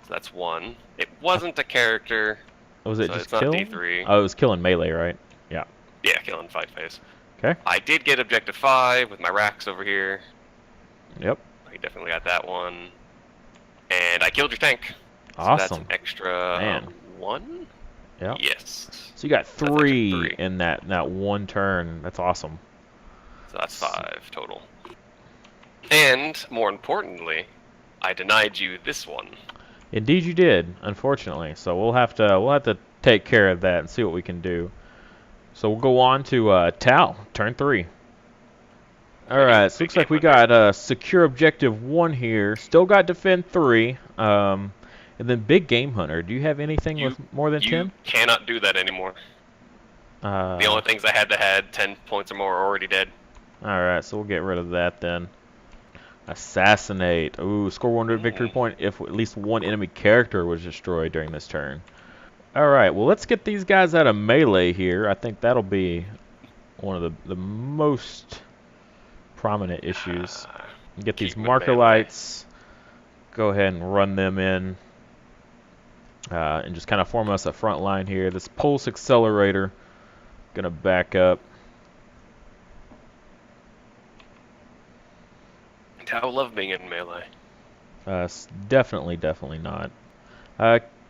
that's 1. It wasn't a character. Was it so just it's kill? Not D3. Oh, it was killing melee, right? Yeah. Yeah, killing 5 phase. Okay. I did get objective 5 with my racks over here. Yep. I definitely got that one. And I killed your tank. Awesome. So that's an extra 1? Yeah. Yes. So you got 3 in that one turn. That's awesome. So that's 5 total. And more importantly, I denied you this one. Indeed, you did. Unfortunately, so we'll have to take care of that and see what we can do. So we'll go on to Tal, turn 3. All right, so looks like we got secure objective 1 here. Still got defend 3. And then big game hunter. Do you have anything with more than 10? You cannot do that anymore. The only things I had 10 points or more are already dead. All right, so we'll get rid of that then. Assassinate. Ooh, score 1 victory point if at least 1 enemy character was destroyed during this turn. All right, well, let's get these guys out of melee here. I think that'll be one of the most prominent issues. Get these marker lights. Go ahead and run them in. And just kind of form us a front line here. This pulse accelerator. Gonna back up. I love being in melee. Definitely not.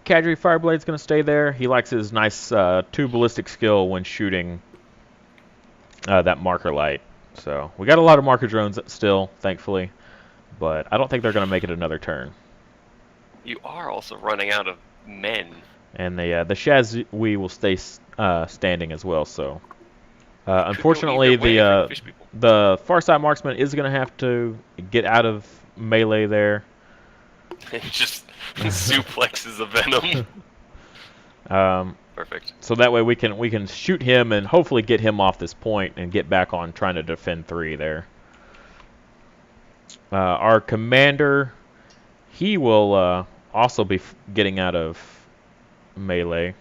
Kadri Fireblade's going to stay there. He likes his nice 2 ballistic skill when shooting that marker light. So we got a lot of marker drones still, thankfully. but I don't think they're going to make it another turn. You are also running out of men. And the Shazui will stay standing as well. So, Could go unfortunately, either way for fish people. the far side marksman is going to have to get out of melee there. And just suplexes the venom. Perfect. So that way we can shoot him and hopefully get him off this point and get back on trying to defend 3 there. Our commander, he will also be getting out of melee.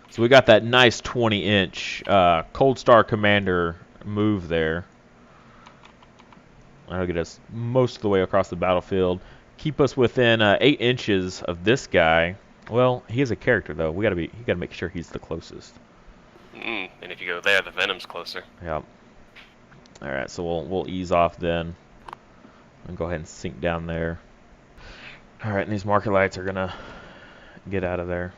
So we got that nice 20-inch Cold Star Commander move there. That'll get us most of the way across the battlefield. Keep us within 8 inches of this guy. Well, he is a character though. You gotta make sure he's the closest. And if you go there, the venom's closer. Yep. All right, so we'll ease off then, and go ahead and sink down there. All right, and these marker lights are gonna get out of there.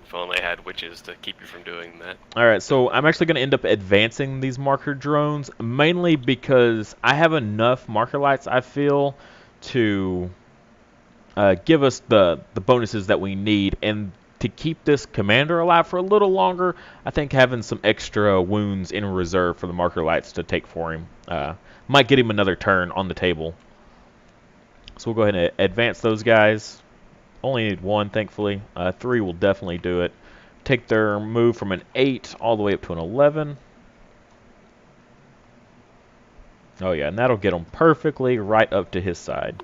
If only I had witches to keep you from doing that. All right, so I'm actually going to end up advancing these marker drones, mainly because I have enough marker lights, I feel, to give us the bonuses that we need. And to keep this commander alive for a little longer, I think having some extra wounds in reserve for the marker lights to take for him might get him another turn on the table. So we'll go ahead and advance those guys. Only need 1, thankfully. 3 will definitely do it. Take their move from an 8 all the way up to an 11. Oh yeah, and that'll get them perfectly right up to his side.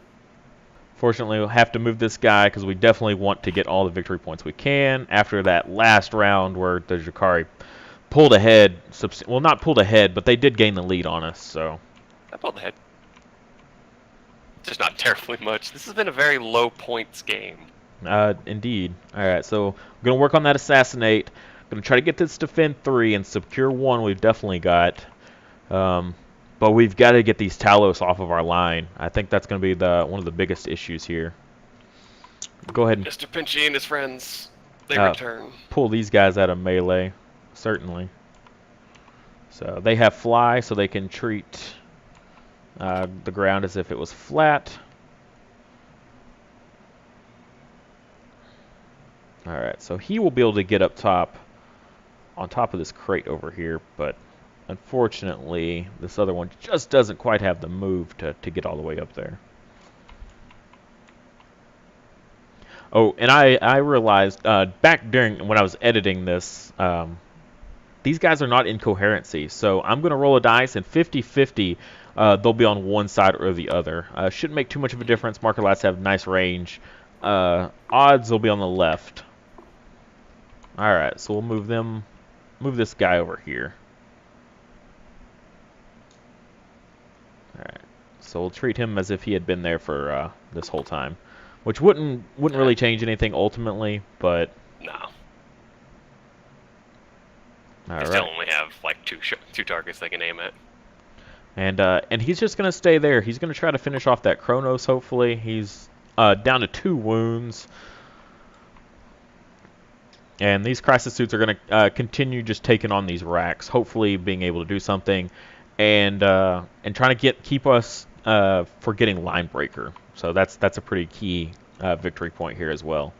Fortunately, we'll have to move this guy because we definitely want to get all the victory points we can after that last round where the Drukhari pulled ahead. Well, not pulled ahead, but they did gain the lead on us. So I pulled ahead. Just not terribly much. This has been a very low points game. Indeed. All right, so we're going to work on that assassinate. Going to try to get this defend 3 and secure 1 we've definitely got. But we've got to get these Talos off of our line. I think that's going to be one of the biggest issues here. Go ahead and Mr. Pinchy and his friends, they return. Pull these guys out of melee, certainly. So they have fly, so they can treat the ground as if it was flat. Alright, so he will be able to get up top, on top of this crate over here, but unfortunately, this other one just doesn't quite have the move to get all the way up there. Oh, and I realized back during when I was editing this, these guys are not in coherency, so I'm going to roll a dice, and 50-50, they'll be on one side or the other. Shouldn't make too much of a difference. Marker lights have nice range. Odds will be on the left. Alright, so we'll move this guy over here. Alright, so we'll treat him as if he had been there for this whole time. Which wouldn't really change anything ultimately, but... No. All They still only have like two targets they can aim at. And he's just going to stay there. He's going to try to finish off that Kronos, hopefully. He's down to 2 wounds. And these crisis suits are going to continue just taking on these racks, hopefully being able to do something, and trying to keep us for getting line breaker. So that's a pretty key victory point here as well.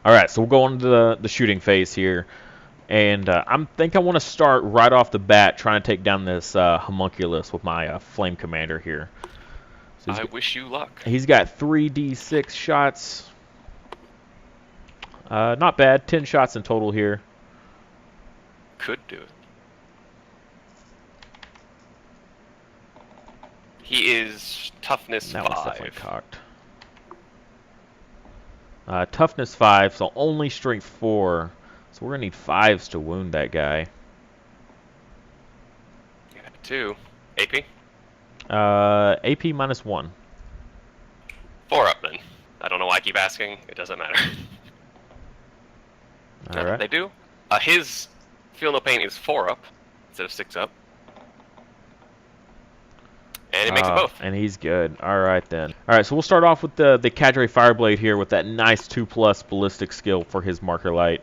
All right, so we'll go on to the shooting phase here. And I think I want to start right off the bat trying to take down this homunculus with my flame commander here. So I wish you luck. He's got 3d6 shots. Not bad. 10 shots in total here. Could do it. He is toughness 5. That one's definitely cocked. Toughness 5, so only strength 4. So we're going to need 5s to wound that guy. Yeah, 2. AP? AP -1. 4 up then. I don't know why I keep asking. It doesn't matter. Alright. They do. His Feel No Pain is 4 up instead of 6 up. And it makes it both. And he's good. Alright then. Alright, so we'll start off with the Cadre Fireblade here with that nice 2+ ballistic skill for his marker light.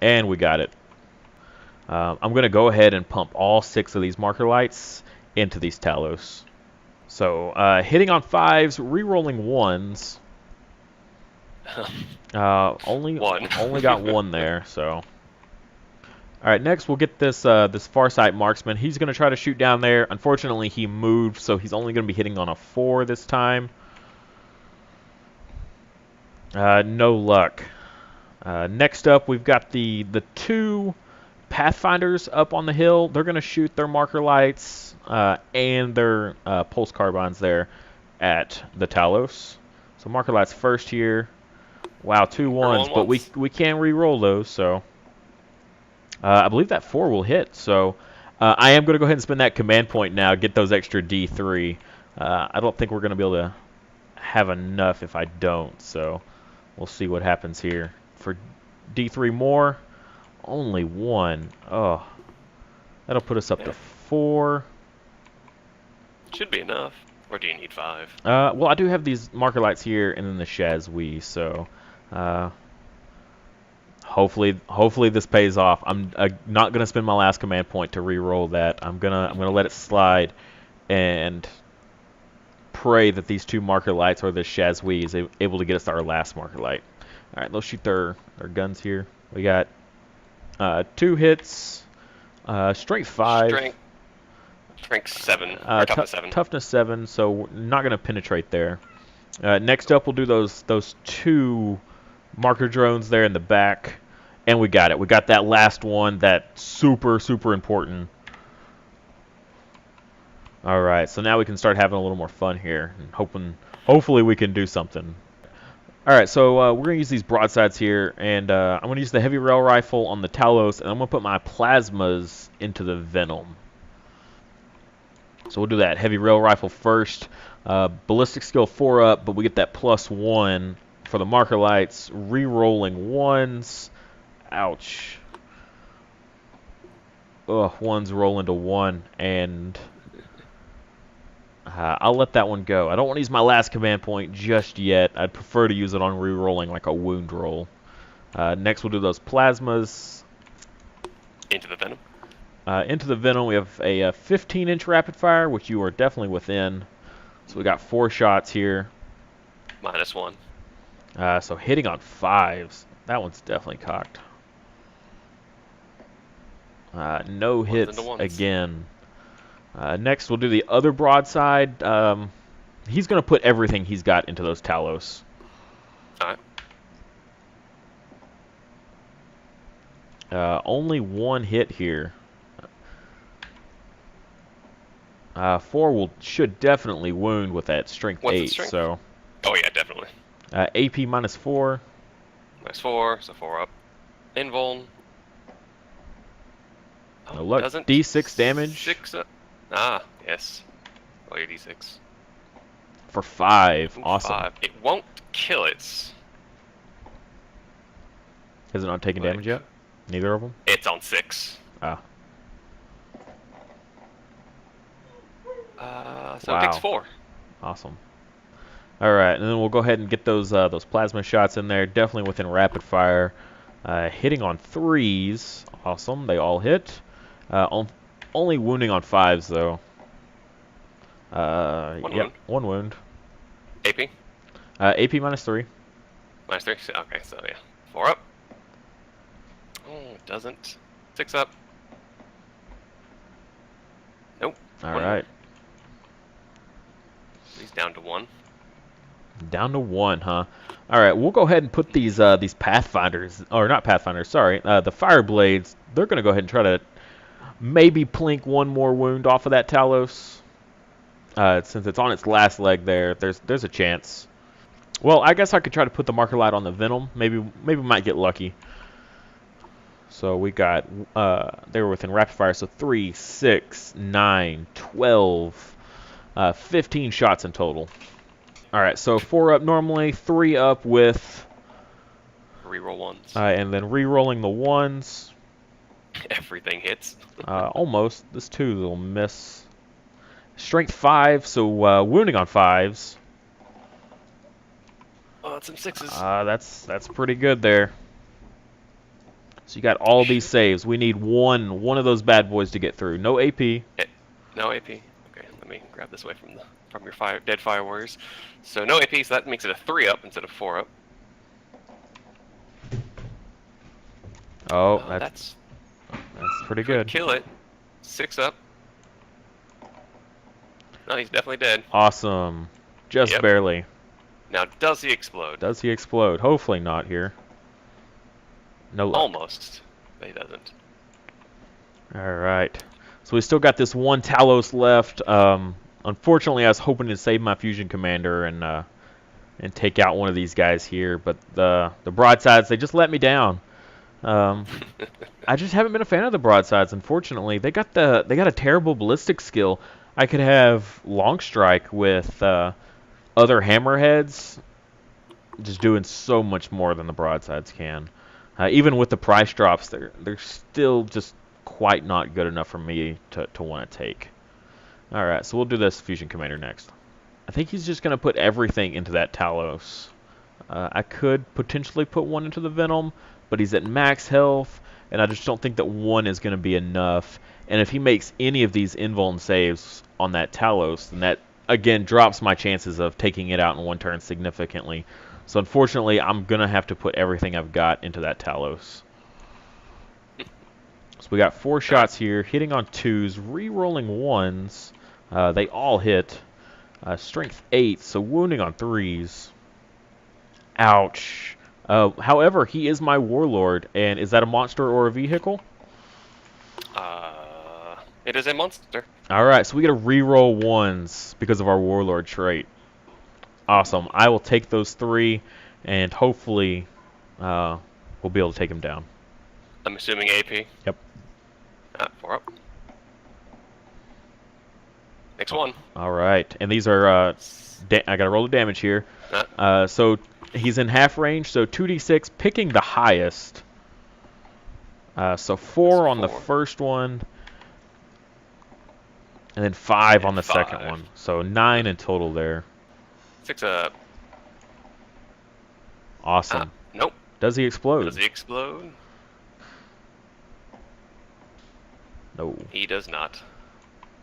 And we got it. I'm going to go ahead and pump all 6 of these marker lights into these Talos. So, hitting on 5s, re-rolling 1s. Only got 1 there, so... Alright, next we'll get this this Farsight Marksman. He's going to try to shoot down there. Unfortunately, he moved, so he's only going to be hitting on a 4 this time. No luck. Next up, we've got the 2 Pathfinders up on the hill. They're going to shoot their marker lights and their pulse carbines there at the Talos. So marker lights first here. Wow, 2 1s, but we can re-roll those, so... I believe that 4 will hit, so I am going to go ahead and spend that command point now, get those extra D3. I don't think we're going to be able to have enough if I don't, so we'll see what happens here. For D3 more, only 1. Oh, that'll put us up to 4. Should be enough. Or do you need 5? Well, I do have these marker lights here and then the Shazwee, so... Hopefully this pays off. I'm not gonna spend my last command point to re-roll that. I'm gonna let it slide, and pray that these 2 marker lights or this Shazwee is able to get us our last marker light. All right, let's shoot their guns here. We got 2 hits, strength 5, strength 7, or toughness 7. Toughness 7. So we're not gonna penetrate there. Next up, we'll do those 2 marker drones there in the back. And we got it. We got that last one. That's super, super important. Alright, so now we can start having a little more fun here. And hopefully we can do something. Alright, so we're going to use these broadsides here. And I'm going to use the heavy rail rifle on the Talos. And I'm going to put my plasmas into the Venom. So we'll do that. Heavy rail rifle first. Ballistic skill 4 up, but we get that +1 for the marker lights. Re-rolling 1s. Ouch. Ugh, 1's rolling to 1, and I'll let that one go. I don't want to use my last command point just yet. I'd prefer to use it on re-rolling like a wound roll. Next, we'll do those plasmas. Into the Venom. Into the Venom, we have a 15-inch rapid fire, which you are definitely within. So we got 4 shots here. -1. So hitting on 5s. That one's definitely cocked. No hits again. Next, we'll do the other broadside. He's going to put everything he's got into those Talos. Alright. Only 1 hit here. 4 should definitely wound with that strength 8. Strength? So. Oh yeah, definitely. AP -4. -4, so 4 up. Invuln. No luck. D6 damage. 6 up. Ah, yes. Oh, your D6. For 5. Ooh, awesome. 5. It won't kill it. Has it not taken damage yet? Neither of them? It's on 6. Ah. So it takes 4. Awesome. Alright, and then we'll go ahead and get those plasma shots in there. Definitely within rapid fire. Hitting on 3s. Awesome. They all hit. Only wounding on 5s, though. Wound. 1 wound. AP? AP -3. -3? Okay, so yeah. 4 up. Oh, it doesn't. 6 up. Nope. Alright. He's down to 1. Down to 1, huh? Alright, we'll go ahead and put these Pathfinders, or not Pathfinders, sorry, the Fireblades. They're going to go ahead and try to maybe plink 1 more wound off of that Talos. Since it's on its last leg there, there's a chance. Well, I guess I could try to put the marker light on the Venom. Maybe we might get lucky. So we got, they were within rapid fire, so 3, 6, 9, 12, 15 shots in total. Alright, so 4 up normally, 3 up with... Reroll 1s. And then re-rolling the 1s. Everything hits. Almost. This 2 will miss. Strength 5, so wounding on 5s. Oh, it's some 6s. That's pretty good there. So you got all these saves. We need one of those bad boys to get through. No AP. No AP. Okay, let me grab this away from your dead fire warriors. So no AP, so that makes it a 3-up instead of 4-up. Oh, that's pretty good. Kill it. 6-up. No, he's definitely dead. Awesome. Just barely. Now, does he explode? Does he explode? Hopefully not here. No luck. Almost. But he doesn't. Alright. So we still got this one Talos left. Unfortunately, I was hoping to save my Fusion Commander and take out one of these guys here, but the broadsides, they just let me down. I just haven't been a fan of the broadsides, unfortunately. They got a terrible ballistic skill. I could have long strike with other hammerheads, just doing so much more than the broadsides can. Even with the price drops, they're still just quite not good enough for me to want to take. All right, so we'll do this Fusion Commander next. I think he's just going to put everything into that Talos. I could potentially put one into the Venom, but he's at max health, and I just don't think that one is going to be enough. And if he makes any of these invuln saves on that Talos, then that, again, drops my chances of taking it out in one turn significantly. So unfortunately, I'm going to have to put everything I've got into that Talos. So we got 4 shots here, hitting on 2s, re-rolling 1s. They all hit. Strength 8, so wounding on 3s. Ouch. However, he is my warlord, and is that a monster or a vehicle? It is a monster. Alright, so we get to re-roll 1s because of our warlord trait. Awesome. I will take those 3, and hopefully we'll be able to take him down. I'm assuming AP. Yep. 4-up. Next one. Alright, and these are, I gotta roll the damage here. So he's in half range, so 2d6, picking the highest. So 4 on the first one, and then 5 on the second one. So 9 in total there. 6-up. Awesome. Nope. Does he explode? Does he explode? No. He does not.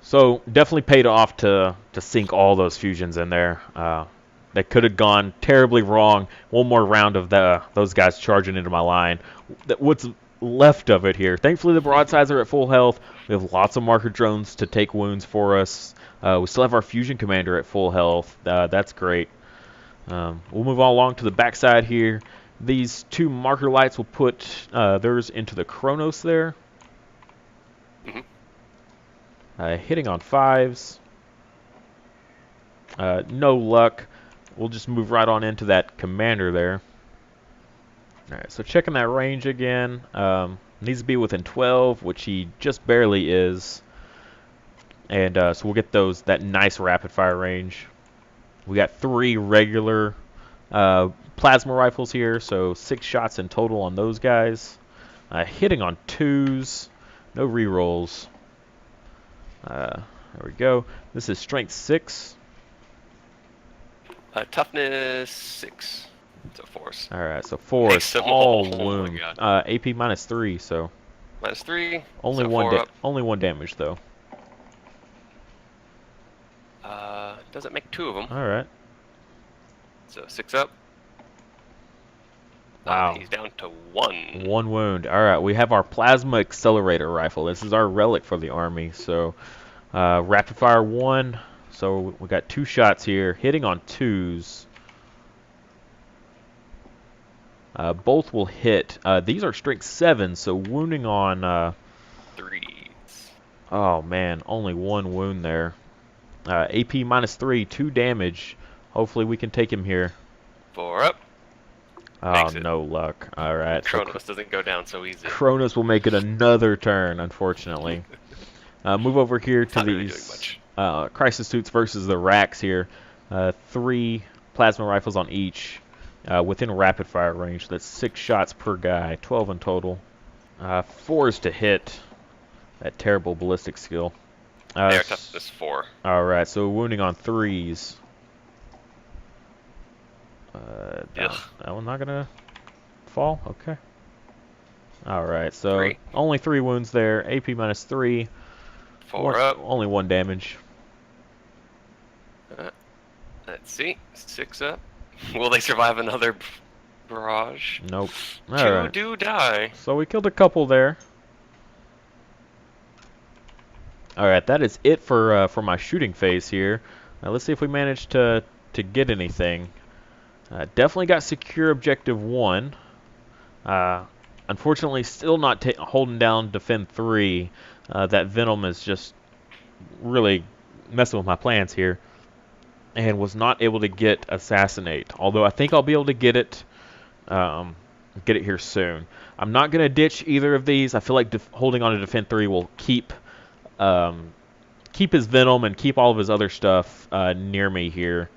So definitely paid off to sink all those fusions in there. That could have gone terribly wrong. One more round of those guys charging into my line. What's left of it here? Thankfully, the broadsides are at full health. We have lots of marker drones to take wounds for us. We still have our Fusion Commander at full health. That's great. We'll move on along to the backside here. These 2 marker lights will put theirs into the Chronos there. Hitting on 5s. No luck. We'll just move right on into that commander there. Alright, so checking that range again. Needs to be within 12, which he just barely is. And so we'll get that nice rapid fire range. We got 3 regular plasma rifles here, so 6 shots in total on those guys. Hitting on 2s. No rerolls. There we go. This is strength 6. Toughness 6. So 4s. Alright, so 4s. All wound. AP minus 3, so. Minus 3. Only so only 1 damage though. Doesn't make 2 of them. Alright. So 6-up. Wow. He's down to 1. 1 wound. Alright, we have our plasma accelerator rifle. This is our relic for the army. So rapid fire 1. So we got 2 shots here. Hitting on 2s. Both will hit. These are strength 7, so wounding on 3s. Oh man, only 1 wound there. AP minus 3, 2 damage. Hopefully we can take him here. 4-up. Oh, no luck. Alright. Chronos doesn't go down so easy. Chronos will make it another turn, unfortunately. Move over here to these crisis suits versus the racks here. 3 plasma rifles on each. Within rapid fire range. That's 6 shots per guy. 12 in total. 4s to hit. That terrible ballistic skill. Their toughness 4. Alright, so wounding on 3s. That one's not gonna fall? Okay. Alright, so 3. only 3 wounds there. AP minus 3. 4 up. Only 1 damage. Let's see. 6 up. Will they survive another barrage? Nope. 2 Alright. do die. So we killed a couple there. Alright, that is it for my shooting phase here. Now let's see if we manage to get anything. Definitely got secure objective 1. Unfortunately, still not holding down defend 3. That Venom is just really messing with my plans here. And was not able to get Assassinate. Although I think I'll be able to get it here soon. I'm not going to ditch either of these. I feel like holding on to defend 3 will keep his Venom and keep all of his other stuff near me here.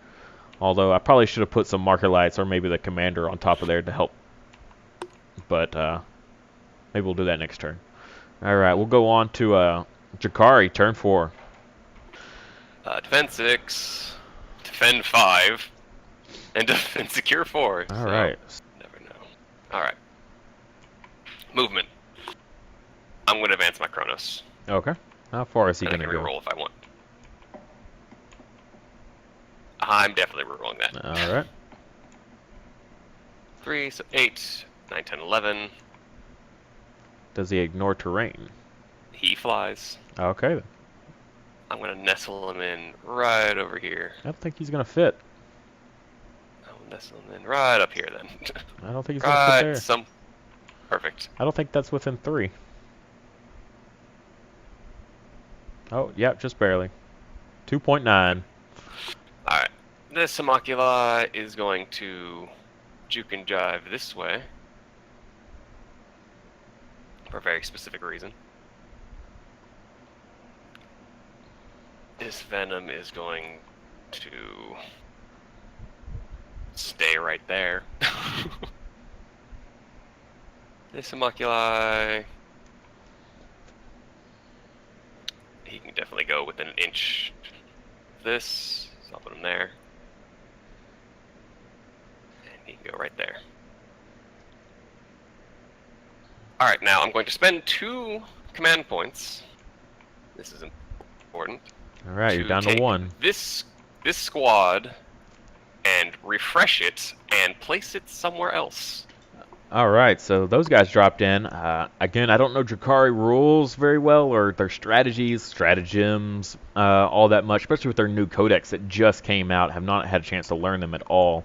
Although I probably should have put some marker lights or maybe the commander on top of there to help. But maybe we'll do that next turn. Alright, we'll go on to Drukhari, turn 4. Defend 6, defend 5, and defend secure 4. Alright. So, never know. Alright. Movement. I'm going to advance my Kronos. Okay. How far is he going to I go? can reroll if I want. I'm definitely rerolling that. Alright. 3, so 8, 9, 10, 11. Does he ignore terrain? He flies. Okay then. I'm going to nestle him in right over here. I don't think he's going to fit. I'll nestle him in right up here then. I don't think he's going to fit there. Perfect. I don't think that's within 3. Oh, yeah, just barely. 2.9. Alright. This Homoculi is going to juke and jive this way. For a very specific reason. This Venom is going to stay right there. This Homoculi, he can definitely go within an inch of this, so I'll put him there. And he can go right there. Alright, now I'm going to spend 2 command points. This is important. Alright, you're down to 1. This squad and refresh it and place it somewhere else. Alright, so those guys dropped in. Again, I don't know Drukhari rules very well, or their strategies, stratagems, all that much, especially with their new codex that just came out. Have not had a chance to learn them at all.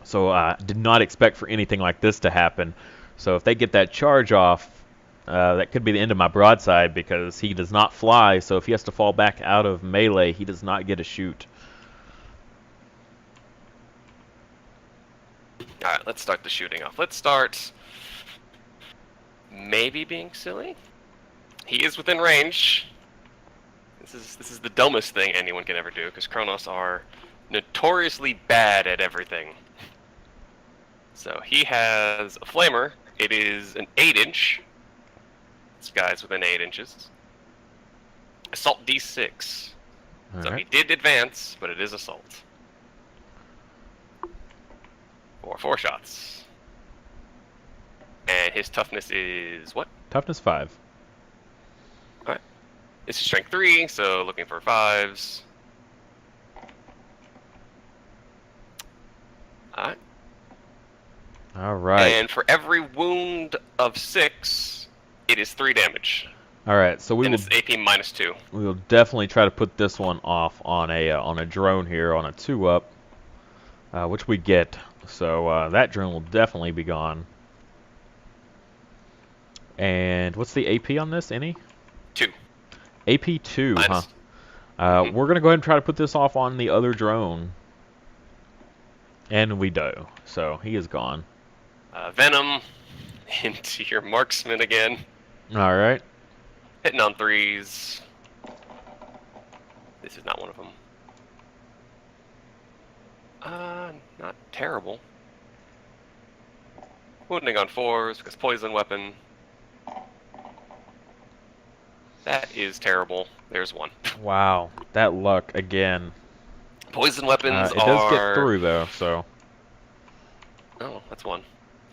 So did not expect for anything like this to happen. So if they get that charge off, that could be the end of my broadside, because he does not fly, so if he has to fall back out of melee, he does not get a shoot. Alright, let's start the shooting off. Let's start maybe being silly. He is within range. This is the dumbest thing anyone can ever do, because Kronos are notoriously bad at everything. So he has a flamer. It is an 8-inch. This guy's within 8 inches. Assault D6. All So right. he did advance, but it is assault. For 4 shots. And his toughness is what? Toughness 5. Alright. This is strength 3, so looking for 5s. Alright. Alright. And for every wound of 6, it is 3 damage. Alright, so And it's AP minus 2. we will definitely try to put this one off on a drone here, on a 2-up, which we get. So that drone will definitely be gone. And what's the AP on this? Any? 2. AP 2, Minus. huh? We're going to go ahead and try to put this off on the other drone. And we do. So he is gone. Venom into your marksman again. Alright. Hitting on 3s. This is not one of them. Not terrible. Wounding on 4s because poison weapon. That is terrible. There's 1. Wow. That luck again. Poison weapons It does get through though, so. Oh, that's 1.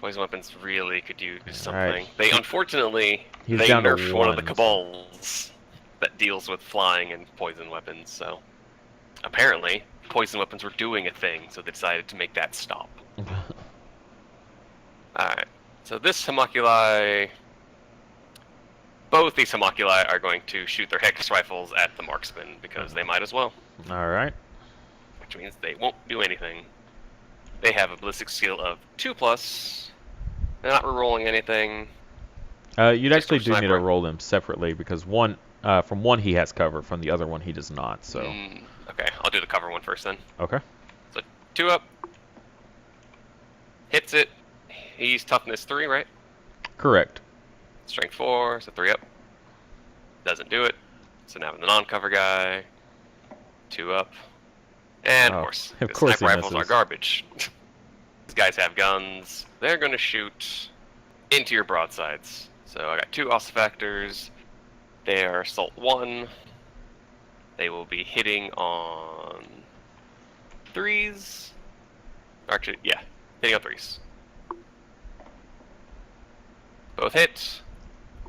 Poison weapons really could use something. Right. They unfortunately He's they down to nerfed one of the one. cabals that deals with flying and poison weapons. So apparently, poison weapons were doing a thing, so they decided to make that stop. All right. So this homoculi, both these homoculi are going to shoot their hex rifles at the marksman because they might as well. All right. Which means they won't do anything. They have a ballistic skill of 2+. They're not rerolling anything. You'd Just actually a do need to sniper. roll them separately because from one he has cover, from the other one he does not. So. Okay, I'll do the cover one first then. Okay. So 2 up. Hits it. He's toughness 3, right? Correct. Strength 4, so 3 up. Doesn't do it. So now the non-cover guy. 2 up. And of course, of the course sniper he rifles are misses. garbage. These guys have guns. They're going to shoot into your broadsides. So I got 2 ossifactors. They are assault 1. They will be hitting on 3s. Or actually, yeah, hitting on 3s. Both hit.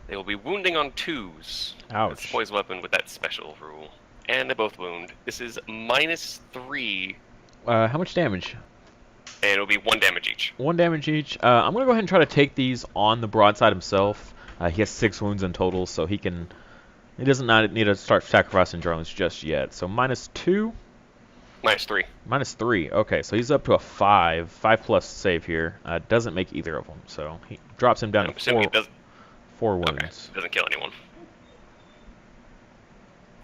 They will be wounding on 2s. It's a Ouch. poison weapon with that special rule. And they both wound. This is -3, How much damage? and it'll be 1 damage each. 1 damage each. I'm gonna go ahead and try to take these on the broadside himself. He has 6 wounds in total, so he doesn't need to start sacrificing drones just yet. So -2, -3. -3. Okay, so he's up to a 5. 5+ save here. Doesn't make either of them, so he drops him down I'm to assuming it 4 Okay, wounds. it doesn't kill anyone.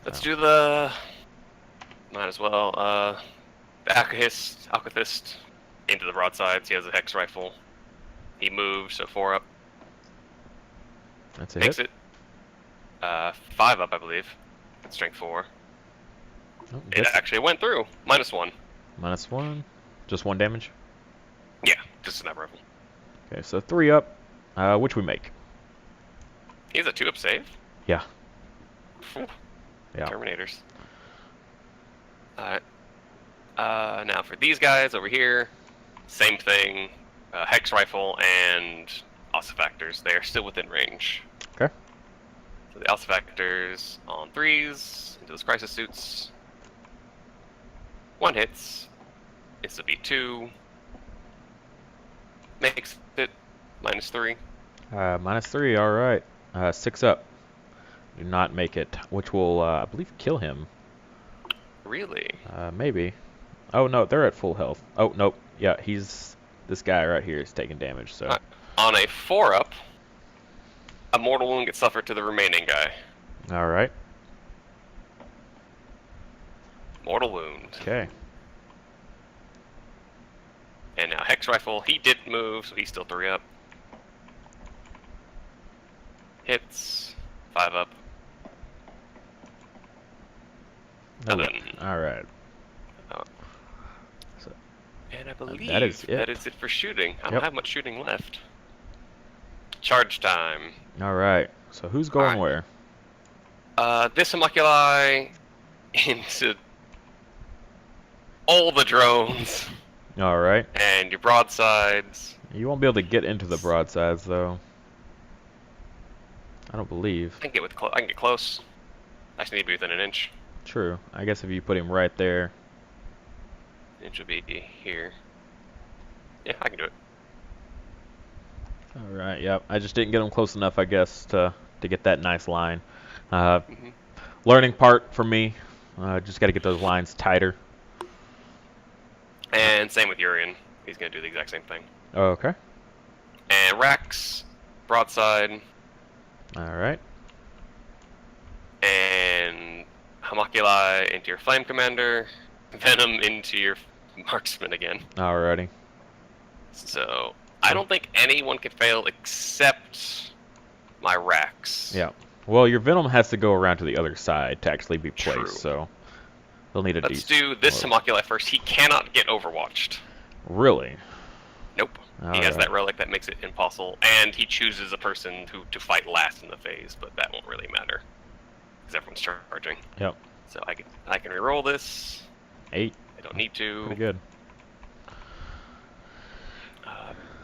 Let's do the... Might as well. The Alcathist into the broadside. He has a hex rifle. He moves, so 4 up. That's a Makes hit. it. 5 up, I believe. Strength 4. Oh, It guess- actually went through. -1. -1. Just 1 damage. Yeah, just a sniper rifle. Okay, so 3 up. Which we make. He has a 2 up save? Yeah. Phew. Yeah. Terminators. Alright. Now for these guys over here, same thing. Hex rifle and ossifactors. They are still within range. Okay. So the ossifactors on 3s into those crisis suits. 1 hits. This will be 2. Makes it -3. -3. All right. 6 up. Do not make it, which will, I believe, kill him. Really? Maybe. Oh no, they're at full health. Oh nope. Yeah, this guy right here is taking damage. So. On a 4 up, a mortal wound gets suffered to the remaining guy. All right. Mortal wound. Okay. And now hex rifle, he didn't move, so he's still 3 up. Hits, 5 up. Oh, Nothing. all right. And I believe that is it. that is it for shooting. I Yep. don't have much shooting left. Charge time. All right. So who's going Alright. where? This homoculi into all the drones All right. and your broadsides. You won't be able to get into the broadsides though. I don't believe. I can get close. I just need to be within an inch. True. I guess if you put him right there. Inch would be here. Yeah, I can do it. All right. Yep. I just didn't get him close enough, I guess, to get that nice line. Learning part for me. Just got to get those lines tighter. And same with Urian. He's going to do the exact same thing. Okay. And Rax, broadside, All right. and homoculi into your flame commander, venom into your marksman again. Alrighty. So I don't think anyone can fail except my Rax. Yeah. Well, your venom has to go around to the other side to actually be placed, True. so they'll need a Let's do this homoculi first. He cannot get overwatched. Really? Nope. He has that relic that makes it impossible, and he chooses a person to fight last in the phase, but that won't really matter because everyone's charging. Yep. So I can reroll this. 8. I don't need to. Pretty good.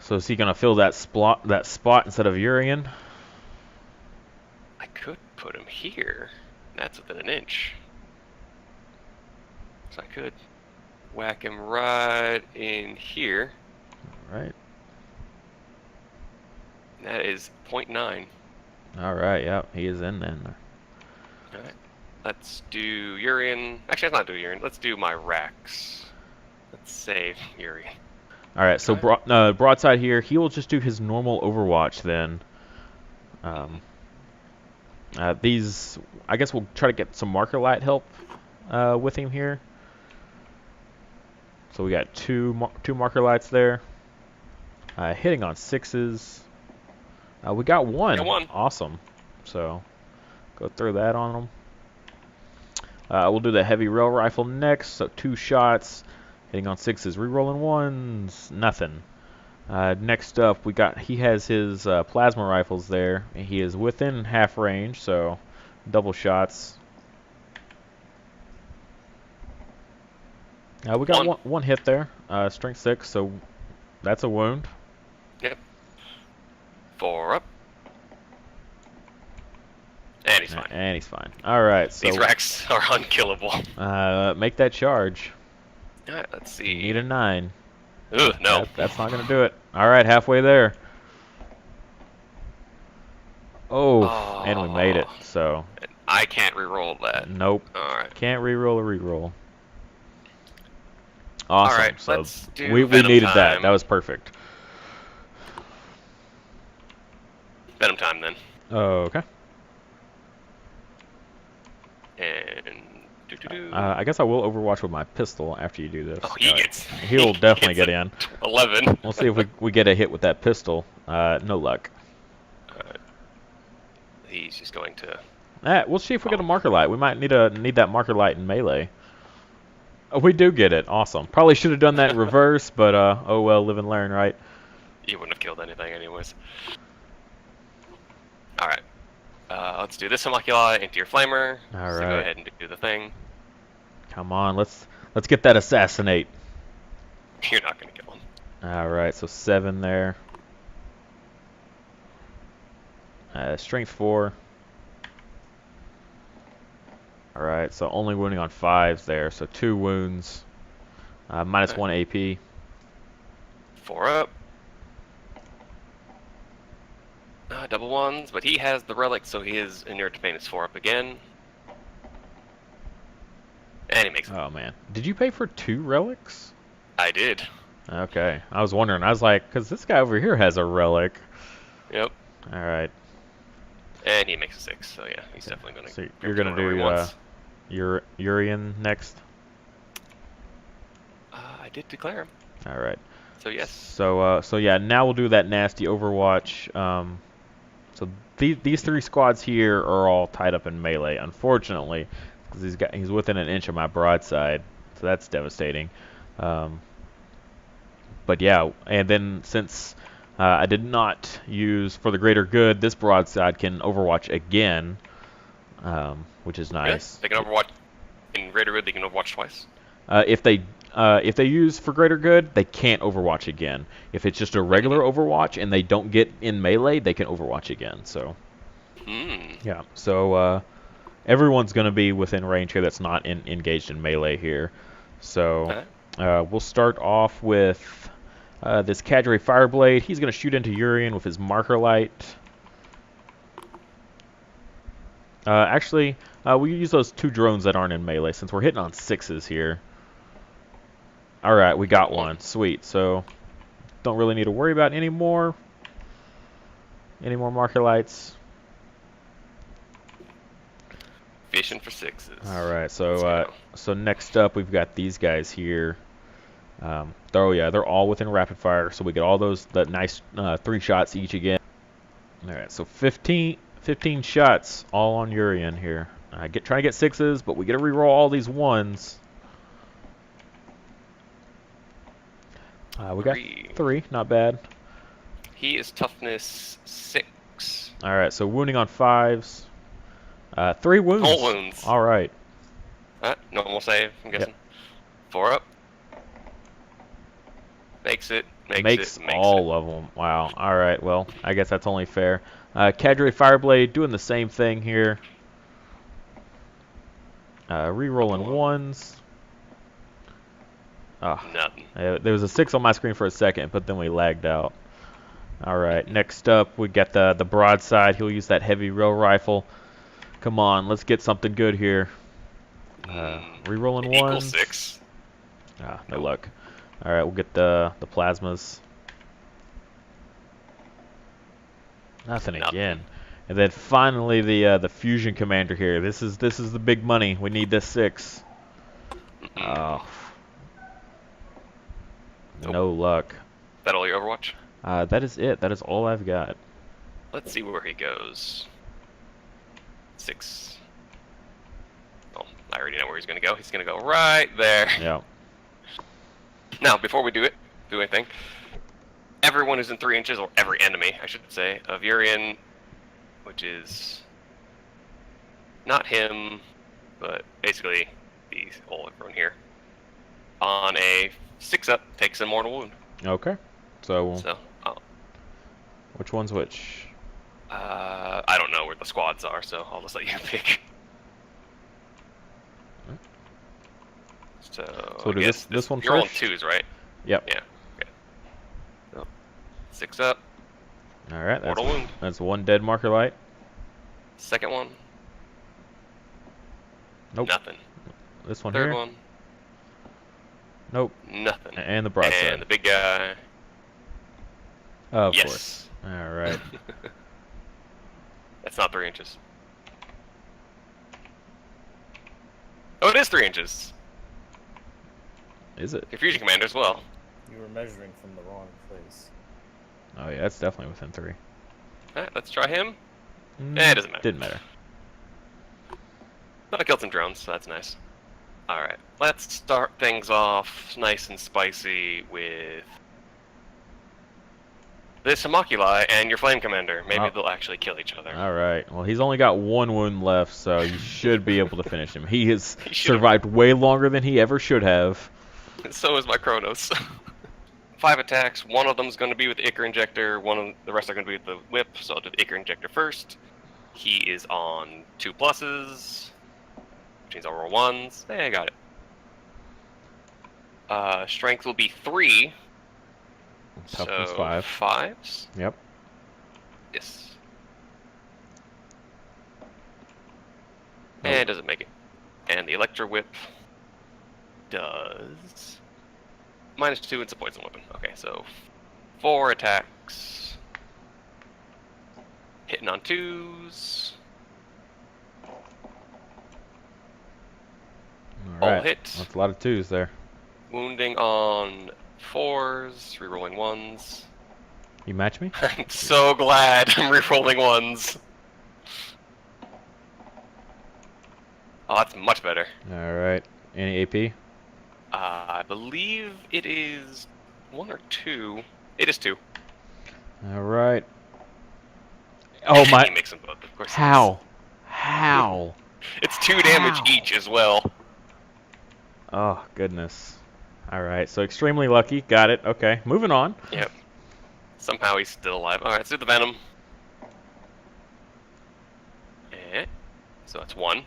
So is he gonna fill that spot instead of Urian? I could put him here. That's within an inch. So I could whack him right in here. All right. And that is 0.9. All right. Yeah, he is in then. All right. Let's do Urian. Actually, let's not do Urian. Let's do my Rex. Let's save Urian. All right. So broadside here. He will just do his normal Overwatch then. These, I guess we'll try to get some marker light help with him here. So we got two marker lights there. Hitting on 6s. We got one. Got one. Awesome. So go throw that on them. We'll do the heavy rail rifle next. So 2 shots. Hitting on 6s. Rerolling 1s. Nothing. Next up, he has his plasma rifles there. He is within half range, so double shots. We got one hit there, strength 6, so that's a wound. Yep. 4 up. And he's fine. And he's fine. All right, so these Rex are unkillable. Make that charge. All right, let's see. Need a 9. Ugh, no. That's not gonna do it. All right, halfway there. Oh, and we made it. So I can't re-roll that. nope. All right. Can't re-roll a re-roll. Awesome. All right, so let's do we Venom needed time. that. That was perfect. Venom time then. Okay. And I guess I will Overwatch with my pistol after you do this. Oh, he gets. He'll definitely get in. 11. We'll see if we get a hit with that pistol. No luck. He's just going to. We'll see if we get a marker light. We might need that marker light in melee. Oh, we do get it. Awesome. Probably should have done that in reverse, but oh well, live and learn, right? You wouldn't have killed anything anyways. All right. Let's do this homoculi into your flamer. All so right. Go ahead and do the thing. Come on, let's get that assassinate. You're not gonna kill him. All right, so 7 there. Strength 4. All right, so only wounding on 5s there, so 2 wounds. Minus 1 AP. 4 up. Double 1s, but he has the relic, so he is inert to pain. Is 4 up again. And he makes it. Oh man, did you pay for 2 relics? I did. Okay, I was wondering. I was like, because this guy over here has a relic. Yep. All right. And he makes a 6, so yeah, he's definitely going to. So you're gonna do Urian next. I did declare him. All right. So yes. So yeah, now we'll do that nasty Overwatch. So these 3 squads here are all tied up in melee, unfortunately, because he's within an inch of my broadside, so that's devastating. But yeah, and then since I did not use for the greater good, this broadside can Overwatch again, which is nice. Really? They can Overwatch in greater good. They can Overwatch twice. If they use for greater good, they can't Overwatch again. If it's just a regular Overwatch and they don't get in melee, they can Overwatch again. So yeah, so everyone's going to be within range here that's not engaged in melee here. So we'll start off with this Cadre Fireblade. He's going to shoot into Urian with his marker light. Actually, we use those 2 drones that aren't in melee since we're hitting on 6s here. All right, we got one. Sweet. So don't really need to worry about any more marker lights. Fishing for 6s. All right. So next up we've got these guys here. They're all within rapid fire, so we get all that nice 3 shots each again. All right. So 15 shots all on Urian here. Trying to get 6s, but we get to reroll all these 1s. We got 3, not bad. He is toughness 6. All right, so wounding on 5s. 3 wounds. All wounds. All right. Normal save, I'm guessing. Yep. 4 up. Makes it. Makes all of them. Wow. All right. Well, I guess that's only fair. Cadre Fireblade doing the same thing here. Rerolling ones. Nothing. There was a 6 on my screen for a second, but then we lagged out. All right. Next up, we got the broadside. He'll use that heavy rail rifle. Come on, let's get something good here. Rerolling ones. Equal 6. No luck. All right, we'll get the plasmas. Nothing again. And then finally the fusion commander here. This is the big money. We need this 6. Oh. No luck. That all your Overwatch? That is it. That is all I've got. Let's see where he goes. 6. Oh, I already know where he's gonna go. He's gonna go right there. Yeah. Now, before we do anything, everyone who's in 3 inches, or every enemy, I should say, of Urian, which is not him, but basically everyone here, on a 6-up, takes a mortal wound. Okay. So oh. Which one's which? I don't know where the squads are, so I'll just let you pick. So do this one you're first? You're on 2s, right? Yep. Yeah. Okay. So, 6 up. All right. Mortal wound. That's 1 dead marker light. Second one. Nope. Nothing. This one Third here. one. Nope. Nothing. And the broadside. And the big guy. Of yes. course. All right. That's not 3 inches. Oh, it is 3 inches. Is it? Your fusion commander as well. You were measuring from the wrong place. Oh yeah, that's definitely within 3. Alright, let's try him. It doesn't matter. Didn't matter. But I killed some drones, so that's nice. Alright, let's start things off nice and spicy with this Homoculi and your Flame Commander. Maybe they'll actually kill each other. All right. Well, he's only got 1 wound left, so you should be able to finish him. He has survived way longer than he ever should have. So is my Kronos. 5 attacks. 1 of them is going to be with the Ichor Injector. The rest are going to be with the Whip, so I'll do the Ichor Injector first. He is on 2 pluses, which means I'll roll 1s. Hey, I got it. Strength will be 3. Toughness so 5. 5s? Yep. Yes. Oh. And it doesn't make it. And the Electro Whip does -2. It's a poison weapon. Okay, so 4 attacks. Hitting on 2s. All hit. That's a lot of 2s there. Wounding on 4s, rerolling 1s. You match me? I'm so glad I'm rerolling 1s. Oh, that's much better. All right. Any AP? I believe it is 1 or 2. It is 2. All right. Oh my! He makes them both, of course. How? How? It's 2 damage each as well. Oh goodness. All right. So extremely lucky. Got it. Okay. Moving on. Yep. Somehow he's still alive. All right, let's do the Venom. So that's 1.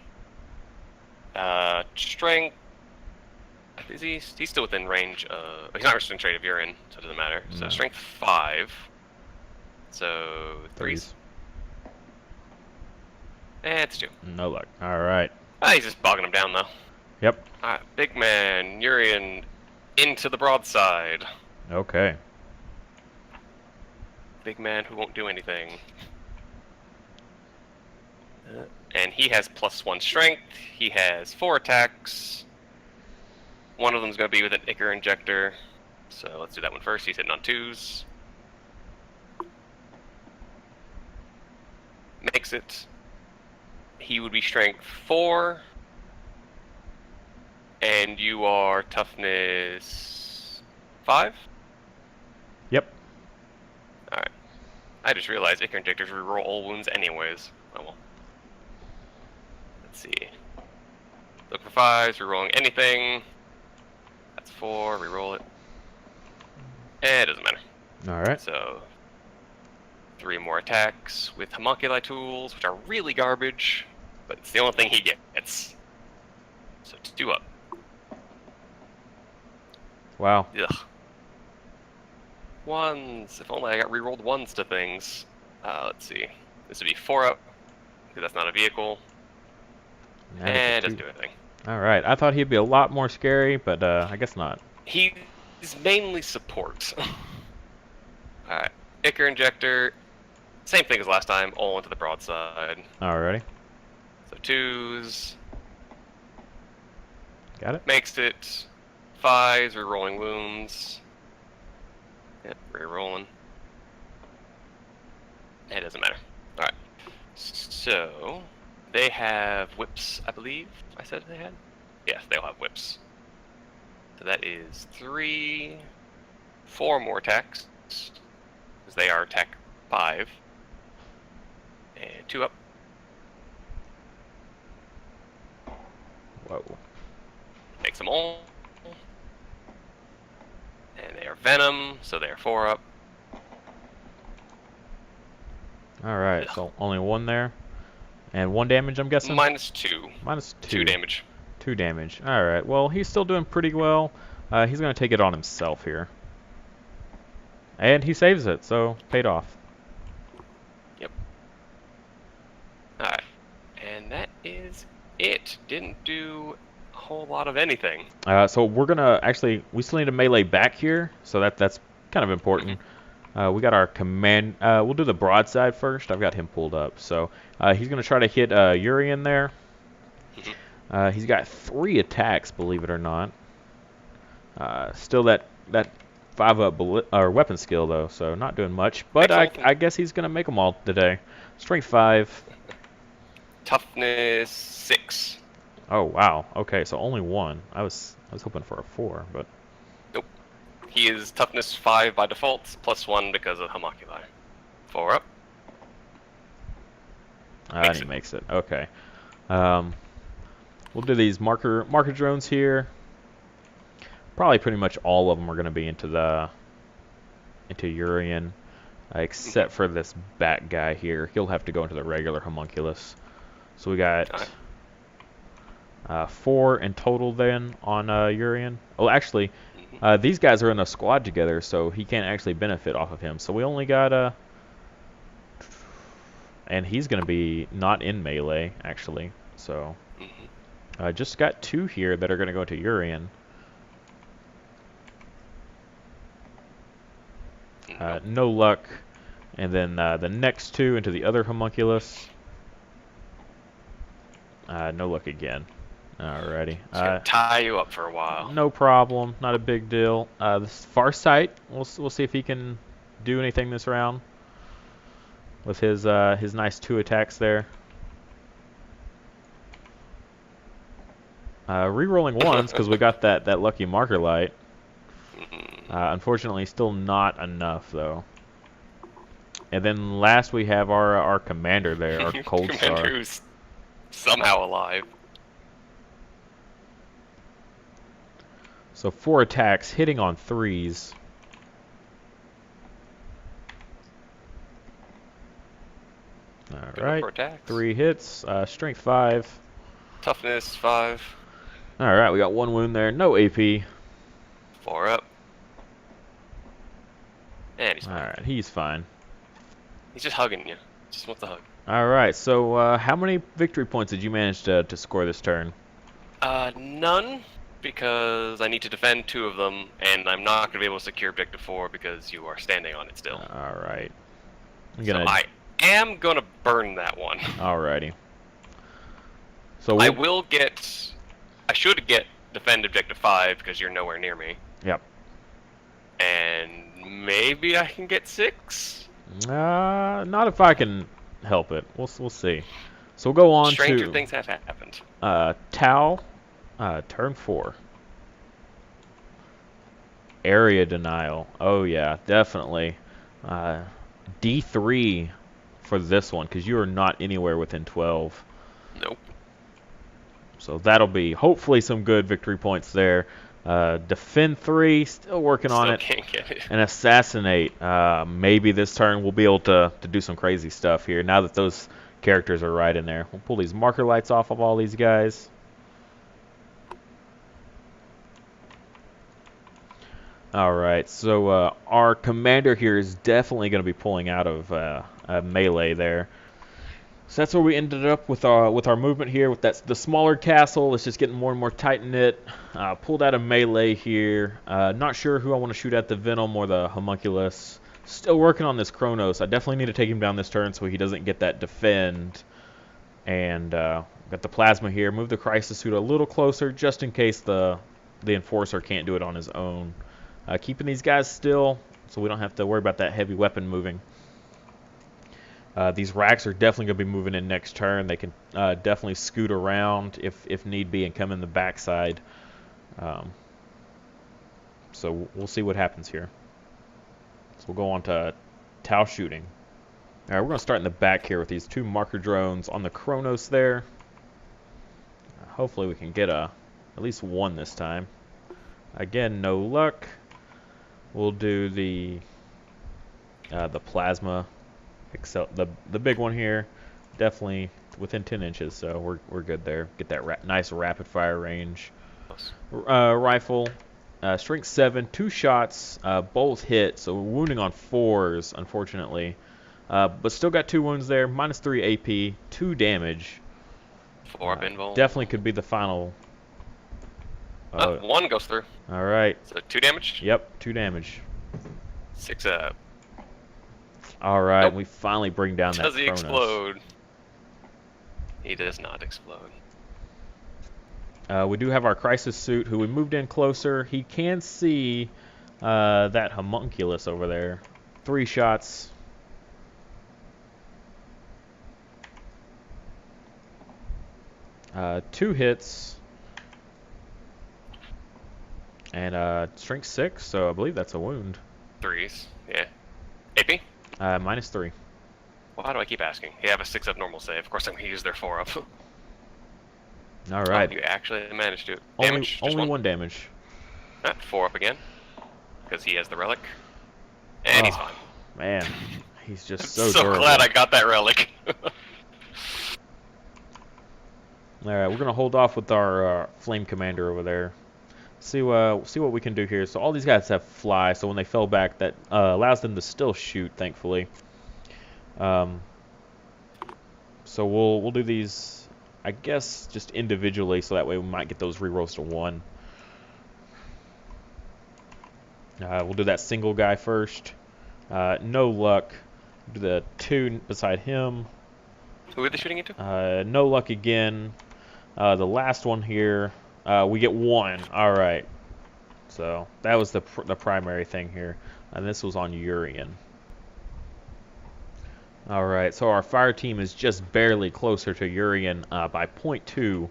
Strength. Is he's still within range of... He's not restricted trade if you're in, so it doesn't matter. No. So strength 5. So 3s. It's 2. No luck. All right. He's just bogging him down though. Yep. Alright, big man, Urian into the broadside. Okay. Big man who won't do anything. And he has +1 strength. He has 4 attacks. 1 of them is going to be with an Ichor Injector. So let's do that one first. He's hitting on 2s. Makes it. He would be strength 4. And you are toughness 5? Yep. Alright. I just realized Ichor Injectors reroll all wounds anyways. Oh well. Let's see. Look for 5s, rerolling anything. That's 4, reroll it. It doesn't matter. All right. So 3 more attacks with homunculi tools, which are really garbage, but it's the only thing he gets. So 2 up. Wow. Ugh. 1s. If only I got rerolled 1s to things. Let's see. This would be 4 up, because that's not a vehicle. That is a And doesn't 2. do anything. All right. I thought he'd be a lot more scary, but I guess not. He's mainly support. Alright. Ichor Injector. Same thing as last time, all into the broadside. Alrighty. So 2s. Got it. Makes it 5s, rerolling wounds. Yep, rerolling. It doesn't matter. Alright. So, they have whips, I believe. I said they had? Yes, they'll have whips. So that is 4 more attacks. Because they are attack 5. And 2 up. Whoa. Makes them all. And they are venom, so they are 4 up. All right. So only 1 there, and 1 damage. I'm guessing. -2. -2. 2 damage. 2 damage. All right. Well, he's still doing pretty well. He's gonna take it on himself here, and he saves it. So paid off. Yep. Alright. And that is it. Didn't do a whole lot of anything. So we're gonna we still need a melee back here, so that's kind of important. We got our command. We'll do the broadside first. I've got him pulled up, so he's gonna try to hit Yuri in there. He's got 3 attacks, believe it or not. Still that 5-up weapon skill though, so not doing much. But I guess he's gonna make them all today. Strength 5. Toughness 6. Oh wow. Okay, so only 1. I was hoping for a 4, but Nope. He is toughness 5 by default, +1 because of homunculi. 4 up. and he makes it. Okay. We'll do these marker drones here. Probably pretty much all of them are going to be into Urian, except for this back guy here. He'll have to go into the regular homunculus. So we got 4 in total then on Urian. Oh, actually, these guys are in a squad together, so he can't actually benefit off of him. So we only got and he's going to be not in melee actually. So just got 2 here that are going to go to Urian. No luck. And then the next 2 into the other homunculus. No luck again. Alrighty. Just gonna tie you up for a while. No problem. Not a big deal. This Farsight, we'll see if he can do anything this round with his nice 2 attacks there. Rerolling 1s because we got that lucky marker light. Unfortunately, still not enough though. And then last we have our commander there, our cold star. Commander who's somehow alive. So 4 attacks, hitting on 3s. All right, 3 hits, strength 5. Toughness 5. All right, we got 1 wound there, no AP. 4 up. And he's fine. All right, he's fine. He's just hugging you. Just wants a hug. All right, so how many victory points did you manage to score this turn? None, because I need to defend 2 of them, and I'm not going to be able to secure Objective 4 because you are standing on it still. All right. So I am going to burn that one. Alrighty. So I will get... I should get defend Objective 5 because you're nowhere near me. Yep. And maybe I can get 6? Not if I can help it. We'll see. So we'll go on Stranger to... things have happened. Tau, turn 4. Area denial. Oh yeah, definitely. D3 for this one, because you are not anywhere within 12. Nope. So that'll be hopefully some good victory points there. Defend 3, still working on Still it. can't get it. And Assassinate. Maybe this turn we'll be able to do some crazy stuff here now that those characters are right in there. We'll pull these marker lights off of all these guys. Alright, so our commander here is definitely going to be pulling out of melee there. So that's where we ended up with our movement here. With the smaller castle, it's just getting more and more tight-knit. Pulled out a melee here. Not sure who I want to shoot at, the Venom or the Homunculus. Still working on this Kronos. I definitely need to take him down this turn so he doesn't get that defend. And got the Plasma here. Move the Crisis Suit a little closer just in case the Enforcer can't do it on his own. Keeping these guys still so we don't have to worry about that heavy weapon moving. These racks are definitely going to be moving in next turn. They can definitely scoot around if need be and come in the backside. So we'll see what happens here. So we'll go on to Tau shooting. All right, we're going to start in the back here with these 2 marker drones on the Kronos there. Hopefully we can get at least 1 this time. Again, no luck. We'll do the Plasma. The big one here, definitely within 10 inches, so we're good there. Get that nice rapid fire range. Rifle, strength 7, 2 shots, both hit, so we're wounding on 4s, unfortunately. But still got 2 wounds there, -3 AP, 2 damage. 4 invul. Definitely could be the final. 1 goes through. All right. So 2 damage? Yep, 2 damage. 6 up. All right, Nope. we finally bring down that Does he Kronos. explode? He does not explode. We do have our Crisis Suit, who we moved in closer. He can see that Homunculus over there. 3 shots. Two hits. And strength 6, so I believe that's a wound. 3s, yeah. AP? -3. Why do I keep asking? You have a 6 up normal save. Of course I'm going to use their 4 up. All right. You actually managed to. Only Damage? Just 1 damage. 4 up again. Because he has the relic. And he's fine. Man, he's just I'm so durable. glad I got that relic. All right, we're gonna hold off with our Flame Commander over there. See what we can do here. So all these guys have fly, so when they fell back, that allows them to still shoot, thankfully. So we'll do these, I guess, just individually, so that way we might get those rerolls to 1. We'll do that single guy first. No luck. Do the 2 beside him. Who are they shooting into? No luck again. The last one here, we get 1. All right. So that was the primary thing here, and this was on Urian. All right. So our fire team is just barely closer to Urian by 0.2.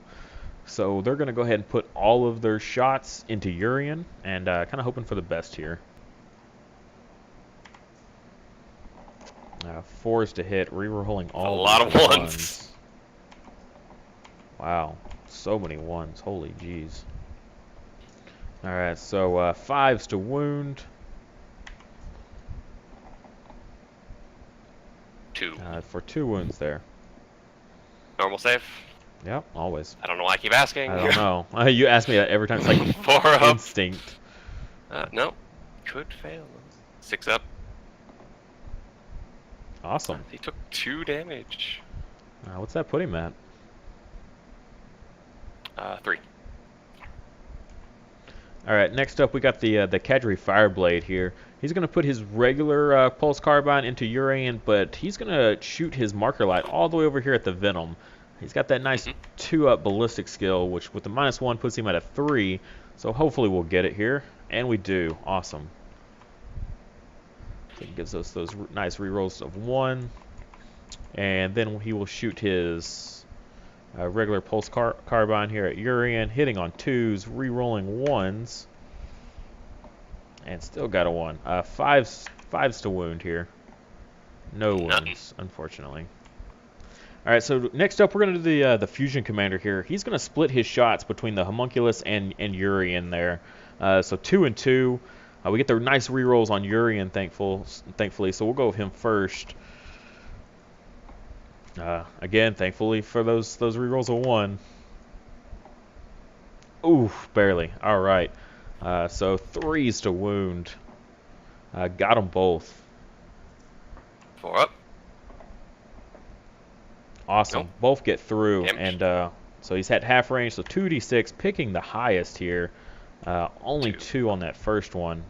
So they're going to go ahead and put all of their shots into Urian, and kind of hoping for the best here. 4s to hit, re-rolling all. A lot of ones. Wow, so many 1s. Holy jeez. All right, so 5s to wound. 2. For 2 wounds there. Normal save? Yep, always. I don't know why I keep asking. I don't know. You ask me that every time. It's like 4 up. instinct. No. Could fail. 6 up. Awesome. He took 2 damage. What's that put him at? 3. All right, next up we got the Kadri Fireblade here. He's going to put his regular Pulse Carbine into Urian, but he's going to shoot his Marker Light all the way over here at the Venom. He's got that nice 2-up ballistic skill, which with the -1 puts him at a 3. So hopefully we'll get it here, and we do. Awesome. So it gives us those nice rerolls of 1, and then he will shoot his regular Pulse Carbine here at Urian, hitting on 2s, re-rolling 1s, and still got a 1. 5s to wound here. No wounds, unfortunately. All right, so next up we're going to do the Fusion Commander here. He's going to split his shots between the Homunculus and Urian there. So 2 and 2. We get the nice rerolls on Urian, thankfully. So we'll go with him first. Again, thankfully for those rerolls of 1. Oof, barely. All right. So 3s to wound. Got them both. 4 up. Awesome. Nope. Both get through, Damage. and so he's at half range. So 2d6, picking the highest here. Only 2 on that first one,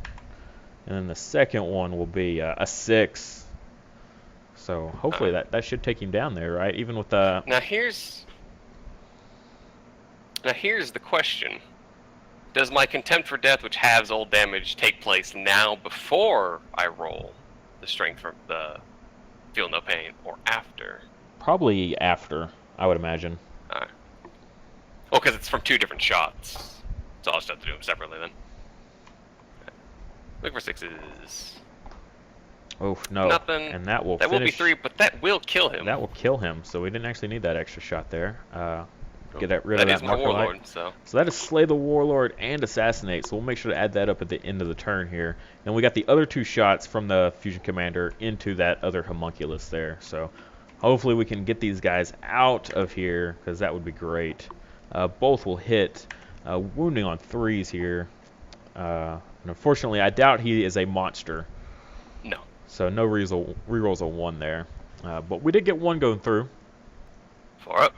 and then the second one will be a 6. So hopefully that should take him down there, right? Even with the Now here's the question. Does my Contempt for Death, which halves old damage, take place now before I roll the strength for the Feel No Pain, or after? probably after, I would imagine. Alright. Well, because it's from 2 different shots. So I'll just have to do them separately then. Look for 6s. Oh no! Nothing. And that will That will be finish. 3, but that will kill him. That will kill him. So we didn't actually need that extra shot there. Get rid of That that is my marker light. Warlord, so. So that is Slay the Warlord and Assassinate, so we'll make sure to add that up at the end of the turn here. And we got the other 2 shots from the Fusion Commander into that other Homunculus there. So hopefully we can get these guys out of here, because that would be great. Both will hit, wounding on 3s here. And unfortunately, I doubt he is a monster. No. So no rerolls of 1 there. But we did get 1 going through. 4 up.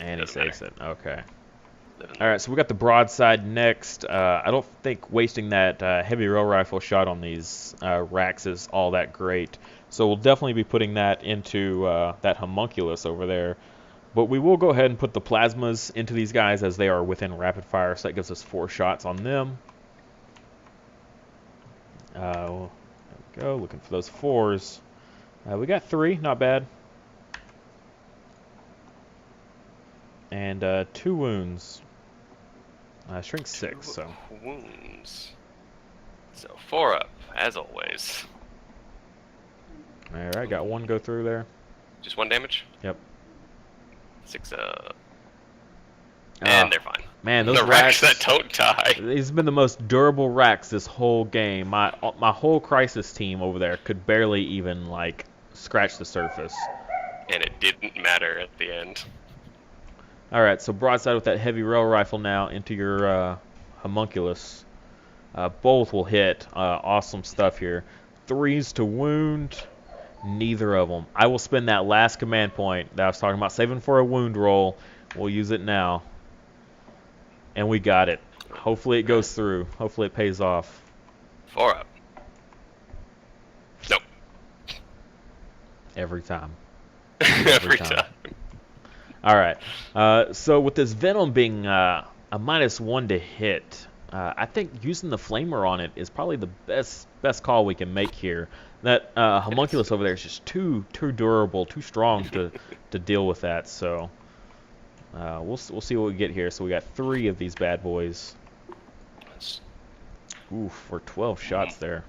And he Doesn't saves it. Okay. Living All right, so we got the broadside next. I don't think wasting that heavy rail rifle shot on these racks is all that great. So we'll definitely be putting that into that homunculus over there. But we will go ahead and put the plasmas into these guys as they are within rapid fire. So that gives us 4 shots on them. There we go, looking for those 4s. We got 3, not bad. And 2 wounds. Shrink 6, so. wounds. So 4 up, as always. Alright, got 1 go through there. Just 1 damage? Yep. 6 up. And they're fine. Man, those the racks that don't die. These have been the most durable racks this whole game. My whole Crisis team over there could barely even, like, scratch the surface. And it didn't matter at the end. Alright, so broadside with that heavy rail rifle now into your homunculus. Both will hit. Awesome stuff here. 3s to wound. Neither of them. I will spend that last command point that I was talking about, saving for a wound roll. We'll use it now. And we got it. Hopefully it goes through. Hopefully it pays off. 4 up. Nope. Every time. Every time. Alright. So with this Venom being a -1 to hit, I think using the Flamer on it is probably the best call we can make here. That homunculus over there is just too durable, too strong to deal with that. So we'll see what we get here. So we got 3 of these bad boys. Ooh, for 12 shots there.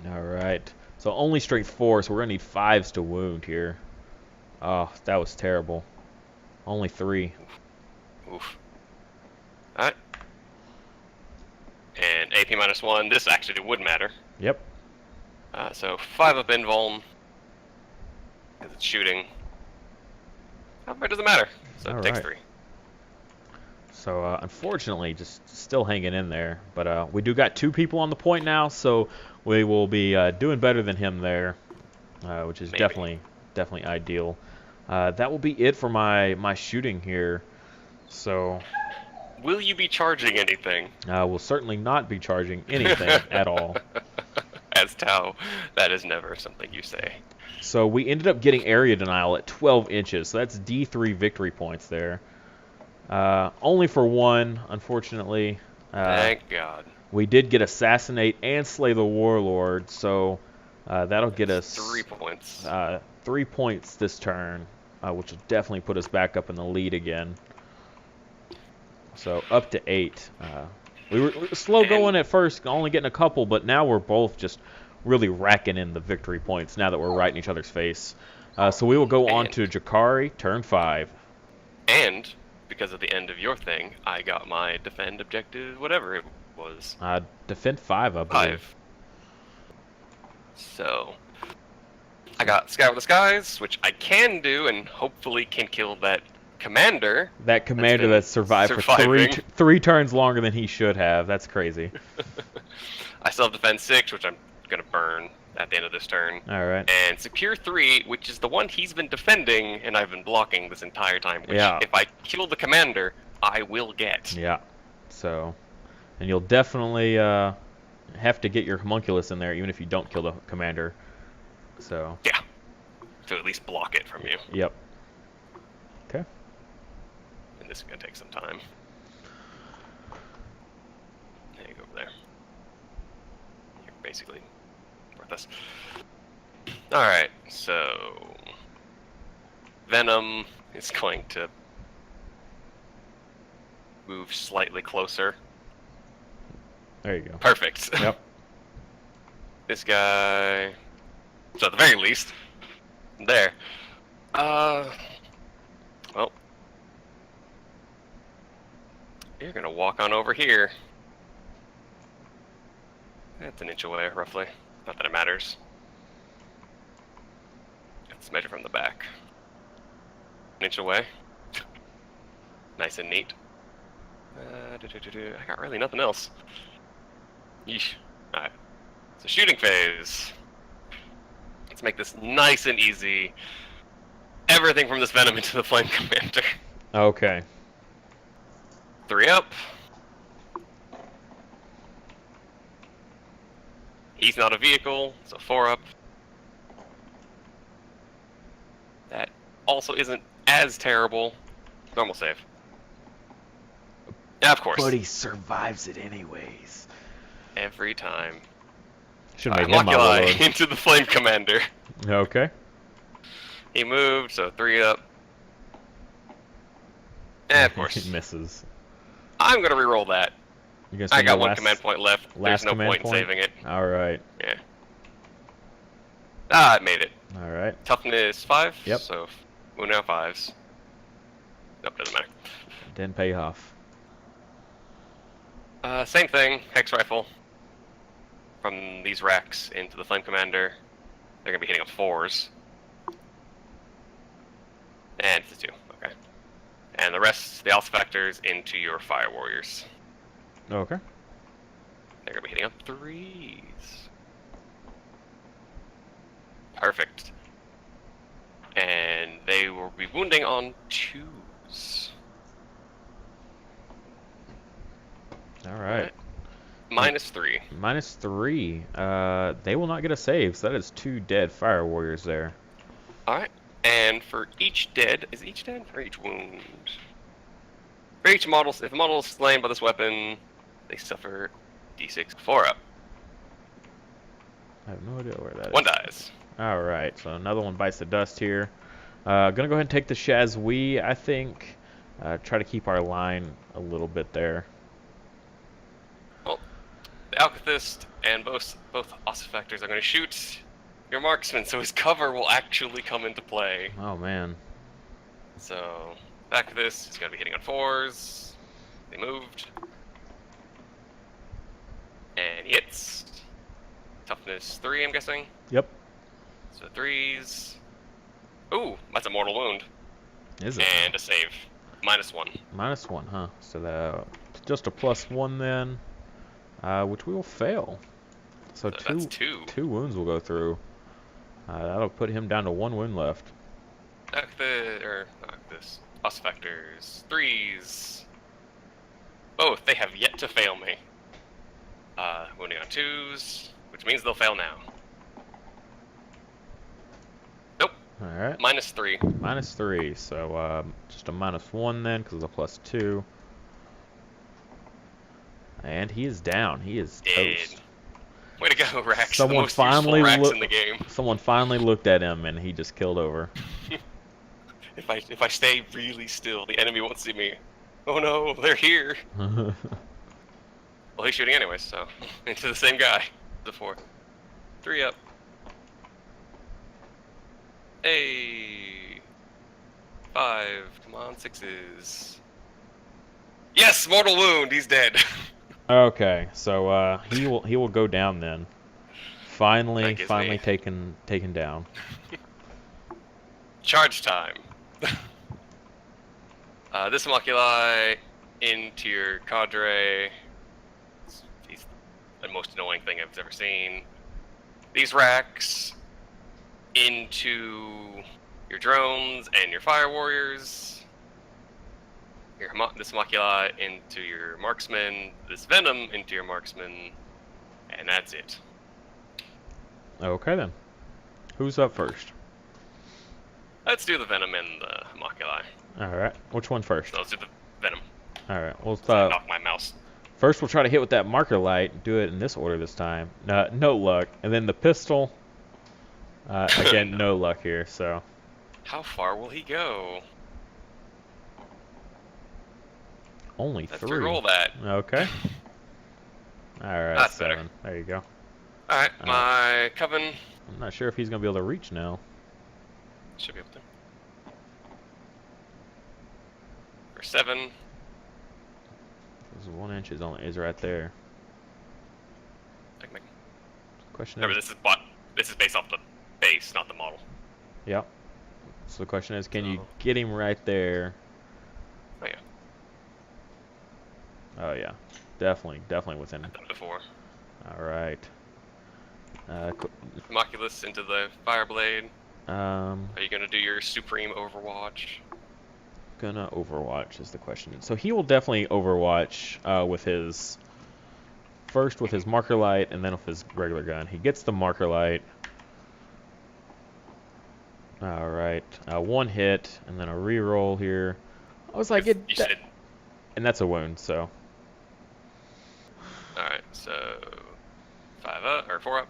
All right. So only strength 4, so we're gonna need 5s to wound here. Oh, that was terrible. Only 3. Oof. Alright. And AP -1. This actually would matter. Yep. So 5 up invuln. Because it's shooting. But it doesn't matter. So it takes 3. So unfortunately, just still hanging in there. But we do got 2 people on the point now, so we will be doing better than him there, which is definitely ideal. That will be it for my shooting here. So will you be charging anything? We'll certainly not be charging anything at all. As Tau, that is never something you say. So we ended up getting area denial at 12 inches. So that's D3 victory points there. Only for 1, unfortunately. Thank God. We did get Assassinate and Slay the Warlord, so that'll get us 3 points. 3 points this turn, which will definitely put us back up in the lead again. So up to 8. We were slow going at first, only getting a couple, but now we're both just really racking in the victory points now that we're right in each other's face. So we will go on to Drukhari, turn 5. And because of the end of your thing, I got my defend objective, whatever it was. Defend 5, I believe. 5. So, I got Sky with the Skies, which I can do, and hopefully can kill that commander. That commander that survived for three turns longer than he should have. That's crazy. I still have Defend 6, which I'm going to burn at the end of this turn. Alright. And Secure 3, which is the one he's been defending, and I've been blocking this entire time. Which, if I kill the commander, I will get. Yeah. So, and you'll definitely have to get your homunculus in there, even if you don't kill the commander. So. Yeah. To at least block it from you. Yep. Okay. And this is going to take some time. There you go over there. You're basically worthless. Alright, so Venom is going to move slightly closer. There you go. Perfect. Yep. This guy, so at the very least, there. Well, you're gonna walk on over here. That's an inch away, roughly. Not that it matters. Let's measure from the back. An inch away. Nice and neat. I got really nothing else. Yeesh. Alright. So shooting phase. Let's make this nice and easy. Everything from this Venom into the Flame Commander. Okay. 3 up. He's not a vehicle, so 4 up. That also isn't as terrible. Normal save. Yeah, of course. But he survives it anyways. Every time. Should have made him Homunculi into the Flame Commander. Okay. He moved, so 3 up. And of course. He misses. I'm gonna reroll that. I got one command point left. There's no point in saving it. Alright. Yeah. Ah, it made it. Alright. Toughness 5. Yep. So we're now 5s. Nope, doesn't matter. Didn't pay off. Same thing. Hex Rifle. From these racks into the Flame Commander. They're gonna be hitting up 4s. And it's a 2. Okay. And the rest, the Alpha Factors, into your Fire Warriors. Okay. They're gonna be hitting up 3s. Perfect. And they will be wounding on 2s. Alright. -3. -3. They will not get a save, so that is 2 dead Fire Warriors there. Alright. And for each dead, is each dead? Or each wound? For each model, if a model is slain by this weapon, they suffer d6 4 up. I have no idea where that is. 1 dies. Alright, so another one bites the dust here. Gonna go ahead and take the Shazwee, I think. Try to keep our line a little bit there. Well, the Alchemist and both Ossifactors are going to shoot your marksman, so his cover will actually come into play. Oh man. So, back to this, he's going to be hitting on 4s. They moved. And he hits. Toughness 3, I'm guessing. Yep. So 3s. Ooh, that's a mortal wound. Is it? And a save. -1. -1, huh? So that just a +1 then, which we will fail. So that's 2. 2 wounds will go through. That'll put him down to 1 wound left. This. Ossifactors. 3s. Both, they have yet to fail me. Wounding on 2s, which means they'll fail now. Nope. Alright. -3. -3, so just a -1 then, because it's a +2. And he is down. He is toast. Way to go, Rax. Someone the most finally useful Rax in the game. Someone finally looked at him, and he just killed over. If I stay really still, the enemy won't see me. Oh no, they're here. Well, he's shooting anyways, so into the same guy. The 4. 3 up. Hey. 5. Come on, 6s. Yes, mortal wound. He's dead. Okay, so he will go down then. Finally, That gives finally me taken down. charge time. This Homunculi into your cadre. He's the most annoying thing I've ever seen. These racks into your drones and your fire warriors. This Homunculi into your marksman. This venom into your marksman. And that's it. Okay then. Who's up first? Let's do the venom and the Homunculi. All right. Which one first? So let's do the venom. All right. Well, Knock my mouse. first we'll try to hit with that marker light. Do it in this order this time. No luck. And then the pistol. Again, no luck here. So. How far will he go? Only Let's 3. re-roll that. Okay. All right. That's 7. better. There you go. All right, my coven I'm not sure if he's gonna be able to reach now. should be able to. For 7. This 1 inch is right there. Question Remember, is. this is based off the base, not the model. Yep. So the question is, can you Oh. get him right there? Oh yeah, Oh yeah, definitely within. I've done it before. All right. Homunculus into the Fireblade. Um, Are you gonna do your Supreme Overwatch? gonna Overwatch is the question. So he will definitely Overwatch with his first with his marker light and then with his regular gun. He gets the marker light. All right, 1 hit and then a reroll here. I was like, You said. and that's a wound. So. All right, so 5 up or 4 up.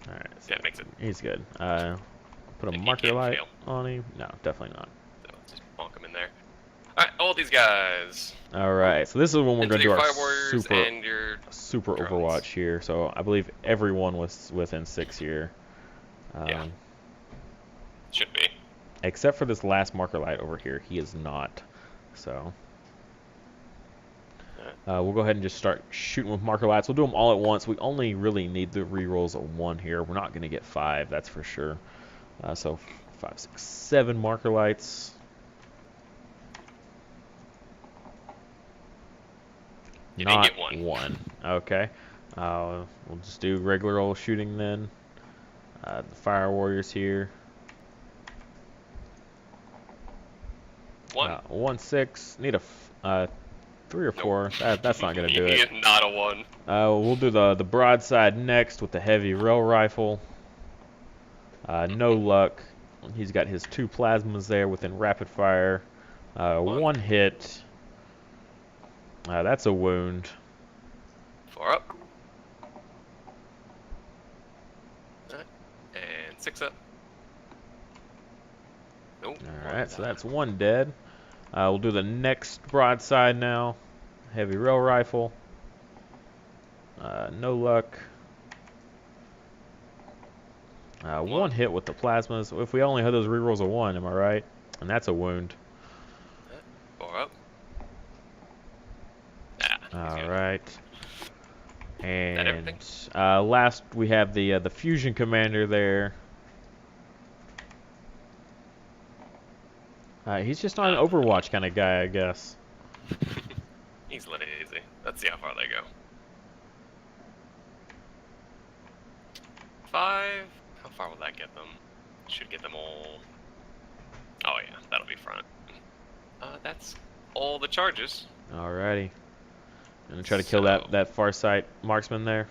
All right. So Yeah, it makes it. he's good. Put a He marker can't light fail. on him. No, definitely not. So just bonk him in there. All right, all these guys. All right, so this is when we're Into going to do your our Fire Warriors and your super drones. Overwatch here. So I believe everyone was within 6 here. Yeah. Should be. Except for this last marker light over here, he is not. So we'll go ahead and just start shooting with marker lights. We'll do them all at once. We only really need the rerolls of 1 here. We're not going to get 5, that's for sure. So 5, 6, 7 marker lights. You Not didn't get 1. Okay. We'll just do regular old shooting then. The Fire Warriors here. 1. 1, 6. Need a 3 or 4. That's not gonna do it. Not a 1. We'll do the broadside next with the heavy rail rifle. No luck. He's got his 2 plasmas there within rapid fire. 1 hit. That's a wound. 4 up. Alright. And 6 up. Nope. Alright, so that's 1 dead. We'll do the next broadside now. Heavy rail rifle. No luck. 1 hit with the plasmas. If we only had those rerolls of 1, am I right? And that's a wound. 4 up. Alright. And everything? last we have the fusion commander there. He's just not an Overwatch kind of guy, I guess. He's lazy. Let's see how far they go. 5. How far will that get them? Should get them all. Oh yeah, that'll be front. That's all the charges. Alrighty. Gonna try to kill that far sight marksman there.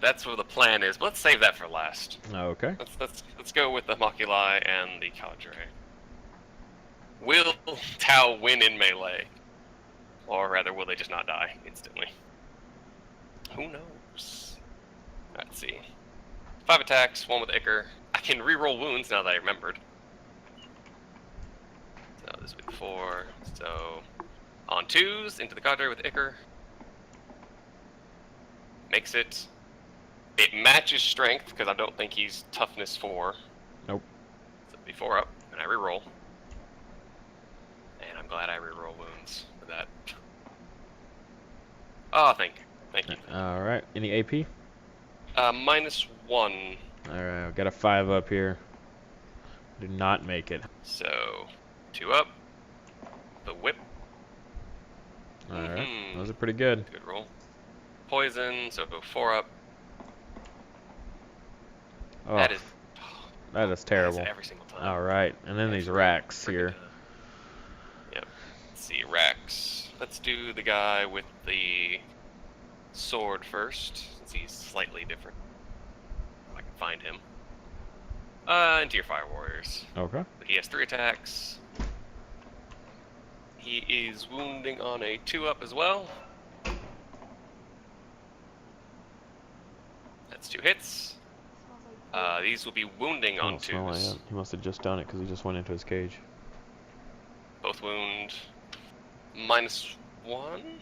That's what the plan is. But let's save that for last. Okay. Let's go with the Homunculi and the cadre. Will Tau win in melee? Or rather, will they just not die instantly? Who knows? Let's see. 5 attacks, 1 with Ichor. I can reroll wounds now that I remembered. So this would be 4. So on 2s into the cadre with Ichor. Makes it. It matches strength because I don't think he's toughness 4. Nope. So it'd be 4 up, and I reroll. And I'm glad I reroll wounds for that. Oh, thank you. Thank you. All right. Any AP? -1. All right. I've got a 5 up here. Did not make it. So, 2 up. The whip. All right. Those are pretty good. Good roll. Poison, so 4 up. Oh, That is terrible. every single time. All right. And then these racks here. Yep. Let's see, racks. Let's do the guy with the sword first, since he's slightly different. If I can find him. Into your fire warriors. Okay. He has 3 attacks. He is wounding on a 2 up as well. That's 2 hits. These will be wounding on 2s. He must have just done it because he just went into his cage. Both wound. -1?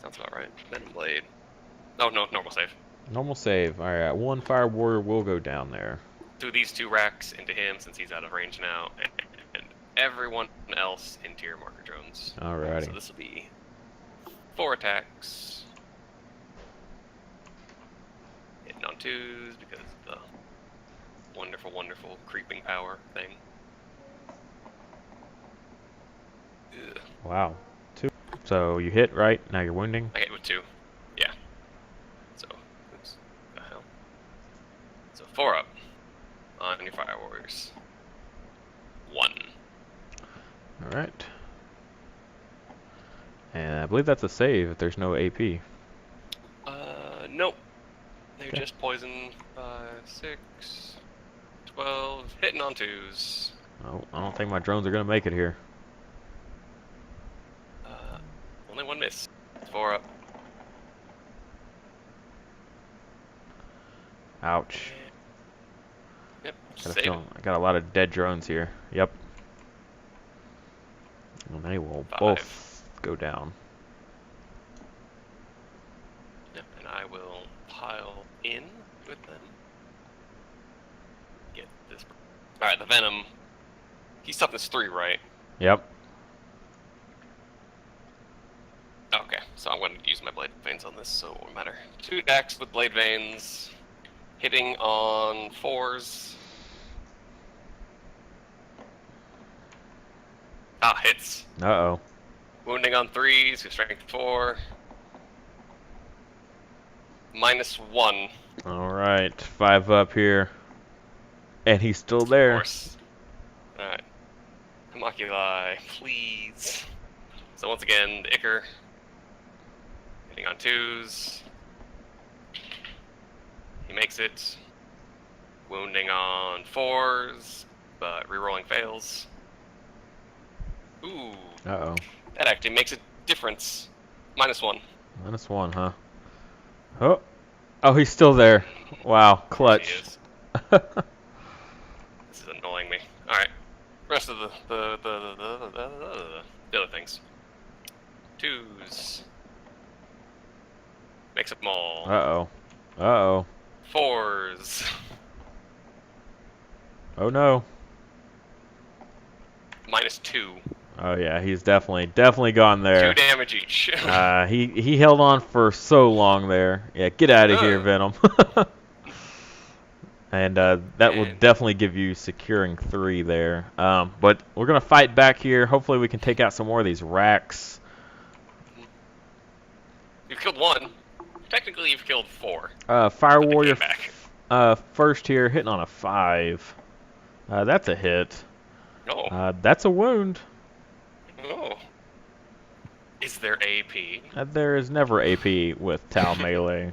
Sounds about right. Venom Blade. Oh, no, normal save. Normal save. All right. 1 fire warrior will go down there. Do these 2 racks into him since he's out of range now, and everyone else into your marker drones. Alrighty. So this will be 4 attacks. Hitting on 2s because of the wonderful, wonderful creeping power thing. Ugh. Wow. 2. So you hit, right? Now you're wounding? I hit with 2. Yeah. So, oops. What the hell? So 4 up on your fire warriors. 1. Alright. And I believe that's a save if there's no AP. Nope. They're Okay. just poison. 5, 6, 12. Hitting on 2s. Oh, I don't think my drones are going to make it here. Only 1 miss. 4 up. Ouch. Yep. Got a Save feeling I got a lot of dead drones here. Yep. And they will 5. both go down. Yep. And I will pile in with them. Get this. Alright, the Venom. He's toughness 3, right? Yep. Okay, so I'm going to use my Blade Veins on this, so it won't matter. 2 attacks with Blade Veins. Hitting on 4s. Ah, hits. Uh-oh. Wounding on 3s, with strength 4. -1. Alright. 5 up here. And he's still Of there. course. Alright. Homoculi, please. So once again, the Ichor. Hitting on 2s. He makes it. Wounding on 4s, but rerolling fails. Ooh, Uh-oh. that actually makes a difference. -1. -1, huh? Oh. Oh, he's still there. Wow. He Clutch. is. This is annoying me. Alright. Rest of the other things. 2s. Makes them all. Uh-oh. Uh-oh. 4s. Oh, no. -2. Oh, yeah. He's definitely gone there. 2 damage each. He held on for so long there. Yeah, get out of here, Venom. And that will definitely give you securing 3 there. But we're going to fight back here. Hopefully we can take out some more of these racks. You've killed 1. Technically, you've killed 4. Fire But they Warrior came back. first here, hitting on a 5. That's a hit. Oh. That's a wound. Oh. Is there AP? There is never AP with Tau Melee.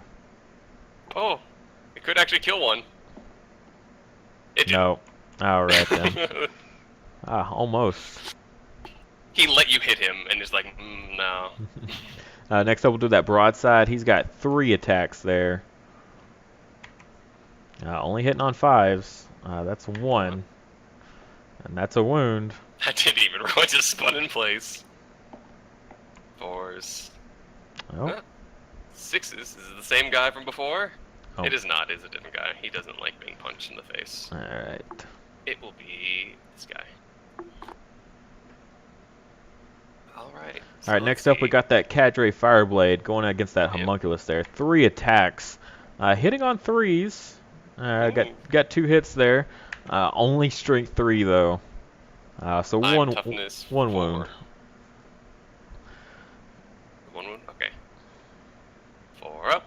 Oh. It could actually kill 1. It did. No. Alright then. Almost. He let you hit him and is like, no. Next up we'll do that broadside. He's got 3 attacks there. Only hitting on 5s. That's 1. And that's a wound. That didn't even roll. It just spun in place. 4s. Oh. Huh? 6s. Is it the same guy from before? Oh. It is not. It's a different guy. He doesn't like being punched in the face. Alright. It will be this guy. All right. All right, next up we got that Cadre Fireblade going against that Homunculus there. 3 attacks, hitting on 3s. Got 2 hits there. Only strength 3 though. So I'm toughness one 4. wound. 1 wound. Okay. 4 up.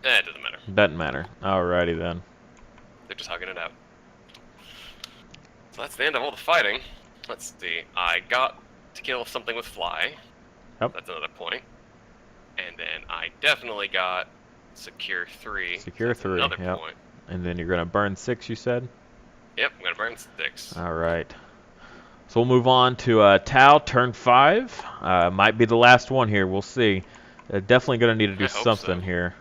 It doesn't matter. Doesn't matter. Alrighty then. They're just hugging it out. So that's the end of all the fighting. Let's see. I got to kill something with fly. Yep. That's another point. And then I definitely got secure 3. Secure 3. Another Yep. point. And then you're gonna burn 6, you said? Yep, I'm gonna burn 6. All right. So we'll move on to Tau, turn 5. Might be the last one here. We'll see. Definitely gonna need to do something here.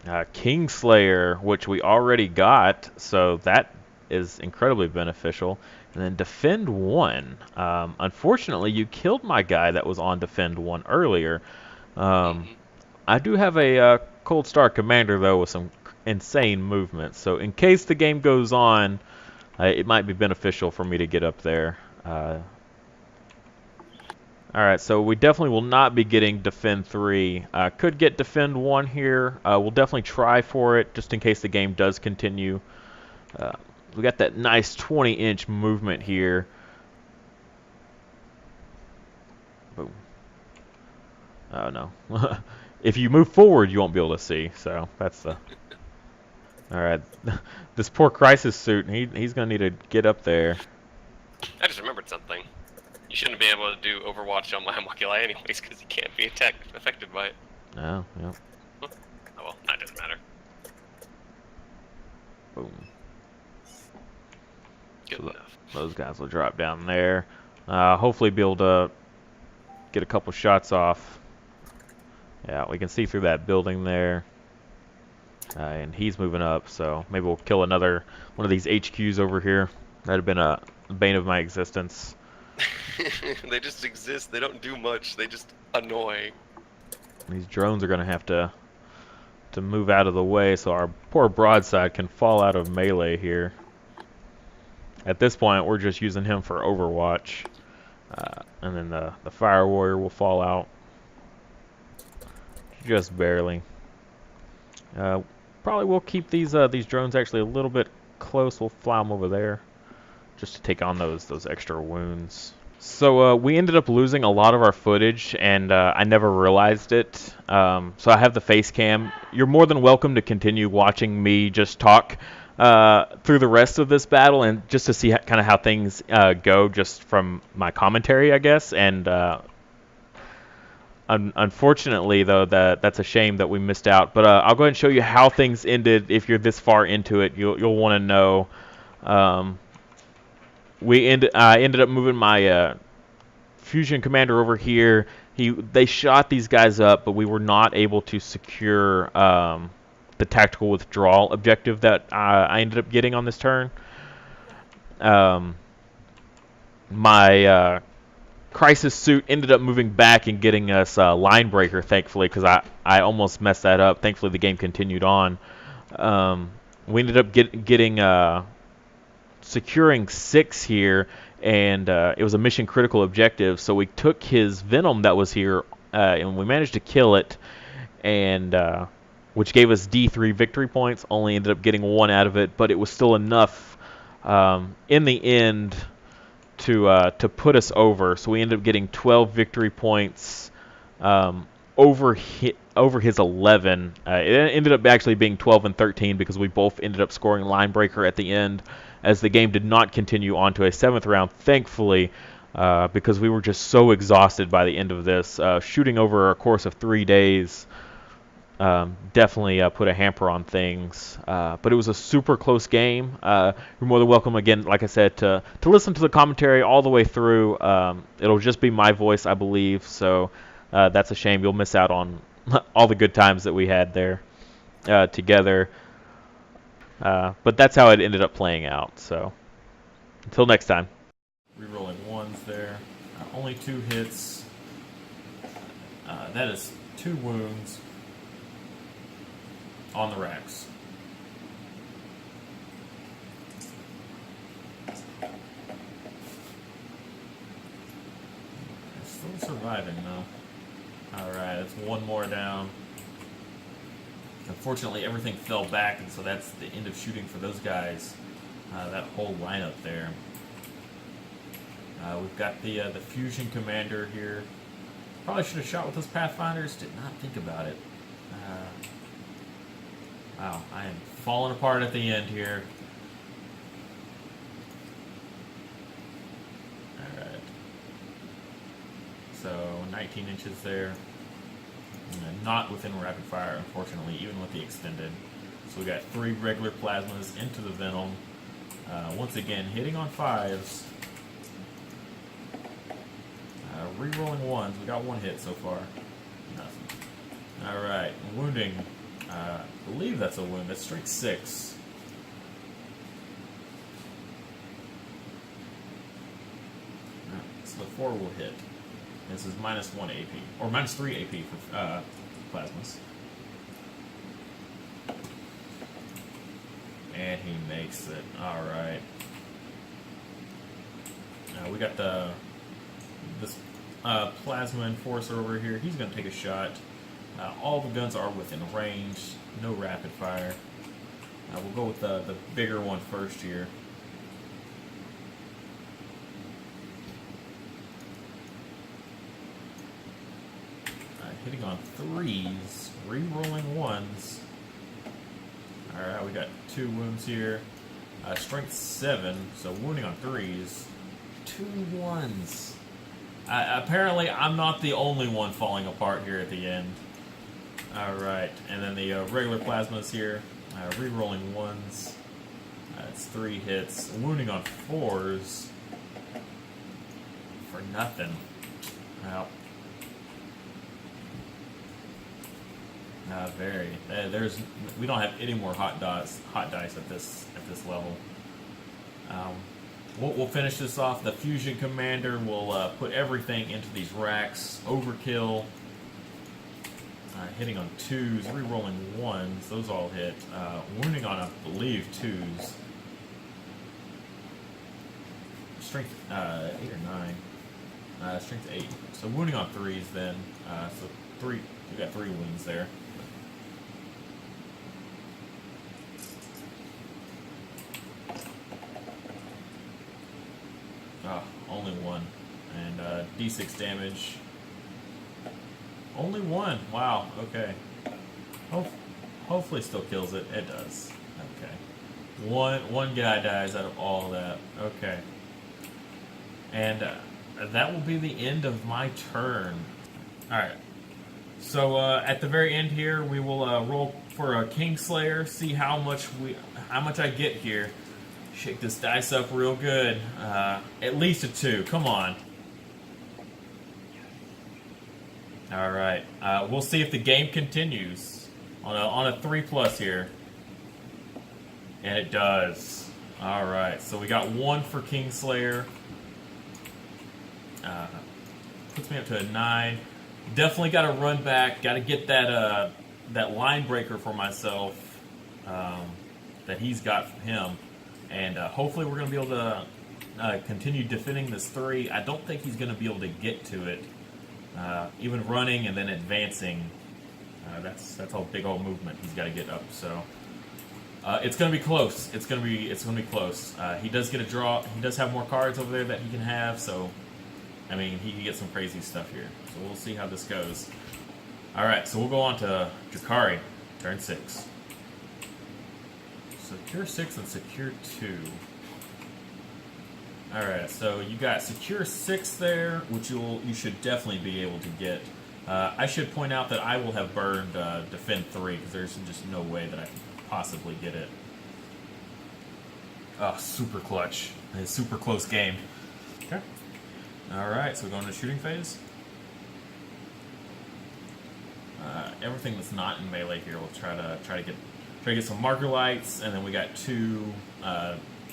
Kingslayer, which we already got, so that is incredibly beneficial. And then defend 1. Unfortunately, you killed my guy that was on defend 1 earlier. I do have a Cold Star Commander, though, with some insane movement. So in case the game goes on, it might be beneficial for me to get up there. Alright, so we definitely will not be getting Defend 3. Could get Defend 1 here. We'll definitely try for it, just in case the game does continue. We got that nice 20-inch movement here. Boom. Oh, no. If you move forward, you won't be able to see, so that's the... Alright, this poor Crisis suit, he's going to need to get up there. I just remembered something. You shouldn't be able to do Overwatch on my Homunculi anyways, because you can't be affected by it. Oh, yeah. Oh well, that doesn't matter. Boom. Good So enough. Those guys will drop down there. Hopefully be able to get a couple shots off. Yeah, we can see through that building there. And he's moving up, so maybe we'll kill another one of these HQs over here. That'd have been a bane of my existence. They just exist. They don't do much. They just annoy. These drones are going to have to move out of the way so our poor broadside can fall out of melee here. At this point, we're just using him for Overwatch. And then the Fire Warrior will fall out. Just barely. Probably we'll keep these drones actually a little bit close. We'll fly them over there just to take on those extra wounds. So we ended up losing a lot of our footage, and I never realized it. So I have the face cam. You're more than welcome to continue watching me just talk through the rest of this battle, and just to see kind of how things go, just from my commentary, I guess. And unfortunately, though, that's a shame that we missed out. But I'll go ahead and show you how things ended. If you're this far into it, you'll want to know. I ended up moving my Fusion Commander over here. They shot these guys up, but we were not able to secure the tactical withdrawal objective that I ended up getting on this turn. My Crisis suit ended up moving back and getting us Line Breaker, thankfully, because I almost messed that up. Thankfully, the game continued on. We ended up getting securing 6 here, and it was a mission critical objective, so we took his Venom that was here, and we managed to kill it, and which gave us D3 victory points. Only ended up getting 1 out of it, but it was still enough in the end to put us over. So we ended up getting 12 victory points over his 11. It ended up actually being 12 and 13 because we both ended up scoring Line Breaker at the end, as the game did not continue on to a 7th round, thankfully, because we were just so exhausted by the end of this. Shooting over a course of 3 days definitely put a hamper on things. But it was a super close game. You're more than welcome, again, like I said, to listen to the commentary all the way through. It'll just be my voice, I believe, so that's a shame. You'll miss out on all the good times that we had there together. But that's how it ended up playing out. So until next time. Rerolling 1s there. Only 2 hits. That is 2 wounds on the racks. surviving, though. Alright, that's one more down. Unfortunately, everything fell back, and so that's the end of shooting for those guys. That whole lineup there. We've got the Fusion Commander here. Probably should have shot with those Pathfinders. Did not think about it. Wow, I am falling apart at the end here. Alright. So, 19 inches there. Not within rapid fire, unfortunately, even with the extended. So we got 3 regular plasmas into the Venom. Once again, hitting on 5s. Re-rolling 1s. We got 1 hit so far. Nothing. Alright, wounding. I believe that's a wound. That's straight 6. So the 4 will hit. This is -1 AP. Or -3 AP for plasmas. And he makes it. Alright. We got this plasma enforcer over here. He's going to take a shot. All the guns are within range. No rapid fire. We'll go with the bigger one first here. Hitting on 3s, re-rolling 1s. Alright, we got 2 wounds here. Strength 7, so wounding on 3s. 2 1s. Apparently, I'm not the only one falling apart here at the end. Alright, and then the regular plasmas here. Re-rolling 1s. It's 3 hits. Wounding on 4s. For nothing. Well. We don't have any more hot dice at this level. We'll finish this off. The Fusion Commander will put everything into these racks. Overkill. Hitting on 2s, re-rolling 1s. Those all hit. Wounding on, I believe, 2s. Strength 8 or 9. Strength 8. So wounding on 3s then. So 3. We got 3 wounds there. Only 1. And D6 damage. Only 1. Wow, okay. Hopefully still kills it. It does. Okay. One guy dies out of all of that. Okay. And that will be the end of my turn. Alright. So at the very end here, we will roll for a Kingslayer, see how much I get here. Shake this dice up real good. At least a 2. Come on. Alright. We'll see if the game continues on a 3+ here. And it does. Alright. So we got 1 for Kingslayer. Puts me up to a 9. Definitely got to run back. Got to get that line breaker for myself that he's got from him. And hopefully we're going to be able to continue defending this 3. I don't think he's going to be able to get to it. Even running and then advancing, that's a big old movement he's got to get up. So it's going to be close. It's going to be close. He does get a draw. He does have more cards over there that he can have. So I mean, he can get some crazy stuff here. So we'll see how this goes. All right, so we'll go on to Drukhari, turn 6. Secure 6 and Secure 2. Alright, so you got Secure 6 there, which you should definitely be able to get. I should point out that I will have burned Defend 3, because there's just no way that I can possibly get it. Oh, super clutch. A super close game. Okay. Alright, so we're going to shooting phase. Everything that's not in melee here, we'll try to get some marker lights, and then we got 2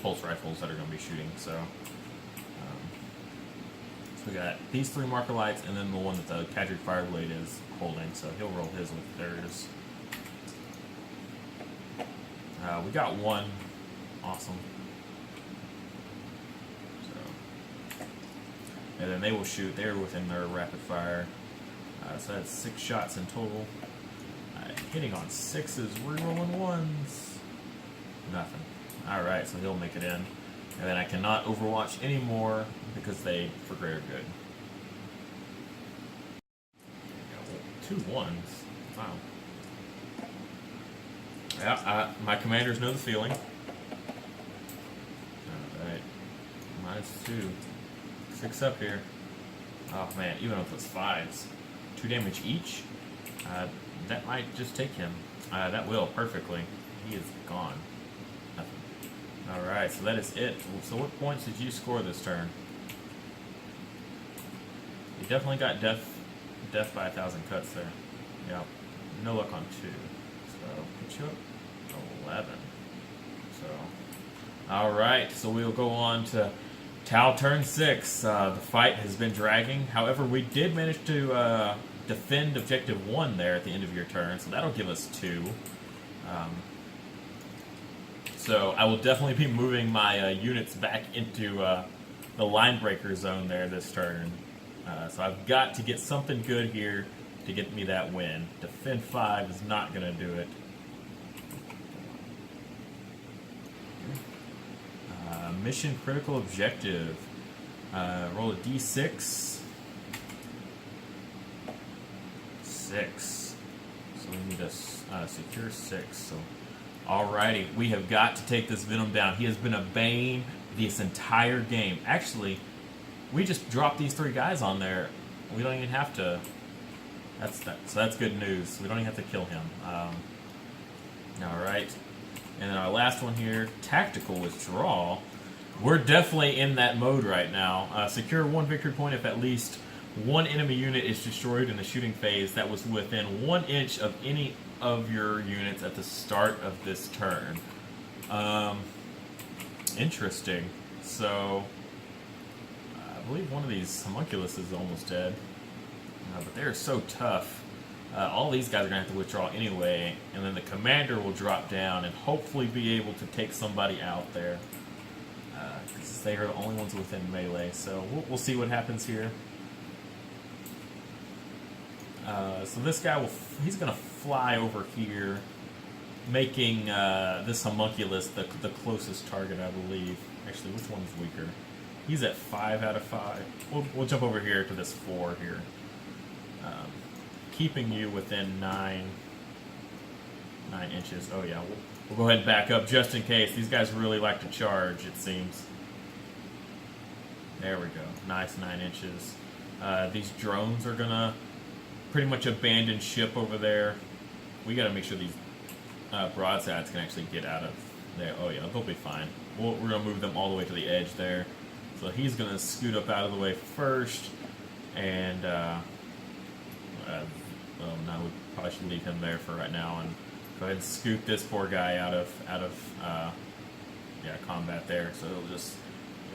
pulse rifles that are going to be shooting. So we got these 3 marker lights, and then the one that the Cadric Fireblade is holding. So he'll roll his with theirs. We got 1. Awesome. So, and then they will shoot. They're within their rapid fire. So that's 6 shots in total. Hitting on 6s, rerolling 1s. Nothing. Alright, so he'll make it in. And then I cannot overwatch anymore because they for greater good. 2 1s. Wow. Yeah, my commanders know the feeling. Alright. -2. 6 up here. Oh man, even if it's 5s. 2 damage each? That might just take him. That will, perfectly. He is gone. Nothing. Alright, so that is it. So what points did you score this turn? You definitely got death by 1,000 cuts there. Yeah. No luck on 2. So put you up 11. So alright, so we'll go on to Tau turn 6. The fight has been dragging. However, we did manage to defend objective 1 there at the end of your turn, so that'll give us 2. So I will definitely be moving my units back into the line breaker zone there this turn. So I've got to get something good here to get me that win. Defend 5 is not going to do it. Mission critical objective. Roll a d6. 6. So we need to secure 6. So, alrighty, we have got to take this Venom down. He has been a bane this entire game. Actually, we just dropped these 3 guys on there. We don't even have to. So that's good news. We don't even have to kill him. Alright. And then our last one here, tactical withdrawal. We're definitely in that mode right now. Secure 1 victory point if at least 1 enemy unit is destroyed in the shooting phase that was within 1 inch of any of your units at the start of this turn. Interesting. So, I believe one of these homunculus is almost dead. But they're so tough. All these guys are going to have to withdraw anyway, and then the commander will drop down and hopefully be able to take somebody out there. Because they are the only ones within melee, so we'll see what happens here. So this guy he's going to fly over here, making this homunculus the closest target, I believe. Actually, which one's weaker? He's at 5 out of 5. We'll jump over here to this 4 here. Keeping you within 9 inches. Oh yeah, we'll go ahead and back up just in case. These guys really like to charge, it seems. There we go. Nice 9 inches. These drones are gonna pretty much abandon ship over there. We gotta make sure these broadsides can actually get out of there. Oh yeah, they'll be fine. We're gonna move them all the way to the edge there. So he's gonna scoot up out of the way first, and well, no, we probably should leave him there for right now and go ahead and scoot this poor guy out of combat there. So he'll just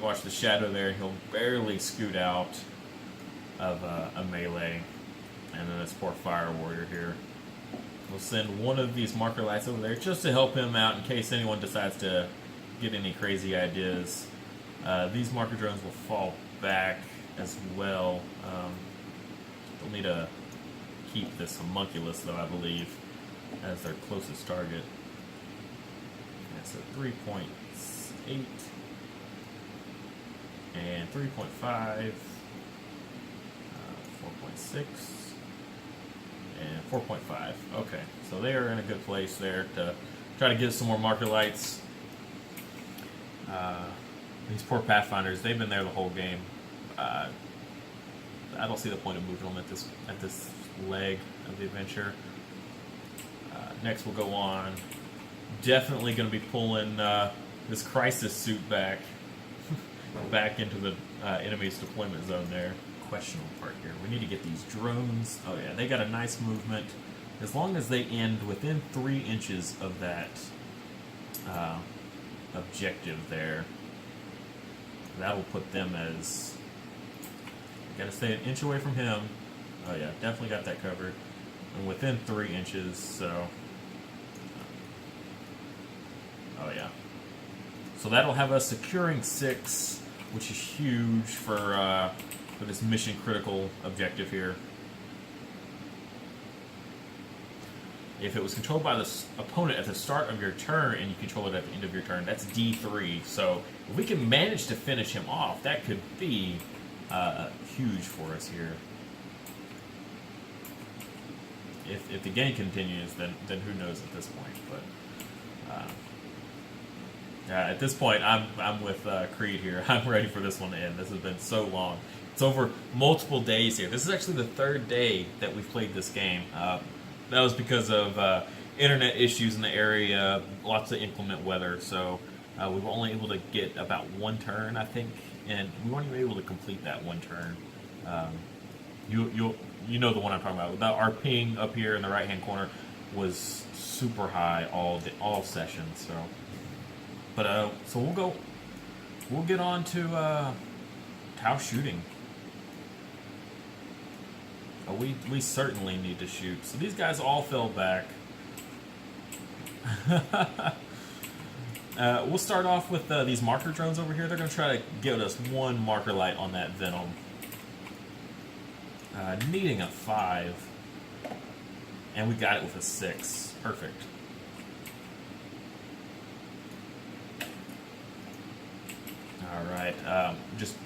watch the shadow there. He'll barely scoot out of a melee, and then this poor fire warrior here. We'll send one of these marker lights over there just to help him out in case anyone decides to get any crazy ideas. These marker drones will fall back as well. They'll need to keep this homunculus, though, I believe, as their closest target. That's a 3.8 and 3.5, 4.6, and 4.5. Okay, so they are in a good place there to try to get some more marker lights. These poor Pathfinders, they've been there the whole game. I don't see the point of moving them at this leg of the adventure. Next we'll go on. Definitely going to be pulling this crisis suit back into the enemy's deployment zone there. Questionable part here. We need to get these drones. Oh yeah, they got a nice movement. As long as they end within 3 inches of that objective there, that'll put them as... Gotta stay an inch away from him. Oh yeah, definitely got that covered. And within 3 inches, so... Oh yeah. So that'll have us securing 6, which is huge for for this mission critical objective here. If it was controlled by the opponent at the start of your turn and you control it at the end of your turn, that's D3. So if we can manage to finish him off, that could be huge for us here. If the game continues, then who knows at this point. But at this point, I'm with Creed here. I'm ready for this one to end. This has been so long. It's over multiple days here. This is actually the third day that we've played this game. That was because of internet issues in the area, lots of inclement weather, so we were only able to get about one turn, I think, and we weren't even able to complete that one turn. You know the one I'm talking about. Our ping up here in the right-hand corner was super high all sessions. So, but so we'll get on to Tau shooting. We certainly need to shoot. So these guys all fell back. We'll start off with these marker drones over here. They're going to try to give us one marker light on that Venom. Needing a 5. And we got it with a 6. Perfect. Alright, just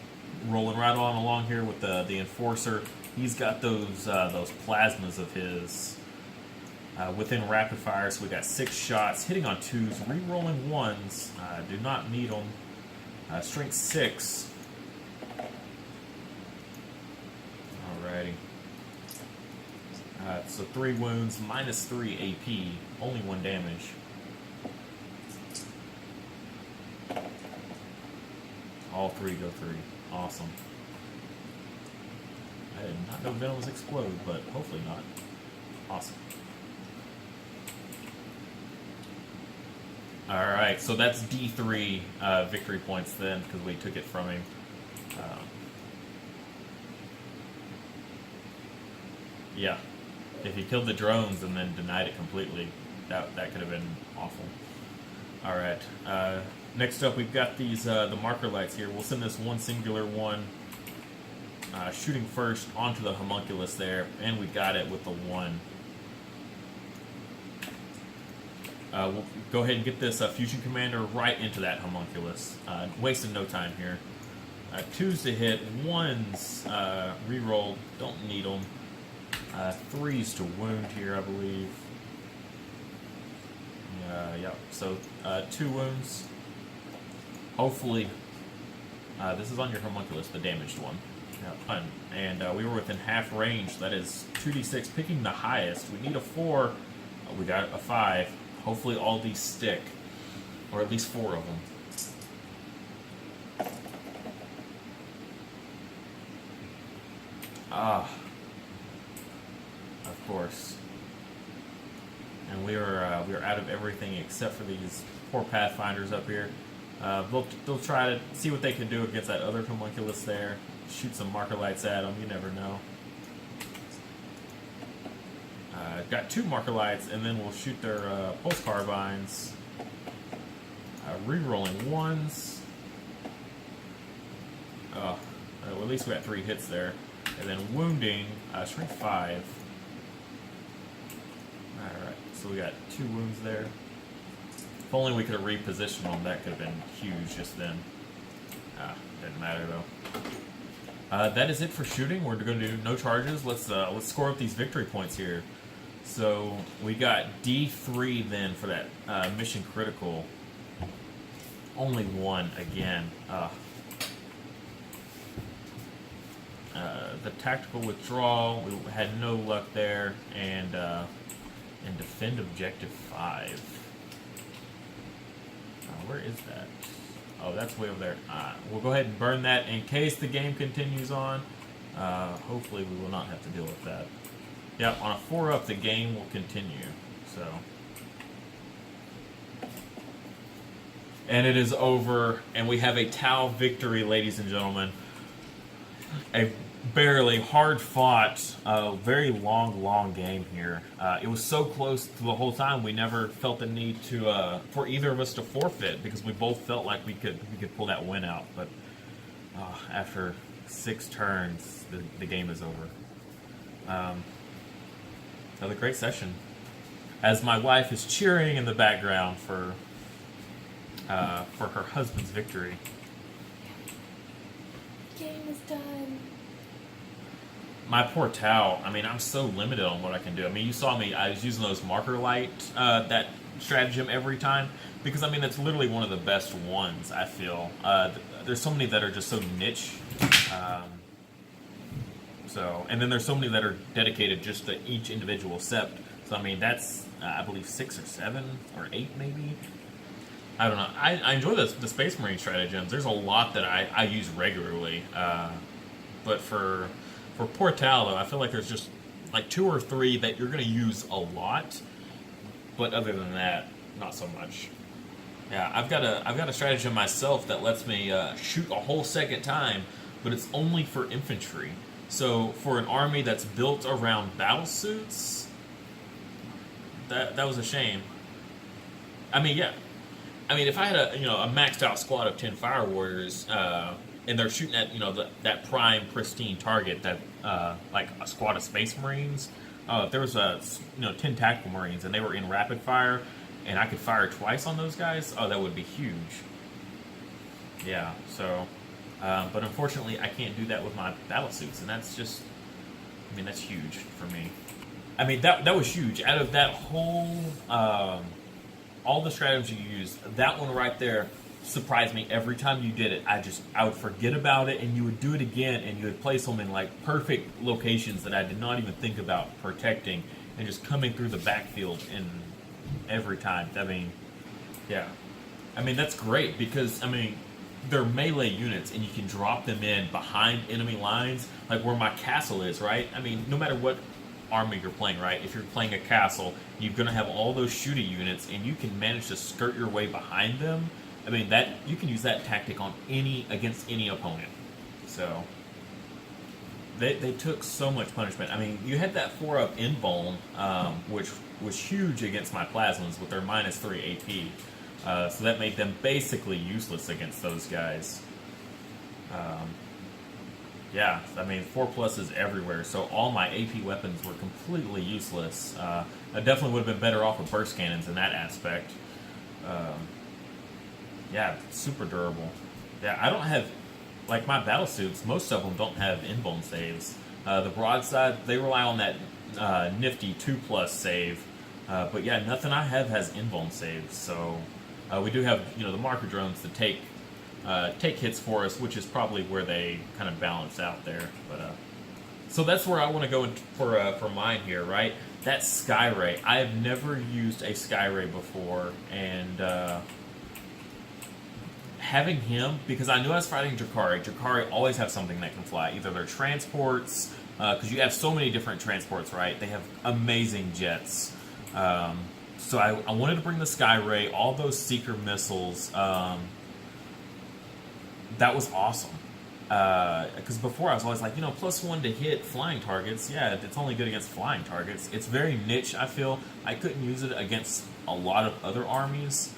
rolling right on along here with the Enforcer. He's got those plasmas of his within rapid fire, so we got 6 shots, hitting on 2s, re-rolling 1s, do not need them. Strength 6. Alrighty. So 3 wounds, minus 3 AP, only 1 damage. All 3 go 3. Awesome. I did not know venoms explode, but hopefully not. Awesome. Alright, so that's D3 victory points then, because we took it from him. Yeah. If he killed the drones and then denied it completely, that could have been awful. Alright. Next up, we've got these the marker lights here. We'll send this one singular one shooting first onto the homunculus there, and we got it with the 1. We'll go ahead and get this Fusion Commander right into that homunculus. Wasting no time here. 2s to hit, 1s re-roll, don't need them. 3s to wound here, I believe. Yep, so 2 wounds. Hopefully, this is on your homunculus, the damaged one. Yep. And we were within half range. That is 2d6, picking the highest. We need a 4. We got a 5. Hopefully all these stick, or at least 4 of them. Of course. And we were out of everything except for these poor Pathfinders up here. They'll try to see what they can do against that other homunculus there. Shoot some marker lights at them. You never know. Got 2 marker lights, and then we'll shoot their pulse carbines. Re-rolling 1s. Well, at least we got 3 hits there. And then wounding, strength 5. Alright, so we got 2 wounds there. If only we could have repositioned them, that could have been huge just then. Didn't matter though. That is it for shooting. We're going to do no charges. Let's score up these victory points here. So we got D3 then for that mission critical. Only 1 again. The tactical withdrawal, we had no luck there, and defend objective 5. Where is that? Oh, that's way over there. We'll go ahead and burn that in case the game continues on. Hopefully we will not have to deal with that. Yep, on a 4-up, the game will continue. So, and it is over, and we have a Tau victory, ladies and gentlemen. A barely hard-fought, very long game here. It was so close to the whole time. We never felt the need to for either of us to forfeit because we both felt like we could pull that win out. But after 6 turns, the game is over. Another great session. As my wife is cheering in the background for her husband's victory. Game is done. My poor Tau, I mean, I'm so limited on what I can do. I mean, you saw me, I was using those marker light, that stratagem every time, because, I mean, that's literally one of the best ones, I feel. There's so many that are just so niche. And then there's so many that are dedicated just to each individual sept. So, I mean, that's, I believe, 6 or 7 or 8, maybe? I don't know. I enjoy the Space Marine stratagems. There's a lot that I use regularly. But for Portal, though, I feel like there's just like 2 or 3 that you're going to use a lot. But other than that, not so much. Yeah, I've got a stratagem myself that lets me shoot a whole second time, but it's only for infantry. So for an army that's built around battle suits, that was a shame. I mean, yeah. I mean, if I had a maxed out squad of 10 fire warriors, and they're shooting at that prime pristine target that like a squad of space marines, if there was 10 tactical marines and they were in rapid fire, and I could fire twice on those guys, that would be huge. Yeah. So, but unfortunately, I can't do that with my battle suits, and that's just, I mean, that's huge for me. I mean, that was huge. Out of that whole all the stratagems you used, that one right there surprised me every time you did it. I would forget about it, and you would do it again, and you would place them in like perfect locations that I did not even think about protecting, and just coming through the backfield in every time. I mean, yeah. I mean, that's great because, I mean, they're melee units, and you can drop them in behind enemy lines, like where my castle is, right? I mean, no matter what army you're playing, right? If you're playing a castle, you're going to have all those shooting units, and you can manage to skirt your way behind them. I mean, that you can use that tactic on against any opponent. So they took so much punishment. I mean, you had that 4-up Invuln, which was huge against my plasmas with their -3 AP. So that made them basically useless against those guys. Yeah, I mean, 4+ is everywhere, so all my AP weapons were completely useless. I definitely would have been better off with burst cannons in that aspect. Yeah, super durable. Yeah, I don't have, like my battle suits, most of them don't have invuln saves. The broadside, they rely on that nifty 2+ save. But yeah, nothing I have has invuln saves, so we do have, the marker drones that take hits for us, which is probably where they kind of balance out there. But so that's where I want to go for mine here, right? That Skyray. I have never used a Skyray before, and having him, because I knew I was fighting Drukhari. Drukhari always have something that can fly. Either they're transports, because you have so many different transports, right? They have amazing jets. So I wanted to bring the Skyray, all those Seeker missiles. That was awesome. Because before I was always like, +1 to hit flying targets. Yeah, it's only good against flying targets. It's very niche, I feel. I couldn't use it against a lot of other armies.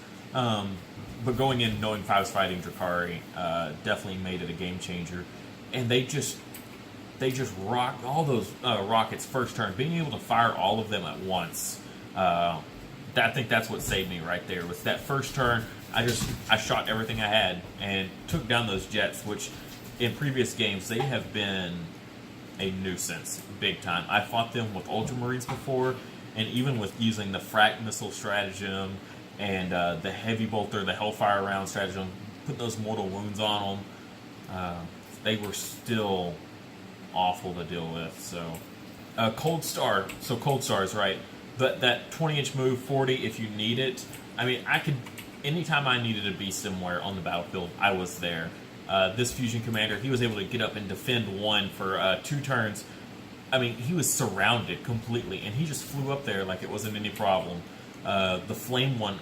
But going in knowing if I was fighting Drukhari definitely made it a game changer. And they just rocked all those rockets first turn. Being able to fire all of them at once. I think that's what saved me right there. Was that first turn, I shot everything I had and took down those jets, which in previous games they have been a nuisance big time. I fought them with Ultramarines before, and even with using the Frac missile stratagem and the Heavy Bolter, the Hellfire round stratagem, put those mortal wounds on them, they were still awful to deal with. So Cold Star, Cold Star is right. That 20-inch move, 40 if you need it. I mean, I could, anytime I needed to be somewhere on the battlefield, I was there. This Fusion Commander, he was able to get up and defend 1 for 2 turns. I mean, he was surrounded completely, and he just flew up there like it wasn't any problem. The Flame one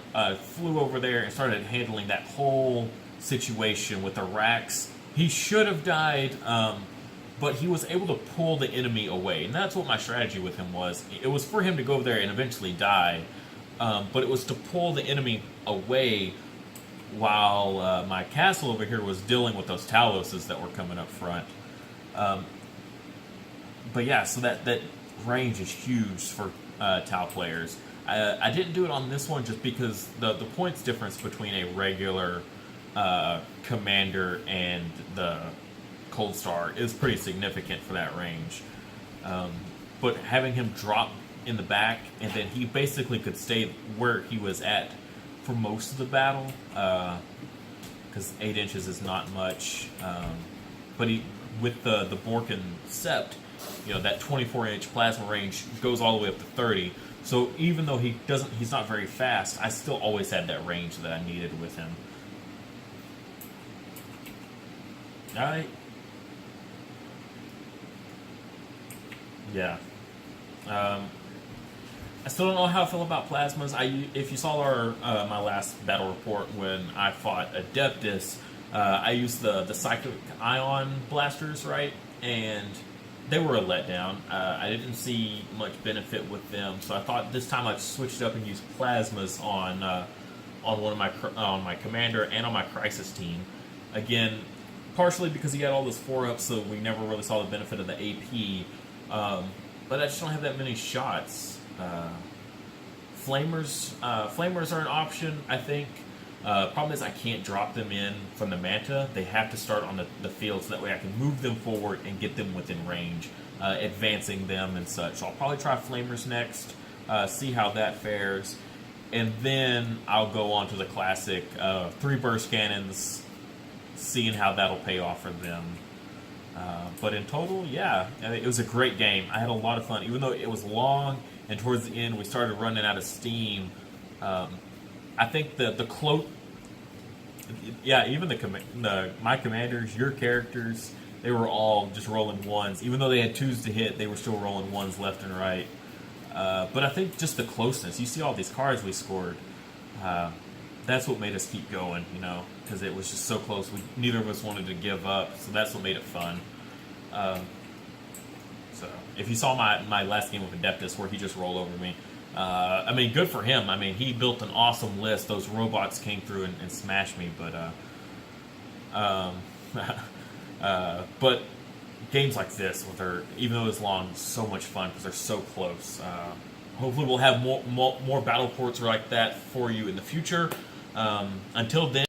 flew over there and started handling that whole situation with the racks. He should have died, but he was able to pull the enemy away, and that's what my strategy with him was. It was for him to go over there and eventually die, but it was to pull the enemy away while my castle over here was dealing with those Taloses that were coming up front. But yeah, so that range is huge for Tau players. I didn't do it on this one just because the points difference between a regular commander and the Cold Star is pretty significant for that range. But having him drop in the back, and then he basically could stay where he was at for most of the battle, because 8 inches is not much. But he, with the Borkin Sept, that 24-inch plasma range goes all the way up to 30. So even though he's not very fast, I still always had that range that I needed with him. All right. Yeah. I still don't know how I feel about plasmas. If you saw my last battle report when I fought Adeptus, I used the Cyclic Ion blasters, right? And they were a letdown. I didn't see much benefit with them, so I thought this time I'd switch it up and use plasmas on one of my commander and on my crisis team. Again, partially because he had all those 4-ups, so we never really saw the benefit of the AP. But I just don't have that many shots. Flamers are an option, I think. Problem is I can't drop them in from the Manta. They have to start on the field, so that way I can move them forward and get them within range, advancing them and such. So I'll probably try Flamers next, see how that fares, and then I'll go on to the classic 3 burst cannons, seeing how that'll pay off for them. But in total, yeah, it was a great game. I had a lot of fun, even though it was long, and towards the end we started running out of steam. I think the cloak, yeah, even my commanders, your characters, they were all just rolling 1s. Even though they had 2s to hit, they were still rolling 1s left and right. But I think just the closeness. You see all these cards we scored. That's what made us keep going, because it was just so close. Neither of us wanted to give up, so that's what made it fun. So if you saw my last game with Adeptus where he just rolled over me, good for him. He built an awesome list. Those robots came through and smashed me, but games like this, even though it's long, so much fun because they're so close. Hopefully we'll have more battle ports like that for you in the future. Until then,